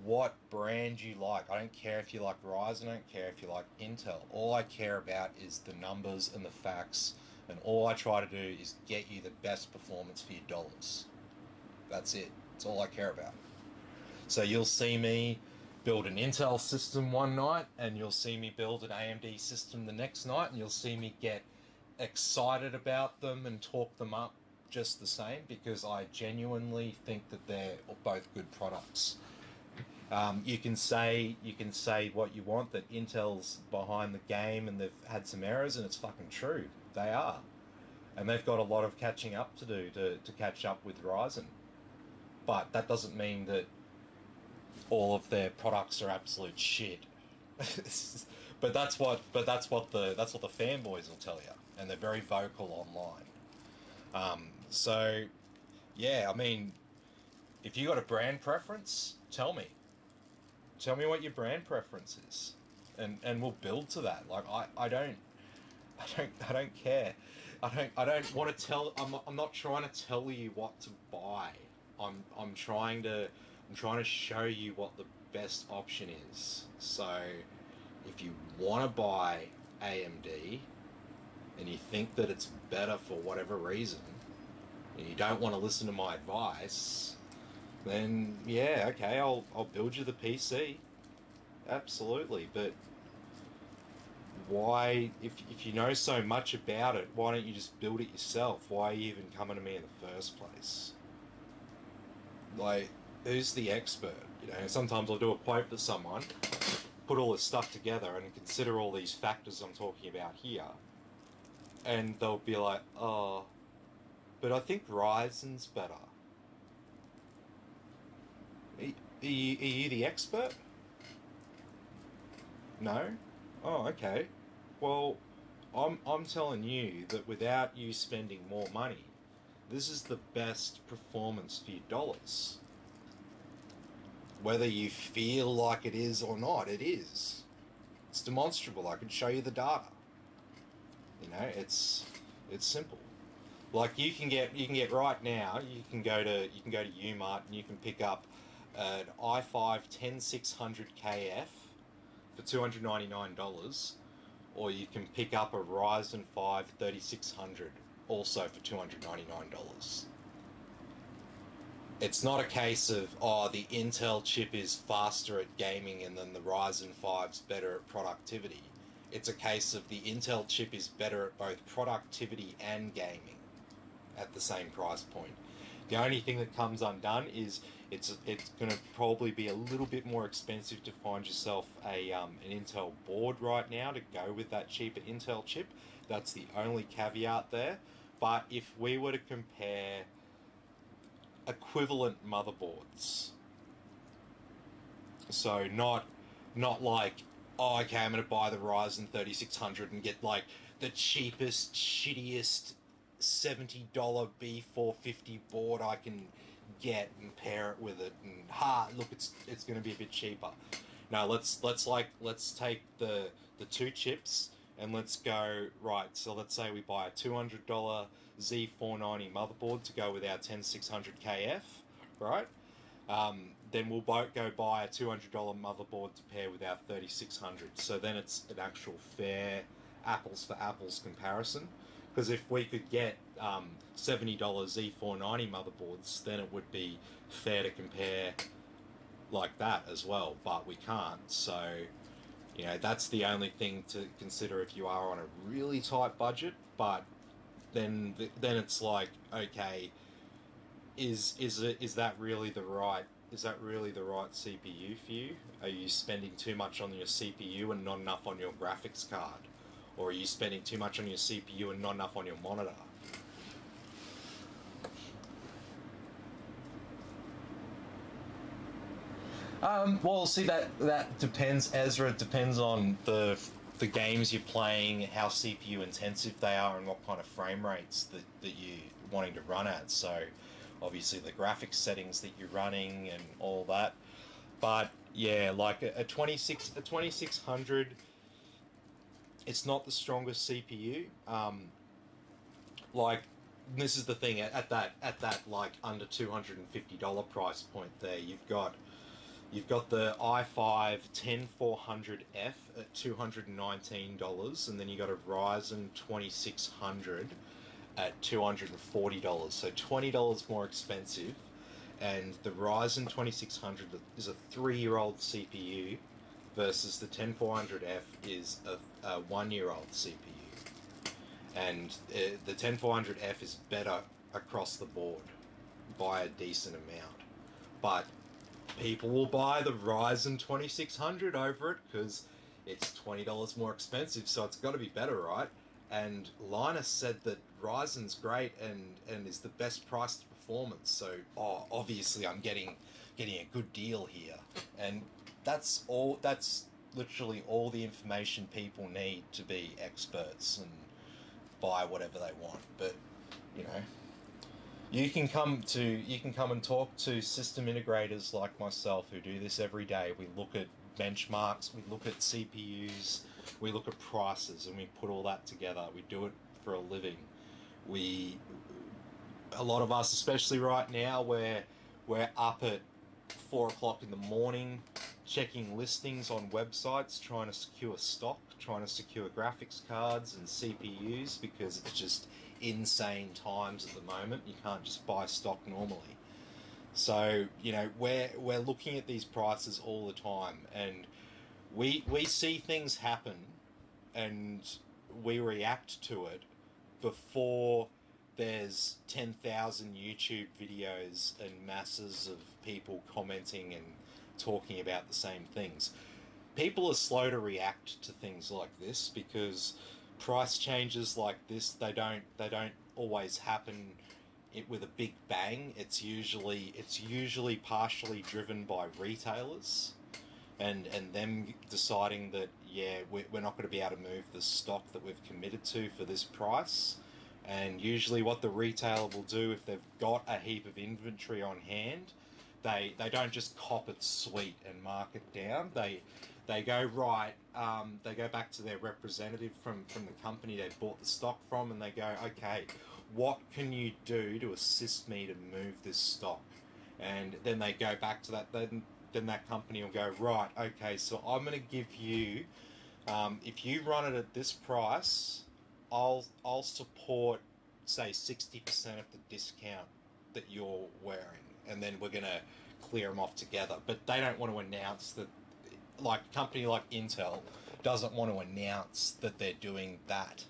what brand you like. I don't care if you like Ryzen, I don't care if you like Intel. All I care about is the numbers and the facts, and all I try to do is get you the best performance for your dollars. That's it. That's all I care about. So you'll see me build an Intel system one night, and you'll see me build an AMD system the next night, and you'll see me get excited about them and talk them up just the same, because I genuinely think that they're both good products. You can say what you want, that Intel's behind the game and they've had some errors, and it's fucking true. They are. And they've got a lot of catching up to do to catch up with Ryzen. But that doesn't mean that all of their products are absolute shit. but that's what the fanboys will tell you, and they're very vocal online. So yeah, I mean, if you got a brand preference, tell me what your brand preference is, and we'll build to that. Like, I don't care. I don't want to tell. I'm not trying to tell you what to buy. I'm trying to show you what the best option is. So if you want to buy AMD and you think that it's better for whatever reason, and you don't want to listen to my advice, then yeah, okay, I'll build you the PC. Absolutely. But why, if you know so much about it, why don't you just build it yourself? Why are you even coming to me in the first place? Like, who's the expert? You know, sometimes I'll do a quote to someone, put all this stuff together and consider all these factors I'm talking about here, and they'll be like, oh, but I think Ryzen's better. Are you the expert? No? Oh, okay. Well, I'm telling you that without you spending more money, this is the best performance for your dollars. Whether you feel like it is or not, it is. It's demonstrable. I can show you the data. You know, it's simple. Like, you can get right now. You can go to Umart and you can pick up an i5 10600KF for $299, or you can pick up a Ryzen 5 3600 also for $299. It's not a case of, oh, the Intel chip is faster at gaming and then the Ryzen 5's better at productivity. It's a case of the Intel chip is better at both productivity and gaming at the same price point. The only thing that comes undone is it's going to probably be a little bit more expensive to find yourself an Intel board right now to go with that cheaper Intel chip. That's the only caveat there. But if we were to compare equivalent motherboards, so not like, oh, okay, I'm going to buy the Ryzen 3600 and get like the cheapest, shittiest $70 B450 board I can get and pair it with it, and look, it's going to be a bit cheaper. Now let's take the two chips and let's go, right, so let's say we buy a $200 Z390 motherboard to go with our 10600KF, right? Then we'll both go buy a $200 motherboard to pair with our 3600. So then it's an actual fair apples for apples comparison. Because if we could get $70 Z390 motherboards, then it would be fair to compare like that as well. But we can't. So, you know, that's the only thing to consider if you are on a really tight budget. But then it's like, okay, is that really the right CPU for you? Are you spending too much on your CPU and not enough on your graphics card? Or are you spending too much on your CPU and not enough on your monitor? Well, see, that depends, Ezra. It depends on the games you're playing, how CPU intensive they are, and what kind of frame rates that you're wanting to run at. So, obviously, the graphics settings that you're running and all that. But yeah, like a 2600. It's not the strongest CPU. Like, this is the thing, at that like under $250 price point there, you've got the i5 10400F at $219, and then you got a Ryzen 2600 at $240, so $20 more expensive. And the Ryzen 2600 is a 3-year-old CPU versus the 10400F is a 1-year-old CPU. And the 10400F is better across the board by a decent amount. But people will buy the Ryzen 2600 over it because it's $20 more expensive, so it's got to be better, right? And Linus said that Ryzen's great and is the best price to performance, so obviously I'm getting a good deal here. And that's literally all the information people need to be experts and buy whatever they want. But you know, you can come and talk to system integrators like myself who do this every day. We look at benchmarks, we look at CPUs, we look at prices, and we put all that together. We do it for a living. A lot of us, especially right now, we're up at 4 o'clock in the morning checking listings on websites, trying to secure stock, trying to secure graphics cards and CPUs, because it's just insane times at the moment. You can't just buy stock normally. So, you know, we're looking at these prices all the time, and we see things happen and we react to it before there's 10,000 YouTube videos and masses of people commenting and talking about the same things. People are slow to react to things like this because price changes like this, they don't always happen with a big bang. It's usually partially driven by retailers and them deciding that, yeah, we're not going to be able to move the stock that we've committed to for this price. And usually what the retailer will do, if they've got a heap of inventory on hand, they don't just cop it sweet and mark it down. They go, right, they go back to their representative from the company they bought the stock from, and they go, okay, what can you do to assist me to move this stock? And then they go back to that, then that company will go, right, okay, so I'm going to give you, if you run it at this price, I'll support, say, 60% of the discount that you're wearing. and then we're gonna clear them off together. But they don't want to announce that, like a company like Intel doesn't want to announce that they're doing that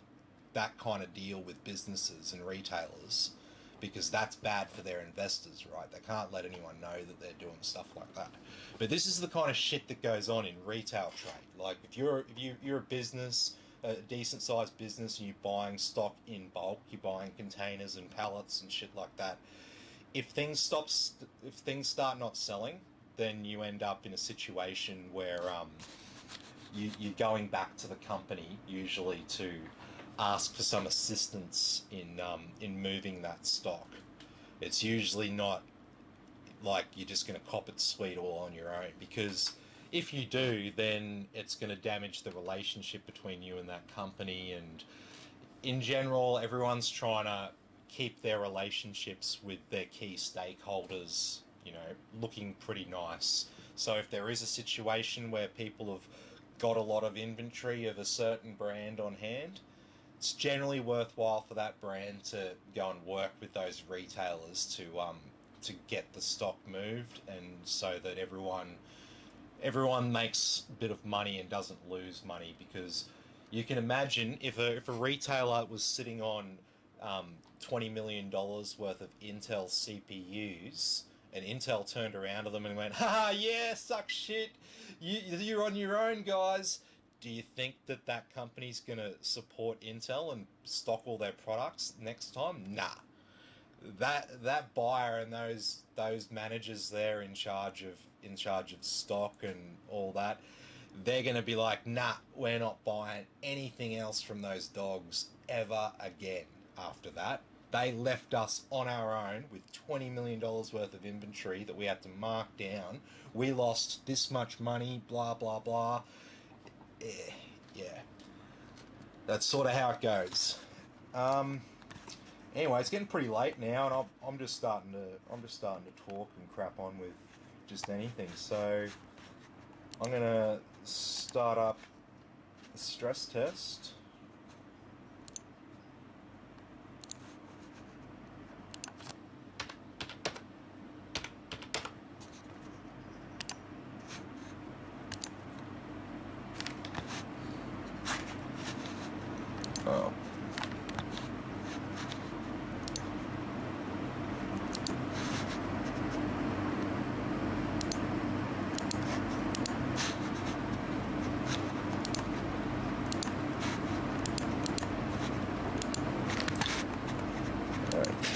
kind of deal with businesses and retailers, because that's bad for their investors, right? They can't let anyone know that they're doing stuff like that. But this is the kind of shit that goes on in retail trade. Like if you're a business, a decent sized business, and you're buying stock in bulk, you're buying containers and pallets and shit like that. If things start not selling, then you end up in a situation where you're going back to the company usually to ask for some assistance in moving that stock. It's usually not like you're just going to cop it sweet all on your own, because if you do, then it's going to damage the relationship between you and that company, and in general everyone's trying to keep their relationships with their key stakeholders, you know, looking pretty nice. So if there is a situation where people have got a lot of inventory of a certain brand on hand, it's generally worthwhile for that brand to go and work with those retailers to get the stock moved, and so that everyone makes a bit of money and doesn't lose money. Because you can imagine if a retailer was sitting on $20 million worth of Intel CPUs, and Intel turned around to them and went, "Ha, yeah, suck shit, you're on your own, guys." Do you think that company's going to support Intel and stock all their products next time? Nah. That buyer and those managers there in charge of stock and all that, they're going to be like, "Nah, we're not buying anything else from those dogs ever again." After that, they left us on our own with $20 million worth of inventory that we had to mark down. We lost this much money, blah blah blah. Yeah, that's sort of how it goes. Anyway, it's getting pretty late now, and I'm just starting to talk and crap on with just anything. So I'm gonna start up the stress test. Oh.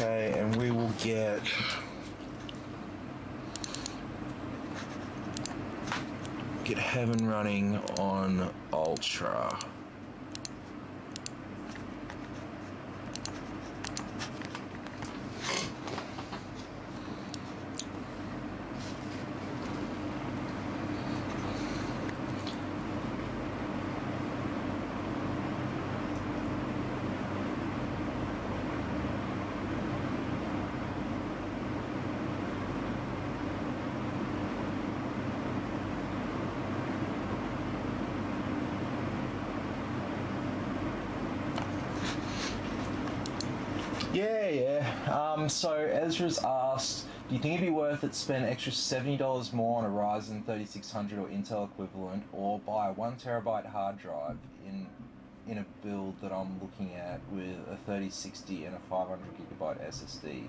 Okay, and we will get Heaven running on Ultra. So Ezra's asked, do you think it'd be worth it to spend extra $70 more on a Ryzen 3600 or Intel equivalent, or buy a 1TB hard drive in a build that I'm looking at with a 3060 and a 500GB SSD?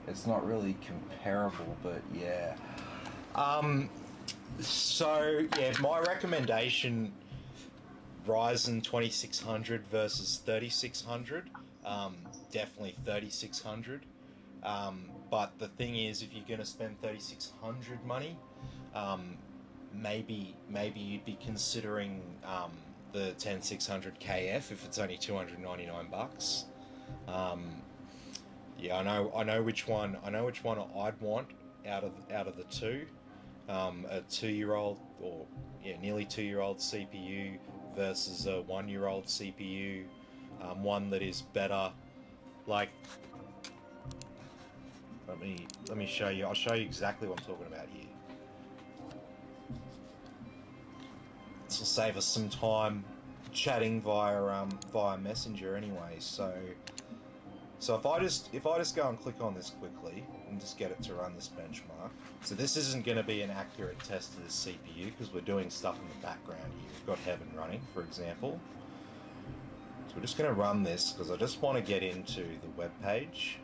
It's not really comparable, but yeah. So yeah, my recommendation, Ryzen 2600 versus 3600. Definitely 3600. But the thing is, if you're going to spend 3600 money, maybe you'd be considering the 10600 KF if it's only $299. Yeah, I know which one I'd want out of the two. A 2-year-old or nearly 2-year-old CPU versus a 1-year-old CPU, one that is better. Like, let me show you. I'll show you exactly what I'm talking about here. This will save us some time chatting via Messenger anyway. So So if I just go and click on this quickly and just get it to run this benchmark. So this isn't going to be an accurate test of the CPU because we're doing stuff in the background here. We've got Heaven running, for example. So we're just going to run this because I just want to get into the web page.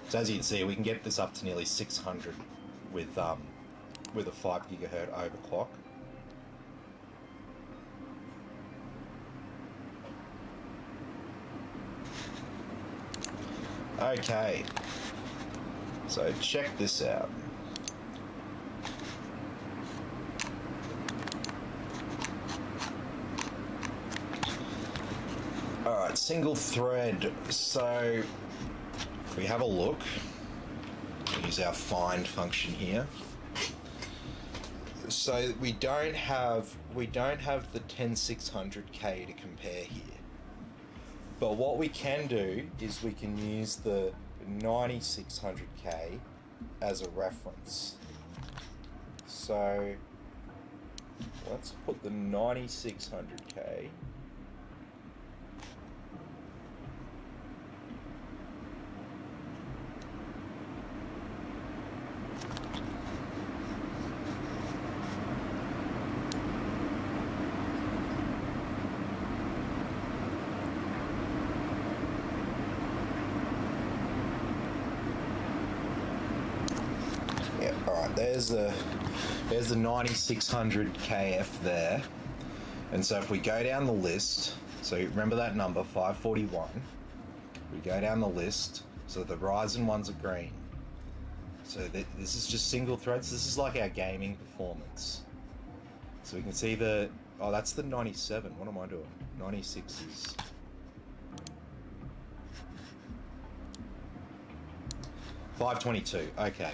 So as you can see, we can get this up to nearly 600 with a 5 gigahertz overclock. Okay, so check this out. Alright, single thread. So if we have a look, we use our find function here. So we don't have the 10600K to compare here. But what we can do is we can use the 9600K as a reference. So let's put the 9600K. There's the 9600KF there, and so if we go down the list, so remember that number 541, we go down the list, so the Ryzen ones are green, so this is just single threads. This is like our gaming performance, so we can see that's the 97. What am I doing? 96 is 522. Okay.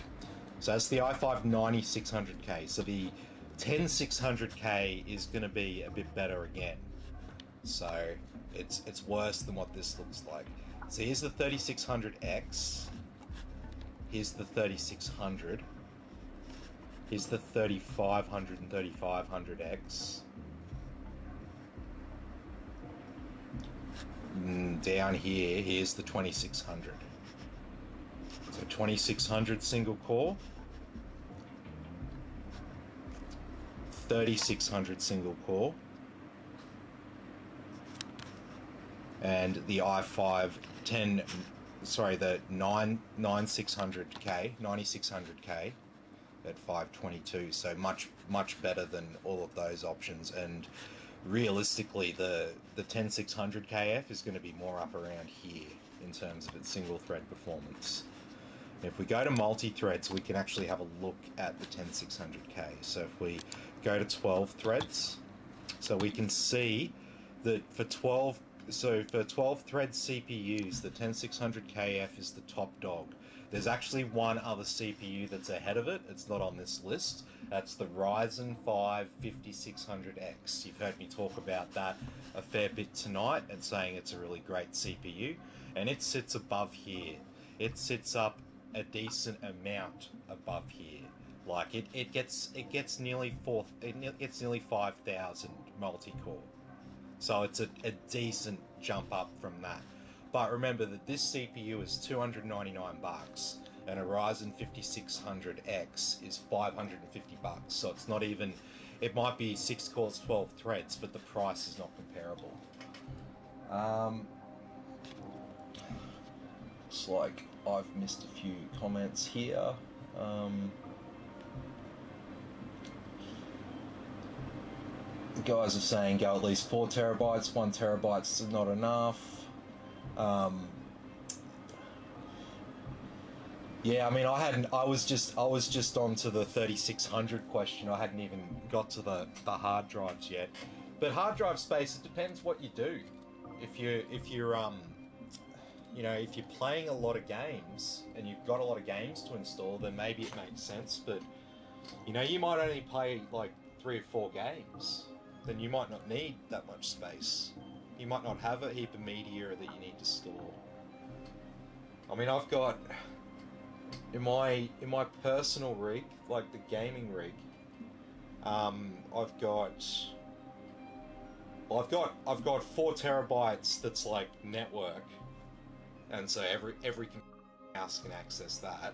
So that's the i5 9600K. So the 10600K is going to be a bit better again. So it's worse than what this looks like. So here's the 3600X. Here's the 3600. Here's the 3500 and 3500X. Down here, here's the 2600. So 2600 single core, 3600 single core, and the i5 the 9600K at 522. So much better than all of those options. And realistically, the 10600KF is going to be more up around here in terms of its single thread performance. If we go to multi-threads, we can actually have a look at the 10600K. So if we go to 12 threads, so we can see that for 12 thread CPUs, the 10600KF is the top dog. There's actually one other CPU that's ahead of it. It's not on this list. That's the Ryzen 5 5600X. You've heard me talk about that a fair bit tonight and saying it's a really great CPU. And it sits above here. It sits up a decent amount above here. Like it gets nearly 5,000 multi-core. So it's a decent jump up from that. But remember that this CPU is $299 and a Ryzen 5600X is $550. So it's not even, it might be 6 cores, 12 threads, but the price is not comparable. It's like I've missed a few comments here. Guys are saying go at least 4 terabytes. 1 terabyte's not enough. Yeah, I mean, I was just onto the 3600 question. I hadn't even got to the hard drives yet. But hard drive space, it depends what you do. If you're playing a lot of games and you've got a lot of games to install, then maybe it makes sense. But you might only play like 3 or 4 games. Then you might not need that much space. You might not have a heap of media that you need to store. I mean, I've got in my personal rig, like the gaming rig, I've got Well, I've got 4 terabytes that's like network, and so every house can access that.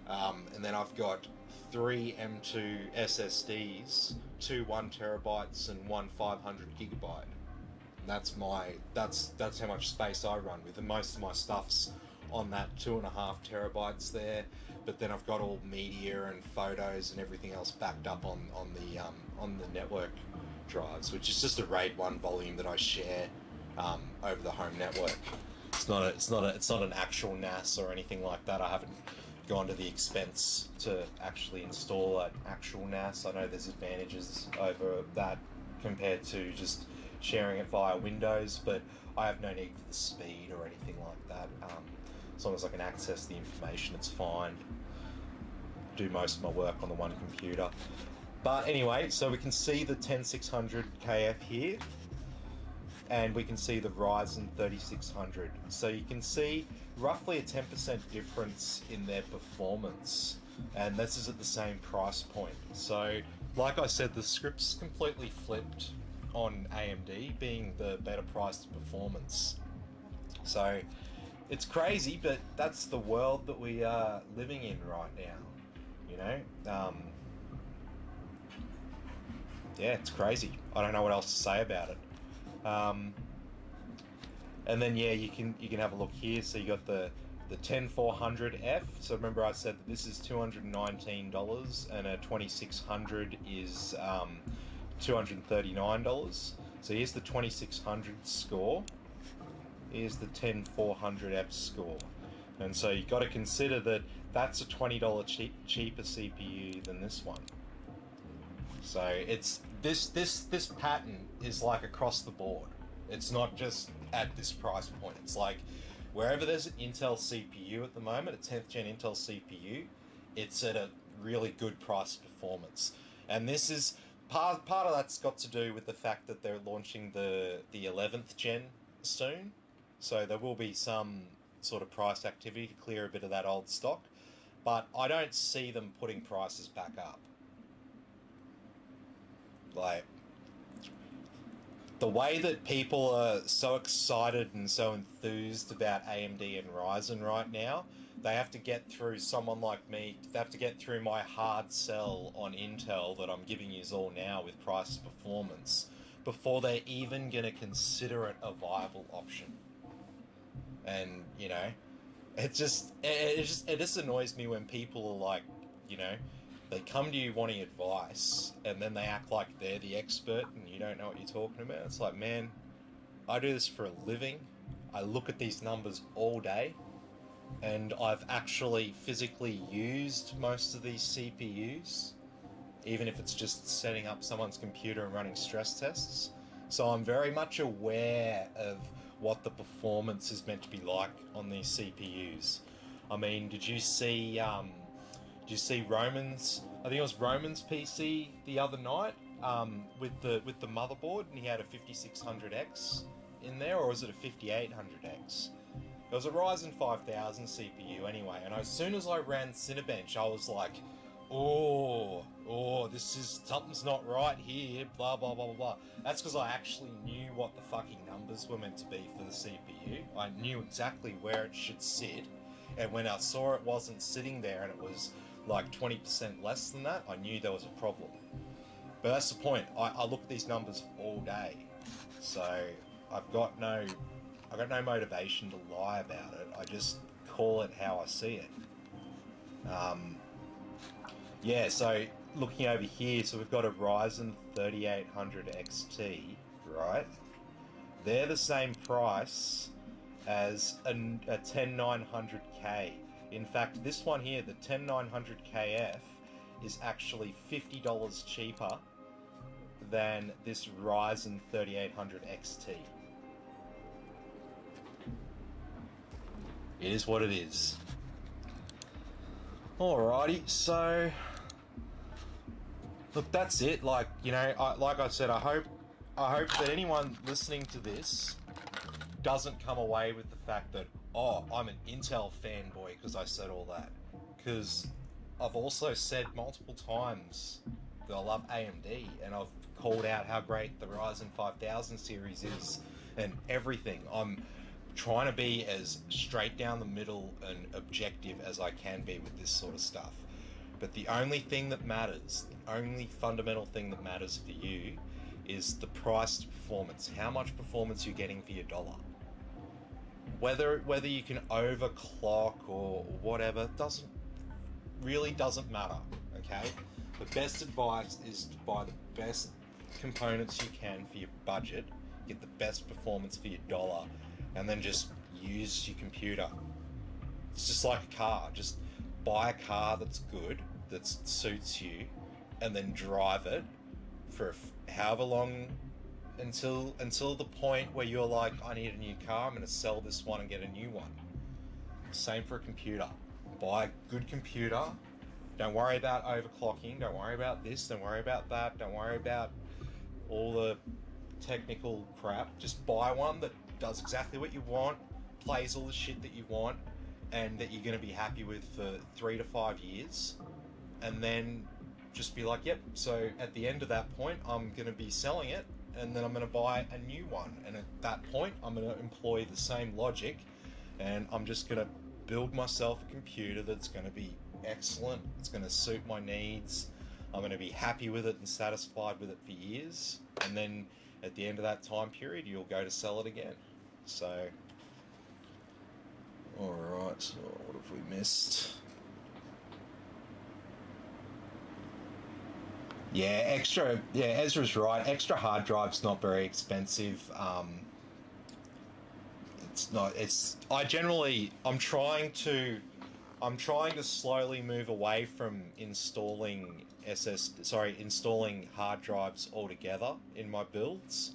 And then I've got 3 M2 SSDs, 2 1 terabytes and 1 500 gigabyte. And that's how much space I run with, and most of my stuff's on that 2.5 terabytes there. But then I've got all media and photos and everything else backed up on the network drives, which is just a RAID 1 volume that I share over the home network. It's not an actual NAS or anything like that. I haven't gone to the expense to actually install an actual NAS. I know there's advantages over that compared to just sharing it via Windows, but I have no need for the speed or anything like that. As long as I can access the information, it's fine. Do most of my work on the one computer. But anyway, so we can see the 10600 KF here, and we can see the Ryzen 3600. So you can see roughly a 10% difference in their performance, and this is at the same price point. So like I said, the script's completely flipped on AMD, being the better priced performance. So it's crazy, but that's the world that we are living in right now, you know. Yeah, it's crazy. I don't know what else to say about it. And then yeah, you can have a look here. So you got the 10400F. So remember I said that this is $219 and a 2600 is $239. So here's the 2600 score. Here's the 10400F score. And so you've got to consider that that's a $20 cheaper CPU than this one. So it's this pattern is like across the board. It's not just at this price point. It's like wherever there's an Intel CPU at the moment, a 10th gen Intel CPU, it's at a really good price performance. And this is part of that's got to do with the fact that they're launching the 11th gen soon. So there will be some sort of price activity to clear a bit of that old stock. But I don't see them putting prices back up. Like, the way that people are so excited and so enthused about AMD and Ryzen right now, they have to get through someone like me. They have to get through my hard sell on Intel that I'm giving you all now with price performance before they're even going to consider it a viable option. And you know, it just annoys me when people are like, you know, they come to you wanting advice and then they act like they're the expert and you don't know what you're talking about. It's like, man, I do this for a living. I look at these numbers all day, and I've actually physically used most of these CPUs, even if it's just setting up someone's computer and running stress tests. So I'm very much aware of what the performance is meant to be like on these CPUs. I mean, did you see Roman's? I think it was Roman's PC the other night with the motherboard, and he had a 5600X in there, or was it a 5800X? It was a Ryzen 5000 CPU anyway, and as soon as I ran Cinebench, I was like, oh, this is, something's not right here, blah, blah, blah, blah, blah. That's because I actually knew what the fucking numbers were meant to be for the CPU. I knew exactly where it should sit, and when I saw it wasn't sitting there and it was like 20% less than that, I knew there was a problem. But that's the point. I look at these numbers all day, so I've got no motivation to lie about it. I just call it how I see it. Yeah, so looking over here, so we've got a Ryzen 3800 XT, right? They're the same price as a 10900K. In fact, this one here, the 10900KF, is actually $50 cheaper than this Ryzen 3800 XT. It is what it is. Alrighty, so look, that's it. Like, you know, like I said, I hope that anyone listening to this doesn't come away with the fact that, oh, I'm an Intel fanboy because I said all that. Because I've also said multiple times I love AMD, and I've called out how great the Ryzen 5000 series is and everything. I'm trying to be as straight down the middle and objective as I can be with this sort of stuff. But the only thing that matters, the only fundamental thing that matters for you is the price to performance. How much performance you're getting for your dollar. Whether you can overclock or whatever doesn't matter, okay? The best advice is to buy the best components you can for your budget, get the best performance for your dollar, and then just use your computer. It's just like a car. Just buy a car that's good, that suits you, and then drive it for however long until the point where you're like, I need a new car, I'm going to sell this one and get a new one. Same for a computer. Buy a good computer. Don't worry about overclocking. Don't worry about this. Don't worry about that. Don't worry about all the technical crap. Just buy one that does exactly what you want, plays all the shit that you want, and that you're going to be happy with for 3 to 5 years. And then just be like, yep, so at the end of that point, I'm going to be selling it, and then I'm going to buy a new one. And at that point, I'm going to employ the same logic, and I'm just going to build myself a computer that's going to be excellent. It's going to suit my needs. I'm going to be happy with it and satisfied with it for years. And then at the end of that time period, you'll go to sell it again. So, alright, so what have we missed? Yeah, Ezra's right. Extra hard drive's not very expensive. I'm trying to slowly move away from installing hard drives altogether in my builds.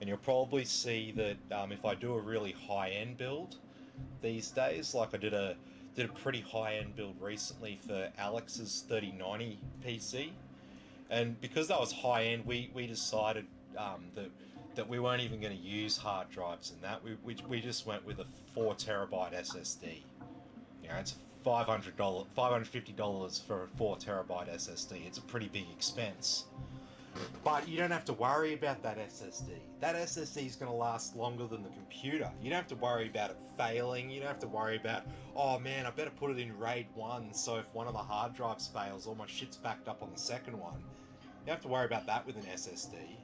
And you'll probably see that if I do a really high-end build these days, like I did a pretty high-end build recently for Alex's 3090 PC. And because that was high-end, we decided that we weren't even going to use hard drives in that. We just went with a 4 terabyte SSD. You know, it's $550 for a 4 terabyte SSD. It's a pretty big expense. But you don't have to worry about that SSD. That SSD is going to last longer than the computer. You don't have to worry about it failing. You don't have to worry about, oh man, I better put it in RAID 1 so if one of the hard drives fails, all my shit's backed up on the second one. You don't have to worry about that with an SSD.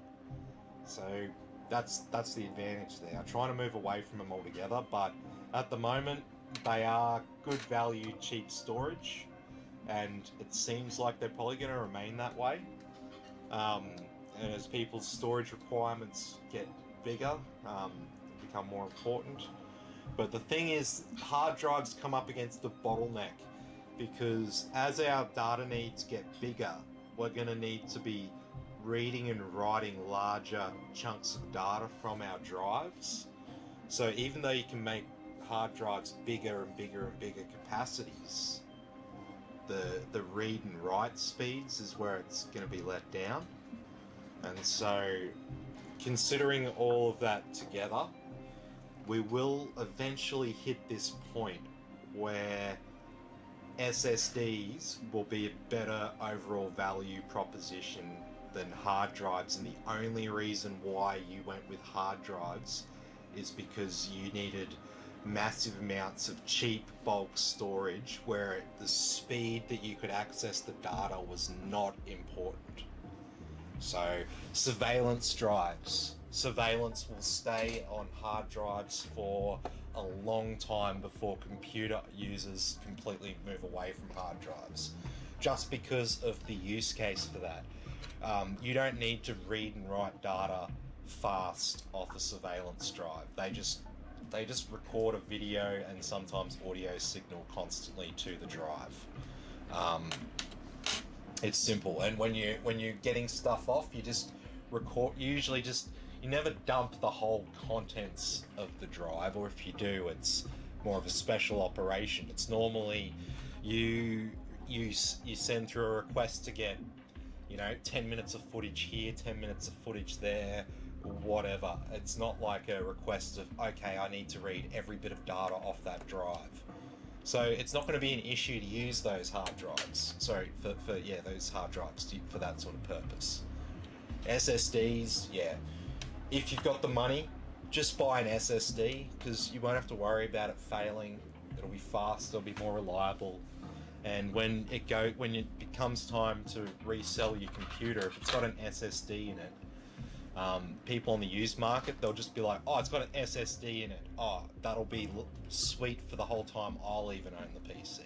So that's the advantage there. I'm trying to move away from them altogether, but at the moment, they are good value, cheap storage, and it seems like they're probably going to remain that way. And as people's storage requirements get bigger, become more important. But the thing is, hard drives come up against the bottleneck, because as our data needs get bigger, we're going to need to be reading and writing larger chunks of data from our drives. So even though you can make hard drives bigger and bigger and bigger capacities, the read and write speeds is where it's going to be let down. And so, considering all of that together, we will eventually hit this point where SSDs will be a better overall value proposition than hard drives, and the only reason why you went with hard drives is because you needed massive amounts of cheap bulk storage where the speed that you could access the data was not important. So surveillance drives. Surveillance will stay on hard drives for a long time before computer users completely move away from hard drives, just because of the use case for that. You don't need to read and write data fast off a surveillance drive. They just record a video and sometimes audio signal constantly to the drive. It's simple, and when you're getting stuff off, you just record. Usually, you never dump the whole contents of the drive, or if you do, it's more of a special operation. It's normally you send through a request to get 10 minutes of footage here, 10 minutes of footage there, whatever. It's not like a request of, okay, I need to read every bit of data off that drive. So it's not going to be an issue to use those hard drives. Sorry, for yeah, those hard drives for that sort of purpose. SSDs, yeah. If you've got the money, just buy an SSD because you won't have to worry about it failing. It'll be fast, it'll be more reliable. And when it becomes time to resell your computer, if it's got an SSD in it, people on the used market, they'll just be like, oh, it's got an SSD in it. Oh, that'll be sweet for the whole time I'll even own the PC.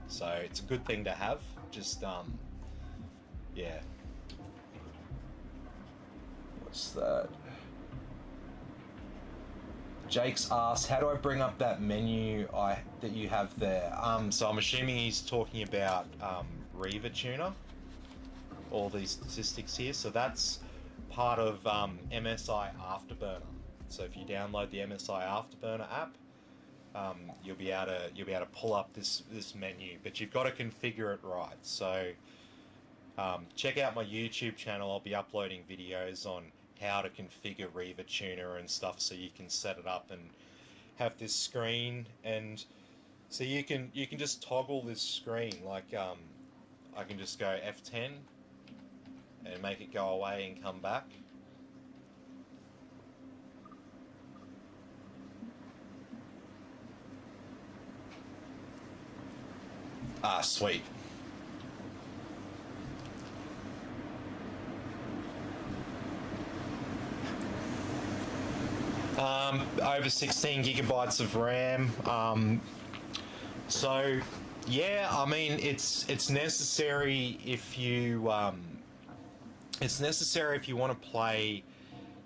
So it's a good thing to have. Just, yeah. What's that? Jake's asked, how do I bring up that menu that you have there? So I'm assuming he's talking about Riva Tuner, all these statistics here. So that's part of MSI Afterburner. So if you download the MSI Afterburner app, you'll be able to pull up this menu, but you've got to configure it right. So check out my YouTube channel. I'll be uploading videos on how to configure Riva Tuner and stuff, so you can set it up and have this screen, and so you can just toggle this screen. Like I can just go F10 and make it go away and come back. Ah, sweet. Over 16 gigabytes of RAM. So yeah, I mean it's necessary if you want to play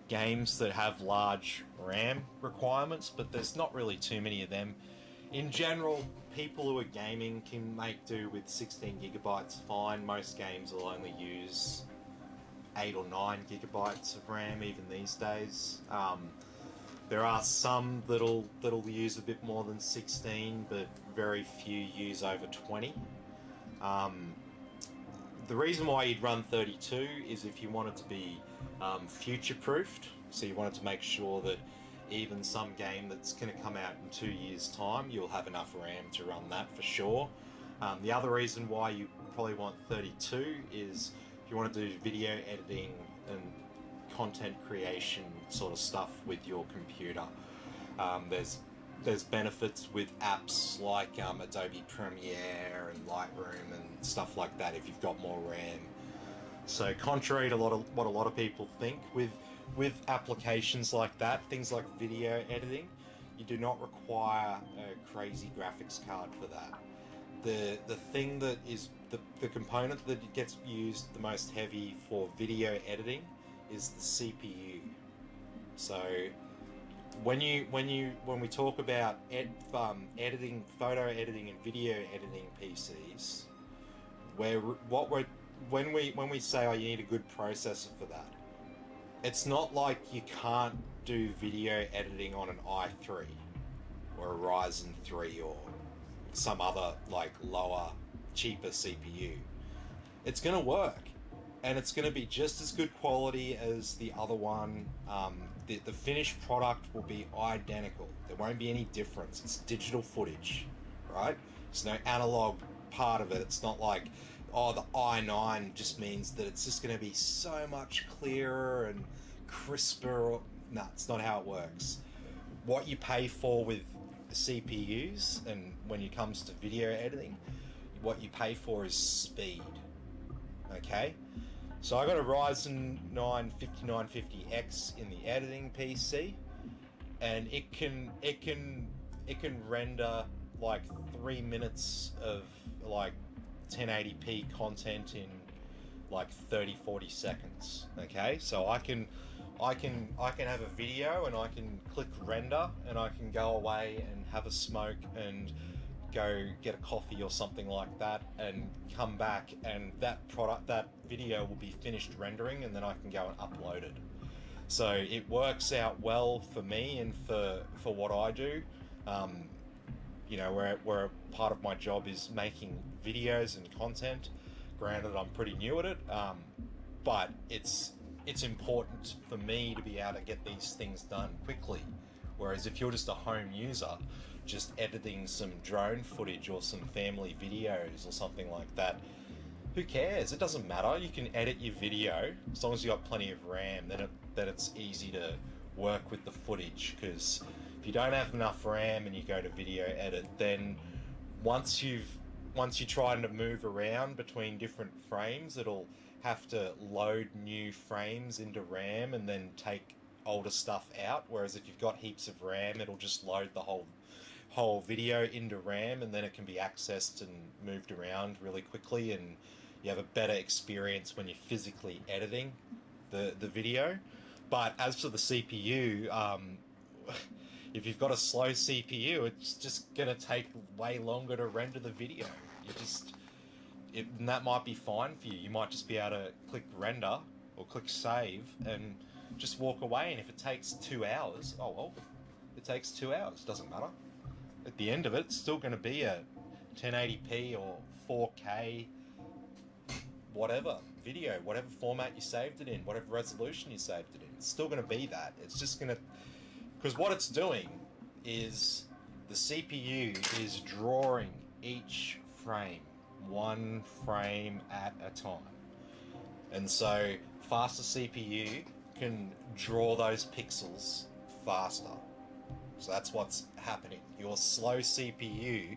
games that have large RAM requirements, but there's not really too many of them. In general, people who are gaming can make do with 16 gigabytes fine. Most games will only use 8 or 9 gigabytes of RAM even these days. There are some that'll use a bit more than 16, but very few use over 20. The reason why you'd run 32 is if you want it to be future-proofed. So you wanted to make sure that even some game that's going to come out in 2 years' time, you'll have enough RAM to run that for sure. The other reason why you probably want 32 is if you want to do video editing and content creation sort of stuff with your computer. There's benefits with apps like Adobe Premiere and Lightroom and stuff like that if you've got more RAM. So contrary to what a lot of people think, with applications like that, things like video editing, you do not require a crazy graphics card for that. The thing that is the component that gets used the most heavy for video editing is the CPU. So when we talk about editing, photo editing and video editing PCs, when we say, oh, you need a good processor for that, it's not like you can't do video editing on an i3 or a Ryzen 3 or some other like lower, cheaper CPU. It's going to work, and it's going to be just as good quality as the other one. The finished product will be identical. There won't be any difference. It's digital footage, right? There's no analog part of it. It's not like, oh, the i9 just means that it's just going to be so much clearer and crisper. No, it's not how it works. What you pay for with CPUs, and when it comes to video editing, what you pay for is speed. Okay? So I got a Ryzen 9 5950X in the editing PC, and it can render like 3 minutes of like 1080p content in like 30-40 seconds. Okay, so I can have a video and I can click render and I can go away and have a smoke and go get a coffee or something like that and come back, and that video will be finished rendering, and then I can go and upload it. So it works out well for me and for what I do. You know, where part of my job is making videos and content. Granted, I'm pretty new at it, but it's important for me to be able to get these things done quickly Whereas if you're just a home user, just editing some drone footage or some family videos or something like that, who cares? It doesn't matter. You can edit your video as long as you got plenty of RAM. Then it's easy to work with the footage, because if you don't have enough RAM and you go to video edit, then once you're trying to move around between different frames, it'll have to load new frames into RAM and then take older stuff out. Whereas if you've got heaps of RAM, it'll just load the whole video into RAM, and then it can be accessed and moved around really quickly, and you have a better experience when you're physically editing the video. But as for the CPU, if you've got a slow CPU, it's just going to take way longer to render the video. And that might be fine for you. You might just be able to click render or click save and just walk away. And if it takes 2 hours, oh well, it takes 2 hours. Doesn't matter. At the end of it, it's still going to be a 1080p or 4K, whatever video, whatever format you saved it in, whatever resolution you saved it in. It's still going to be that. It's just going to... Because what it's doing is the CPU is drawing each frame, one frame at a time. And so faster CPU can draw those pixels faster. So that's what's happening. Your slow CPU,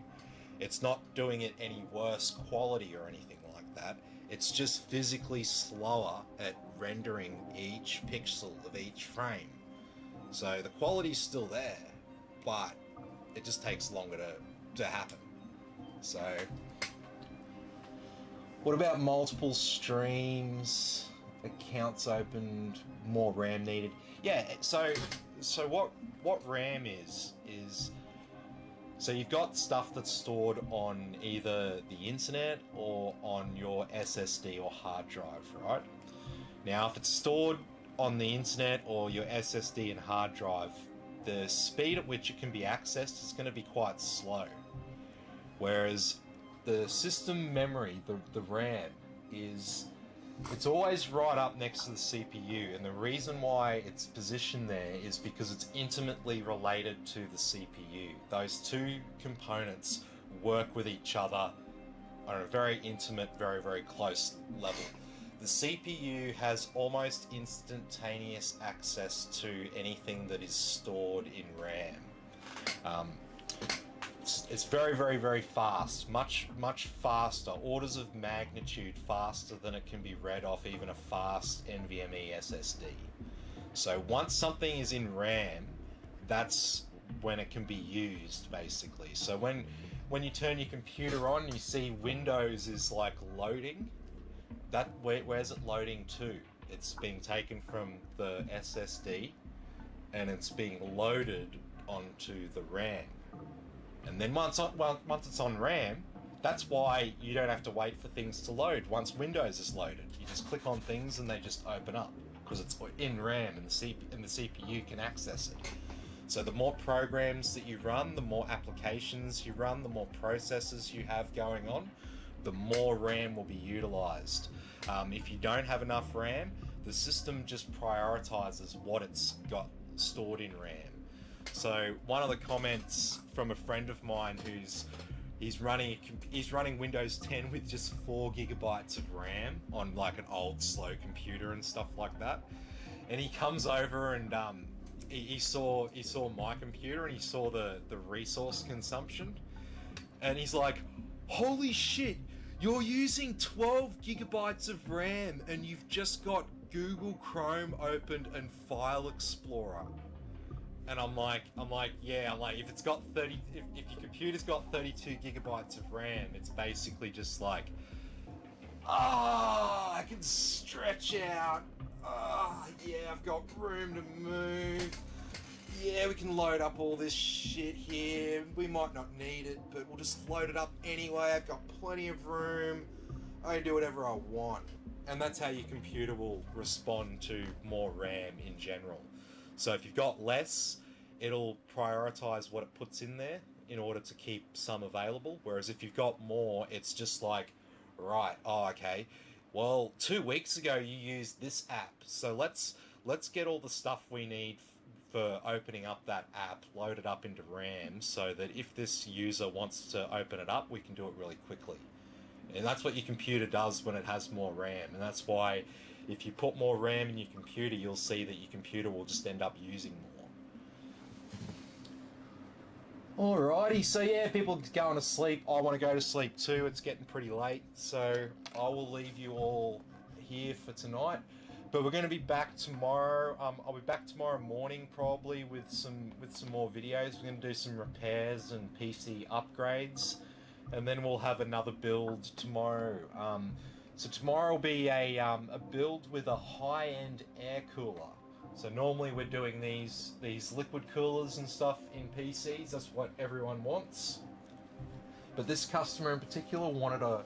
it's not doing it any worse quality or anything like that. It's just physically slower at rendering each pixel of each frame. So the quality's still there, but it just takes longer to happen. So, what about multiple streams, accounts opened, more RAM needed? Yeah, so what RAM is so you've got stuff that's stored on either the internet or on your SSD or hard drive, right? Now, if it's stored on the internet or your SSD and hard drive, the speed at which it can be accessed is going to be quite slow. Whereas the system memory, the RAM, it's always right up next to the CPU, and the reason why it's positioned there is because it's intimately related to the CPU. Those two components work with each other on a very intimate, very, very close level. The CPU has almost instantaneous access to anything that is stored in RAM. It's very, very, very fast, much faster, orders of magnitude faster than it can be read off even a fast NVMe SSD. So once something is in RAM, that's when it can be used, basically. So when you turn your computer on, you see Windows is like loading. Where's it loading to? It's being taken from the SSD and it's being loaded onto the RAM. And then once it's on RAM, that's why you don't have to wait for things to load. Once Windows is loaded, you just click on things and they just open up because it's in RAM and the CPU can access it. So the more programs that you run, the more applications you run, the more processes you have going on, the more RAM will be utilized. If you don't have enough RAM, the system just prioritizes what it's got stored in RAM. So one of the comments from a friend of mine he's running Windows 10 with just 4 gigabytes of RAM on like an old slow computer and stuff like that. And he comes over and he saw my computer and he saw the resource consumption, and he's like, "Holy shit! You're using 12 gigabytes of RAM and you've just got Google Chrome opened and File Explorer." And I'm like, yeah, if it's got if your computer's got 32 gigabytes of RAM, it's basically just like, I can stretch out. Yeah, I've got room to move. Yeah, we can load up all this shit here. We might not need it, but we'll just load it up anyway. I've got plenty of room. I can do whatever I want. And that's how your computer will respond to more RAM in general. So if you've got less, it'll prioritize what it puts in there in order to keep some available. Whereas if you've got more, it's just like, right, okay, well, 2 weeks ago you used this app, so let's get all the stuff we need for opening up that app, load it up into RAM, so that if this user wants to open it up, we can do it really quickly. And that's what your computer does when it has more RAM, and that's why if you put more RAM in your computer, you'll see that your computer will just end up using more. Alrighty, so yeah, people going to sleep. I want to go to sleep too. It's getting pretty late, so I will leave you all here for tonight. But we're going to be back tomorrow. I'll be back tomorrow morning probably with some more videos. We're going to do some repairs and PC upgrades, and then we'll have another build tomorrow. So tomorrow will be a build with a high-end air cooler. So normally we're doing these liquid coolers and stuff in PCs. That's what everyone wants. But this customer in particular wanted a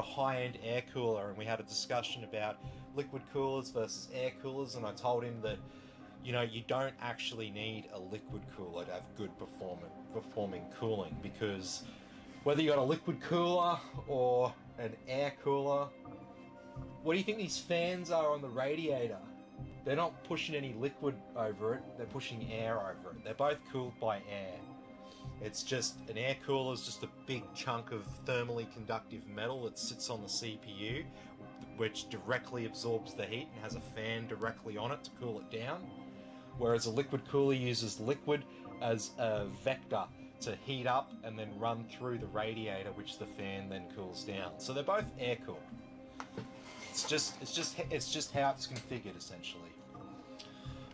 high-end air cooler, and we had a discussion about liquid coolers versus air coolers, and I told him that, you know, you don't actually need a liquid cooler to have good performing cooling, because whether you got a liquid cooler or an air cooler, what do you think these fans are on the radiator? They're not pushing any liquid over it, they're pushing air over it. They're both cooled by air. It's just, an air cooler is just a big chunk of thermally conductive metal that sits on the CPU, which directly absorbs the heat and has a fan directly on it to cool it down. Whereas a liquid cooler uses liquid as a vector to heat up and then run through the radiator, which the fan then cools down. So they're both air cooled. It's just how it's configured essentially.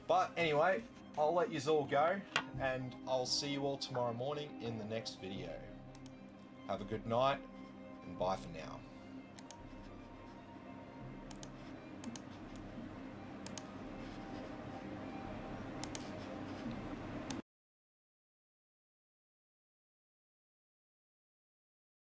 But anyway, I'll let you all go, and I'll see you all tomorrow morning in the next video. Have a good night, and bye for now.